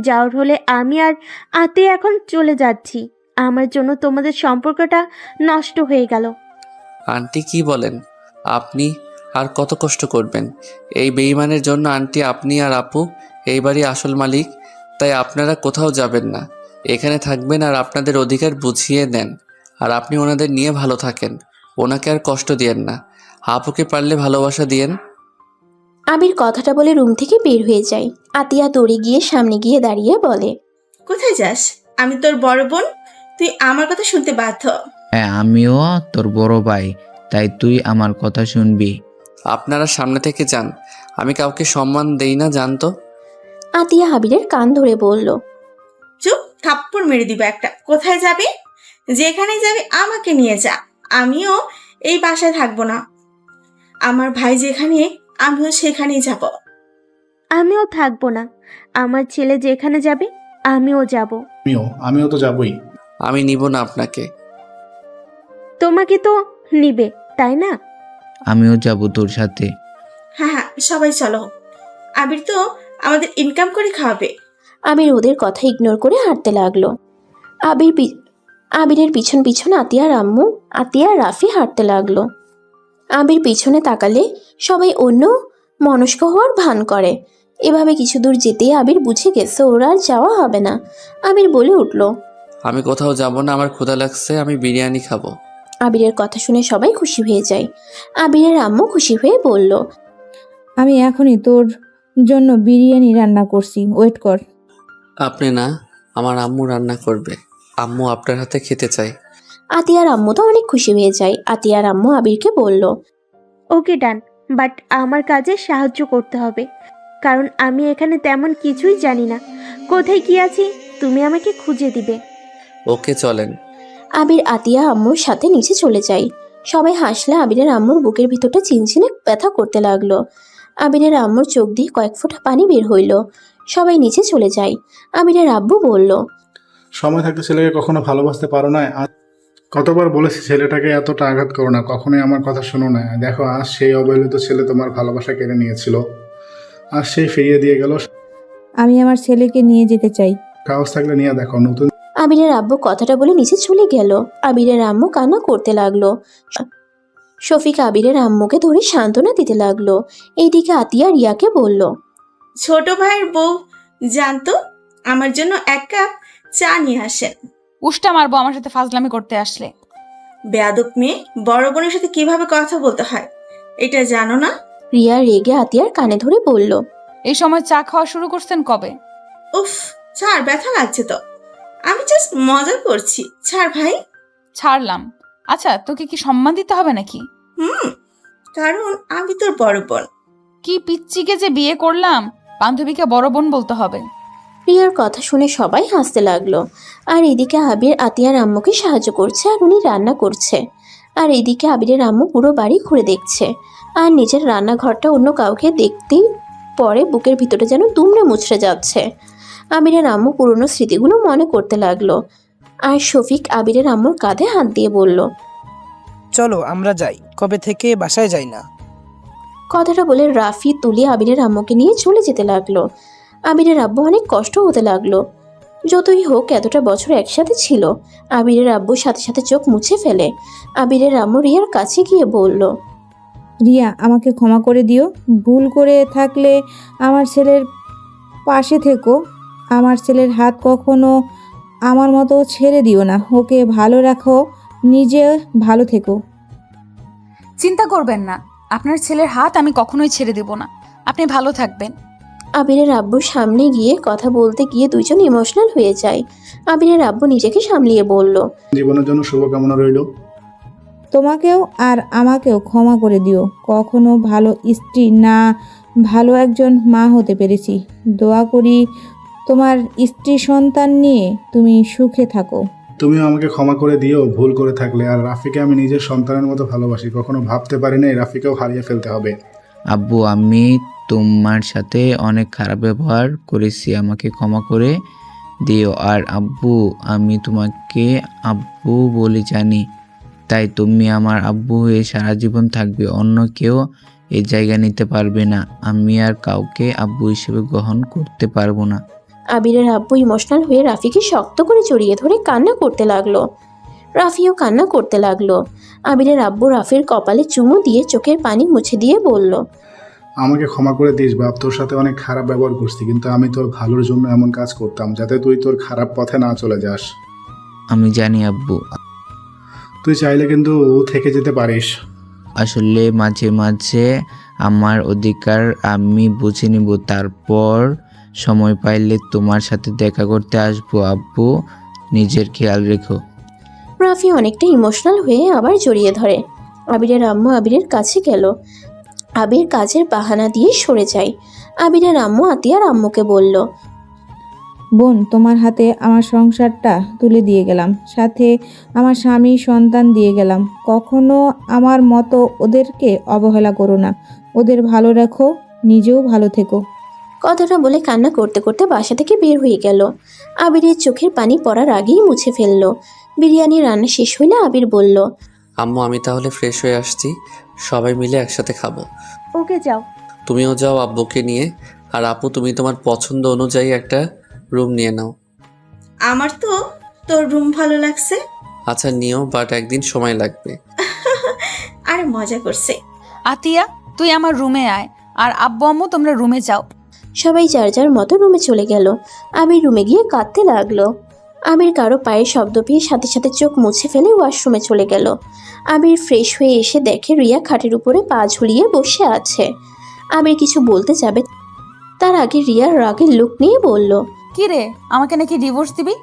যাওয়ার হলে আমি আর আতে এখন চলে যাচ্ছি। আমার জন্য তোমাদের সম্পর্কটা নষ্ট হয়ে গেল। আন্টি, কি বলেন? আপনি আর কত কষ্ট করবেন? এই বেঈমানের জন্য আন্টি, আপনি আর আপু এই বাড়ির আসল মালিক, তাই আপনারা কোথাও যাবেন না, এখানে থাকবেন আর আপনাদের অধিকার বুঝিয়ে দেন। আর আপনি ওনাদের নিয়ে ভালো থাকেন, ওনাকে আর কষ্ট দিয়েন না। আপুকে পারলে ভালোবাসা দিয়েন। আবির কথাটা বলে রুম থেকে বের হয়ে যায়। আতিয়া দৌড়ে গিয়ে সামনে গিয়ে দাঁড়িয়ে বলে, কোথায় যাস? আমি তোর বড় বোন, তুই আমার কথা শুনতে বাধ্য। হ্যাঁ, আমিও তোর বড় ভাই, তাই তুই আমার কথা শুনবি। আপনারা সামনে থেকে যান, আমি কাউকে সম্মান দেই না, জানতো। আতিয়া আবিরের কান ধরে বলল, চুপ, থাপ্পড় মেরে দিবে একটা। কোথায় যাবি? যেখানে যাবি আমাকে নিয়ে যা, আমিও এই বাসায় থাকবো না। আমার ভাই যেখানে, আমিও সেখানেই যাব। আমিও থাকবো না। আমার ছেলে যেখানে যাবে আমিও যাব। আমিও তো যাবই। আমি নিব না আপনাকে। তোমাকে তো নিবে, তাই না? আমিও যাব তোর সাথে। হ্যাঁ হ্যাঁ, সবাই চলো। আবির তো আমাদের ইনকাম করে খাওয়াবে। আবির ওদের কথা ইগনোর করে হাঁটতে লাগলো। আবিরের পিছন পিছন আতিয়ার আম্মু, আতিয়া রাফি হাঁটতে লাগলো। আবির পিছনে তাকালে সবাই অন্য মনস্ক হওয়ার ভান করে। এভাবে কিছু দূর যেতেই আবির বুঝে গেছে ওর আর যাওয়া হবে না। আবির বলে উঠল, আমি কোথাও যাব না, আমার ক্ষুধা লাগছে, আমি বিরিয়ানি খাবো। আবিরের কথা শুনে সবাই খুশি হয়ে যায়। আবিরের আম্মু খুশি হয়ে বলল, আমি এখনই তোর জন্য বিরিয়ানি রান্না করছি, ওয়েট কর। আপনি না, আমার আম্মু রান্না করবে। আম্মু, আপনার হাতে খেতে চাই। আতিয়ার আম্মু তো অনেক খুশি হয়ে যায়। আতিয়ার আম্মু আবিরকে বলল, ওকে ডান, বাট আমার কাজে সাহায্য করতে হবে, কারণ আমি এখানে তেমন কিছুই জানি না। কোথায় কি আছি তুমি আমাকে খুঁজে দিবে। ওকে, চলেন। আবির আতিয়া আম্মুর সাথে নিচে চলে যায়। সবাই হাসলে আবিরের আম্মুর বুকের ভিতরটা চিনচিনে ব্যথা করতে লাগলো। আবিরের আম্মুর চোখ দিয়ে কয়েক ফোঁটা পানি বের হইল। সবাই নিচে চলে যায়। আবিরের আব্বু বলল, সময় থাকতে ছেলেকে কখনো ভালোবাসতে পারো না। আজ কতবার বলেছি ছেলেটাকে এতটা আঘাত করো না, কখনোই আমার কথা শোনো না। দেখো, আজ সেই অবহেলিত ছেলে তোমার ভালোবাসা কেড়ে নিয়েছিল, আজ সেই ফিরিয়ে দিয়ে গেল। আমি আমার ছেলেকে নিয়ে যেতে চাই। কাগজ থাকলে নিয়ে দেখো। নতুন আবিরের আব্বু কথাটা বলে নিচে চলে গেল। আবিরের আম্মু কান্না করতে লাগলো। শফিক আবিরের আম্মুকে ধরে সান্ত্বনা দিতে লাগলো। এইদিকে আতিয়া রিয়াকে বলল, ছোট ভাইয়ের বউ জানতো, আমার জন্য এক কাপ চা নিয়ে আসেন। উষ্টা মারবো আমার সাথে ফাজলামি করতে আসলে। বেয়াদব মেয়ে, বড় বোনের সাথে কিভাবে কথা বলতে হয় এটা জানো না? রিয়া রেগে আতিয়ার কানে ধরে বলল, এই সময় চা খাওয়া শুরু করছেন কবে? উফ, ছাড়, ব্যথা লাগছে তো। আমি জাস্ট মজা করছি, ছাড় ভাই। ছাড়লাম। আচ্ছা, তোকে কি সম্মান দিতে হবে নাকি? কারণ আমি তোর বড় বোন। কি পিচ্চিকে যে বিয়ে করলাম, বান্ধবীকে বড় বোন বলতে হবে? রিয়ার কথা শুনে সবাই হাসতে লাগলো। আর এদিকে আবির আতিয়ার আম্মুকে সাহায্য করছে আর উনি রান্না করছে। আর এদিকে আবিরের আম্মু পুরো বাড়ি ঘুরে দেখছে। আর নিজের রান্নাঘরটা অন্য কাউকে দেখতেই পরে বুকের ভিতরে যেন দুমড়ে মুচড়ে যাচ্ছে। আবিরের আম্মু পুরনো স্মৃতিগুলো মনে করতে লাগলো। আর শফিক আবিরের আম্মুর কাঁধে হাত দিয়ে বলল, চলো আমরা যাই, কবে থেকে বাসায় যাই না। কথাটা বলে রাফি তুলে আবিরের আম্মুকে নিয়ে চলে যেতে লাগলো। আবিরের আব্বু অনেক কষ্ট হতে লাগলো। যতই হোক এতটা বছর একসাথে ছিল। আবিরের আব্বু সাথে সাথে চোখ মুছে ফেলে। আবিরের আম্মু রিয়ার কাছে গিয়ে বলল, রিয়া, আমাকে ক্ষমা করে দিও। ভুল করে থাকলে আমার ছেলের পাশে থেকো। আমার ছেলের হাত কখনো আমার মতো ছেড়ে দিও না। ওকে ভালো রাখো, নিজে ভালো থেকো। চিন্তা করবেন না, আপনার ছেলের হাত আমি কখনোই ছেড়ে দেব না। আপনি ভালো থাকবেন। আবিরের আব্বুর সামনে গিয়ে কথা বলতে গিয়ে দুইজন ইমোশনাল হয়ে যায়। আবিরের আব্বু নিজেকে সামলিয়ে বলল, জীবনের জন্য শুভকামনা রইল। তোমাকেও আর আমাকেও ক্ষমা করে দিও। কখনো ভালো স্ত্রী না, ভালো একজন মা হতে পেরেছি। দোয়া করি তোমার স্ত্রী সন্তান নিয়ে তুমি সুখে থাকো। তুমিও আমাকে ক্ষমা করে দিও ভুল করে থাকলে। আর রাফিকে আমি নিজের সন্তানের মতো ভালোবাসি। কখনো ভাবতে পারি না রাফিকেও হারিয়ে ফেলতে হবে। আব্বু, আমি তোমার সাথে অনেক খারাপ ব্যবহার করেছি, আমাকে ক্ষমা করে দিও। আর আব্বু, আমি তোমাকে আব্বু বলে জানি, তাই তুমি আমার আব্বু হয়ে সারা জীবন থাকবে। অন্য কেউ এই জায়গা নিতে পারবে না। আমি আর কাউকে আব্বু হিসেবে গ্রহণ করতে পারবো না। আবিরের আব্বু ইমোশনাল হয়ে রাফিকে শক্ত করে জড়িয়ে ধরে কান্না করতে লাগলো। রাফিও কান্না করতে লাগলো। আবিরের আব্বু রাফির কপালে চুমু দিয়ে চোখের পানি মুছে দিয়ে বলল, আমাকে ক্ষমা করে দিস বাপ, তোর সাথে অনেক খারাপ ব্যবহার করছি, কিন্তু আমি তোর ভালোর জন্য এমন কাজ করতাম যাতে তুই তোর খারাপ পথে না চলে যাস। আমি জানি আব্বু, তুই চাইলে কিন্তু থেকে যেতে পারিস। আসলে মাঝে মাঝে আমার অধিকার আমি বুঝে নিব, তারপর সময় পাইলে তোমার সাথে দেখা করতে আসবো। আব্বু, নিজের খেয়াল রেখো। রাফি অনেকটা ইমোশনাল হয়ে আবার জড়িয়ে ধরে। আবিরের আম্মু আবিরের কাছে গেল। আবির কাজের বাহানা দিয়ে সরে যায়। আবিরের আম্মু আতিয়ার আম্মুকে বলল, বোন, তোমার হাতে আমার সংসারটা তুলে দিয়ে গেলাম, সাথে আমার স্বামী সন্তান দিয়ে গেলাম। কখনো আমার মতো ওদেরকে অবহেলা করো না। ওদের ভালো রাখো, নিজেও ভালো থেকো। কথাটা বলে কান্না করতে করতে বাসা থেকে বের হয়ে গেল। আবিরের চোখের পানি পড়ার আগেই মুছে ফেলল। বিরিয়ানি রান্না শেষ হইলে আবির বলল, আম্মু, আমি তাহলে ফ্রেশ হয়ে আসছি, সবাই মিলে একসাথে খাবো। ওকে যাও। তুমিও যাও আব্বুকে নিয়ে। আর আপু, তুমি তোমার পছন্দ অনুযায়ী একটা রুম নিয়ে নাও। আমার তো তোর রুম ভালো লাগছে। আচ্ছা নিও, বাট একদিন সময় লাগবে। আরে মজা করছে। আতিয়া, তুই আমার রুমে আয়, আর আব্বু আম্মু তোমরা রুমে যাও। সবাই যার যার মতো রুমে চলে গেল। আবির রুমে গিয়ে কাঁদতে লাগলো। আবির কারো পায়ের শব্দ পেয়ে সাথে সাথে চোখ মুছে ফেলে ওয়াশরুমে চলে গেল। আবির ফ্রেশ হয়ে এসে দেখে রিয়া খাটের উপরে পা ঝুলিয়ে বসে আছে। আবির কিছু বলতে যাবে, তার আগে রিয়া রাগের লুক নিয়ে বলল, কি রে, আমাকে নাকি ডিভোর্স দিবি?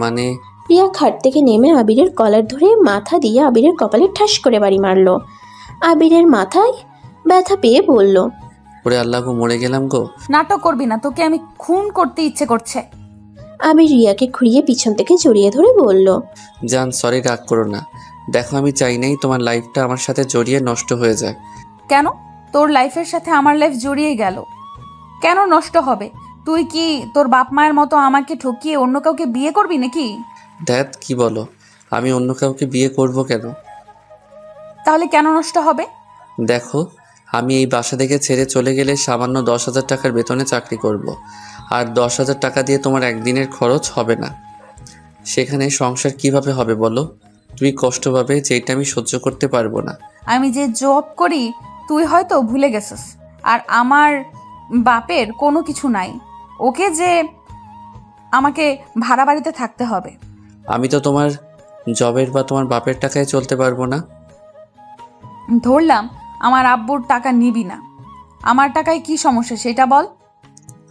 মানে রিয়া খাট থেকে নেমে আবিরের কলার ধরে মাথা দিয়ে আবিরের কপালে ঠাস করে বাড়ি মারল। আবিরের মাথায় ব্যথা পেয়ে বলল, ওরে আল্লাহ গো, মরে গেলাম গো। নাটক করবি না, তোকে আমি খুন করতে ইচ্ছে করছে। আবির রিয়াকে খুঁড়িয়ে পিছন থেকে জড়িয়ে ধরে বলল, জান, সরি, রাগ করো না। দেখো, আমি চাই নাই তোমার লাইফটা আমার সাথে জড়িয়ে নষ্ট হয়ে যায়। কেন? তোর লাইফের সাথে আমার লাইফ জড়িয়ে গেল, কেন নষ্ট হবে? তুই কি তোর বাপ মায়ের মতো আমাকে ঠকিয়ে অন্য কাউকে বিয়ে করবি নাকি? দ্যাট কি বলো? আমি অন্য কাউকে বিয়ে করব কেন? তাহলে কেন নষ্ট হবে? দেখো, আমি এই বাসা থেকে ছেড়ে চলে গেলে সামান্য 10,000 টাকার বেতনে চাকরি করব। আর 10,000 টাকা দিয়ে তোমার একদিনের খরচ হবে না। সেখানে সংসার কিভাবে হবে বলো? তুমি কষ্ট পাবে, যেটা আমি সহ্য করতে পারবো না। আমি যে জব করি তুই হয়তো ভুলে গেছিস, আর আমার বাপের কোনো কিছু নাই, ওকে যে আমাকে ভাড়া বাড়িতে থাকতে হবে। আমি তো তোমার জবের বা তোমার বাপের টাকায় চলতে পারবো না। ধরলাম আমার আব্বুর টাকা নিবি না, আমার টাকায় কি সমস্যা সেটা বল।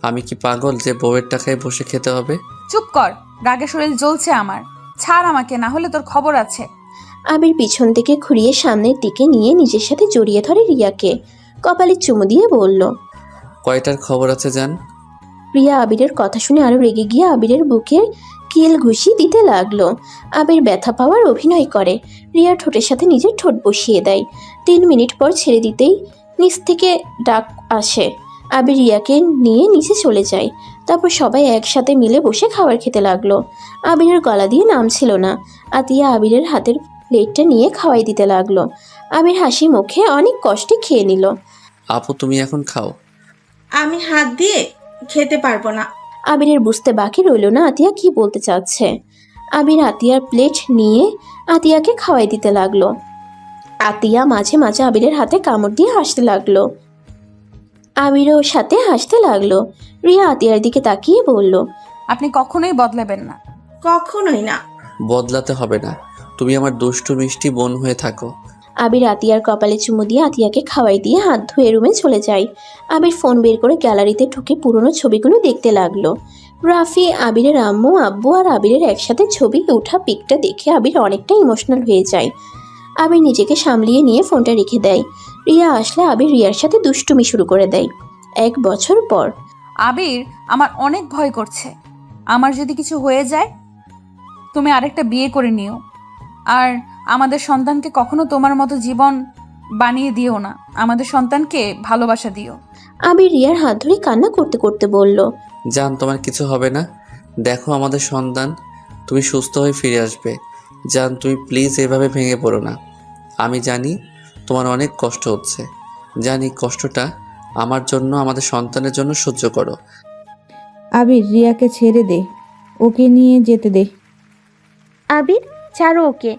আমি কি পাগল যে বউয়ের টাকায় বসে খেতে হবে? চুপ কর, রাগে শরীর জ্বলছে আমার, ছাড় আমাকে, না হলে তোর খবর আছে। আবির পিছন থেকে ঘুরিয়ে সামনের দিকে নিয়ে নিজের সাথে জড়িয়ে ধরে রিয়াকে, কপালে চুমু দিয়ে বলল, কয়টার খবর আছে জান? রিয়া আবিরের কথা শুনে আরো রেগে গিয়ে আবিরের বুকে কিল ঘুষি দিতে লাগলো। আবির ব্যথা পাওয়ার অভিনয় করে। রিয়ার ঠোঁটের সাথে নিজের ঠোঁট বসিয়ে দেয়। 3 মিনিট পর ছেড়ে দিতেই নিচ থেকে ডাক আসে। আবির রিয়াকে নিয়ে নিচে চলে যায়। তারপর সবাই একসাথে মিলে বসে খাবার খেতে লাগলো। আবিরের গলা দিয়ে নামছিল না। আতিয়া আবিরের হাতের প্লেটটা নিয়ে খাওয়াই দিতে লাগলো। আবির হাসি মুখে অনেক কষ্টে খেয়ে নিল। আপু, তুমি এখন খাও। আমি হাত দিয়ে খেতে পারবো না। আবিরের বুঝতে বাকি রইল না আতিয়া কি বলতে চাচ্ছে। আবির আতিয়ার প্লেট নিয়ে আতিয়াকে খাওয়াই দিতে লাগলো। আতিয়া মাঝে মাঝে আবিরের হাতে কামড় দিয়ে হাসতে লাগলো। আবিরও সাথে হাসতে লাগলো। রিয়া আতিয়ার দিকে তাকিয়ে বলল, আপনি কখনোই বদলাবেন না। কখনোই না। বদলাতে হবে না, তুমি আমার দুষ্টু মিষ্টি বোন হয়ে থাকো। আবির আতিয়ার কপালে চুমু দিয়ে আতিয়াকে খাওয়াই দিয়ে হাত ধুয়ে রুমে চলে যায়। আবির ফোন বের করে গ্যালারিতে ঢুকে পুরনো ছবিগুলো দেখতে লাগলো। রাফি, আবিরের আম্মু, আব্বু আর আবিরের একসাথে ছবি ওঠা পিকটা দেখে আবির অনেকটা ইমোশনাল হয়ে যায়। আবির নিজেকে সামলিয়ে নিয়ে ফোনটা রেখে দেয়। রিয়া আসলে আবির রিয়ার সাথে দুষ্টুমি শুরু করে দেয়। 1 বছর পর। আবির, আমার অনেক ভয় করছে। আমার যদি কিছু হয়ে যায়, তুমি আরেকটা বিয়ে করে নিও। আর আমাদের সন্তানকে কখনো তোমার মতো জীবন বানিয়ে দিও না। আমাদের সন্তানকে ভালোবাসা দিও। আবির রিয়ার হাত ধরে কান্না করতে করতে বলল, জান, তোমার কিছু হবে না। দেখো আমাদের সন্তান, তুমি সুস্থ হয়ে ফিরে আসবে। জান, তুমি প্লিজ এভাবে ভেঙে পড়ো না। আমি জানি তোমার অনেক কষ্ট হচ্ছে। জানি কষ্টটা আমার জন্য, আমাদের সন্তানের জন্য সহ্য করো। আবির, রিয়াকে ছেড়ে দে, ওকে নিয়ে যেতে দে। আবির, ছাড়ো ওকে।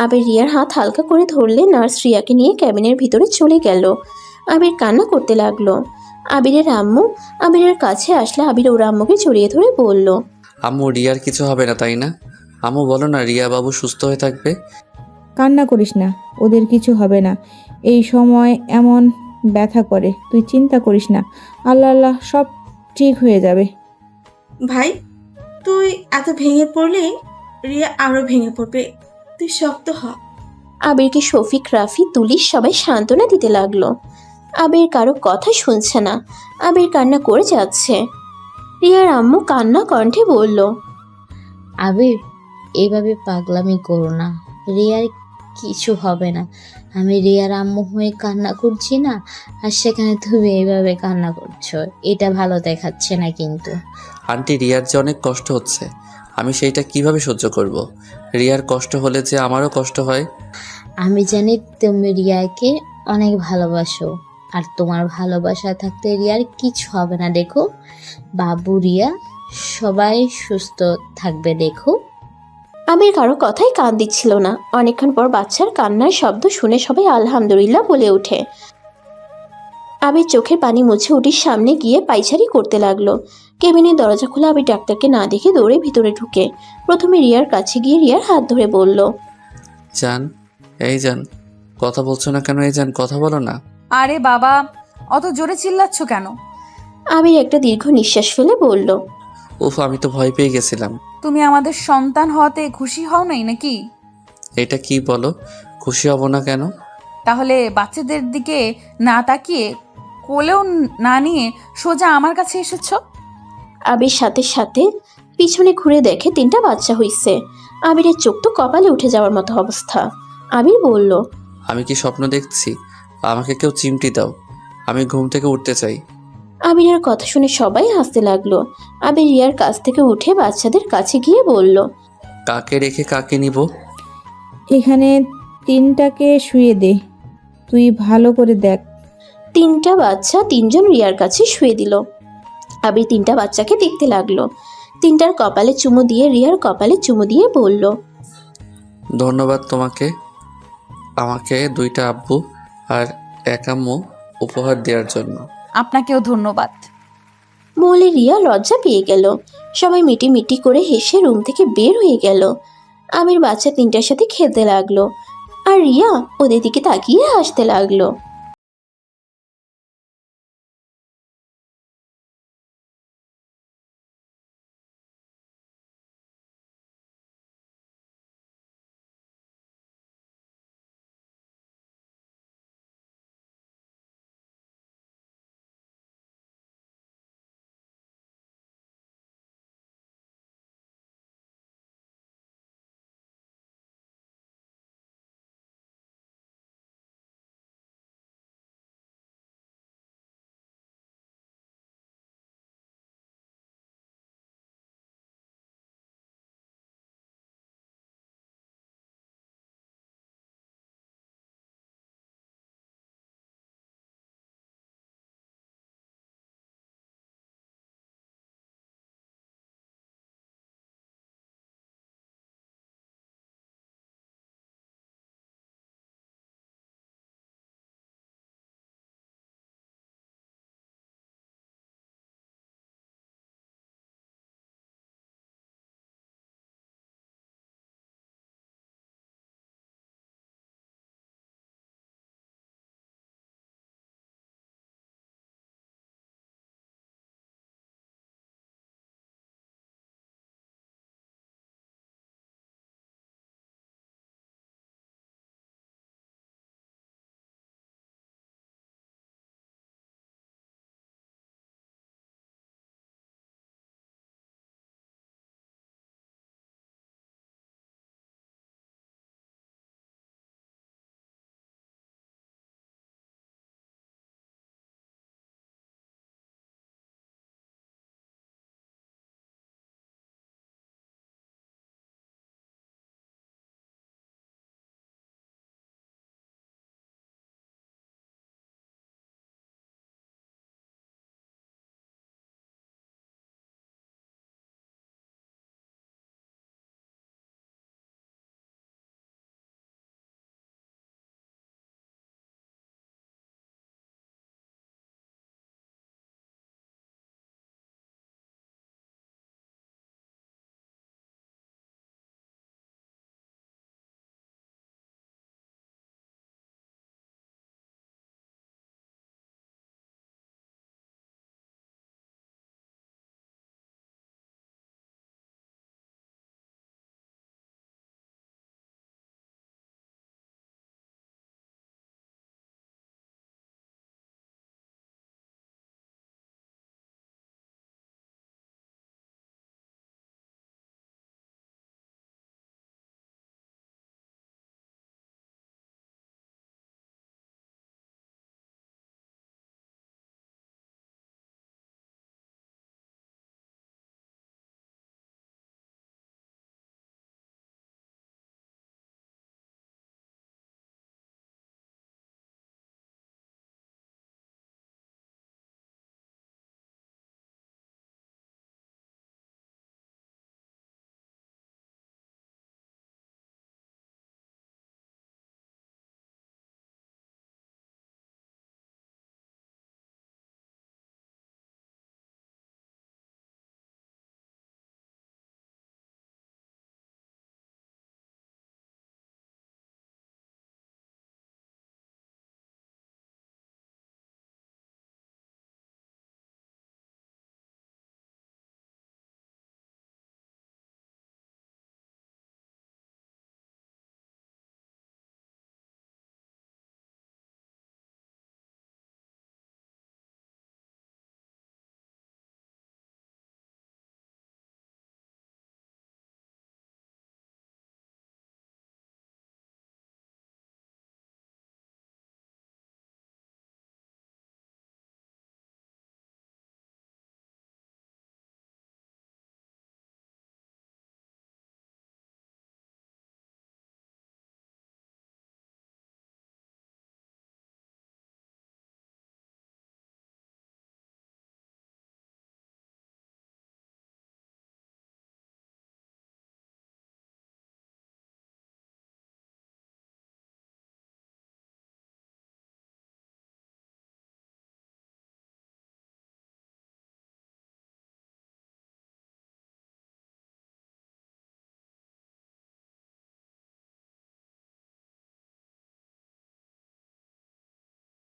আবির রিয়ার হাত হালকা করে ধরলে নার্স রিয়াকে নিয়ে ক্যাবিনের ভিতরে চলে গেল। আবির কান্না করতে লাগলো। আবিরের আম্মু আবিরের কাছে আসলে আবির ওর আম্মুকে জড়িয়ে ধরে বলল, আম্মু, রিয়ার কিছু হবে না তাই না? আম্মু বলো না, রিয়া বাবু সুস্থ হয়ে থাকবে। কান্না করিস না, ওদের কিছু হবে না। এই সময় এমন ব্যথা করে, তুই চিন্তা করিস না। আল্লাহ আল্লাহ, সব ঠিক হয়ে যাবে। ভাই, তুই এত ভেঙে পড়লে রিয়া আরো ভেঙে পড়বে। তুই শক্ত হ। আবিরকে শফিক, রাফি, তুলিশ সবাই সান্ত্বনা দিতে লাগলো। আবির কারো কথা শুনছে না। আবির কান্না করে যাচ্ছে। রিয়ার আম্মু কান্না কণ্ঠে বলল, আবির, এইভাবে পাগলামি করো না। রিয়ার কিছু হবে না। আমি রিয়ার আম্মু হয়ে কান্না করছি না, আর সেখানে তুমি এইভাবে কান্না করছো, এটা ভালো দেখাচ্ছে না কিন্তু। আন্টি, রিয়ার যে অনেক কষ্ট হচ্ছে, আমি সেইটা কিভাবে সহ্য করব? রিয়ার কষ্ট হলে যে আমারও কষ্ট হয়। আমি জানি তুমি রিয়াকে অনেক ভালোবাসো, আর তোমার ভালোবাসা থাকতে রিয়ার কিছু হবে না। দেখো বাবু, রিয়া সবাই সুস্থ থাকবে। দেখো। আবির কারো কথাই কান দিচ্ছিল না। অনেকক্ষণ পর বাচ্চার কান্নার শব্দ শুনে সবাই আলহামদুলিল্লাহ বলে ওঠে। আবির চোখের পানি মুছে উটির সামনে গিয়ে পায়চারি করতে লাগলো। কেবিনের দরজা খোলা আবির ডাক্তারকে না দেখে দৌড়ে ভিতরে ঢুকে প্রথমে রিয়ার কাছে গিয়ে রিয়ার হাত ধরে বলল, জান, এই জান, কথা বলছো না কেন? এই জান, কথা বলো না। আরে বাবা, অত জোরে চিল্লাচ্ছ কেন? আবির একটা দীর্ঘ নিঃশ্বাস ফেলে বলল, উফ, আমি তো ভয় পেয়ে গেছিলাম। তুমি আমাদের সন্তান হওয়াতে খুশি হও নাই নাকি? এটা কি বলো? খুশি হব না কেন? তাহলে বাচ্চাদের দিকে না তাকিয়ে, কোলেও না নিয়ে সোজা আমার কাছে এসেছো? আবির সাথে সাথে পিছনে ঘুরে দেখে 3টা বাচ্চা হইছে। আবিরের চোখ তো কপালে উঠে যাওয়ার মতো অবস্থা। আবির বলল, আমি কি স্বপ্ন দেখছি? আমাকে কেউ চিমটি দাও, আমি ঘুম থেকে উঠতে চাই। আবিরের কথা শুনে সবাই হাসতে লাগলো। আবির রিয়ার কাছ থেকে উঠে বাচ্চাদের কাছে গিয়ে বলল, কাকে রেখে কাকে নিব? এখানে 3টাকে শুয়ে দে, তুই ভালো করে দেখ। 3টা বাচ্চা 3জন রিয়ার কাছে শুয়ে দিল। আবির 3টা বাচ্চাকে দেখতে লাগলো। 3টার কপালে চুমু দিয়ে রিয়ার কপালে চুমু দিয়ে বলল, ধন্যবাদ তোমাকে, আমাকে 2টা আব্বু আর 1 আম্মু উপহার দেওয়ার জন্য। আপনাকেও ধন্যবাদ। বলে রিয়া লজ্জা পেয়ে গেল। সবাই মিটি করে হেসে রুম থেকে বের হয়ে গেল। আবির বাচ্চা 3টার সাথে খেলতে লাগলো, আর রিয়া ওদের দিকে তাকিয়ে হাসতে লাগলো।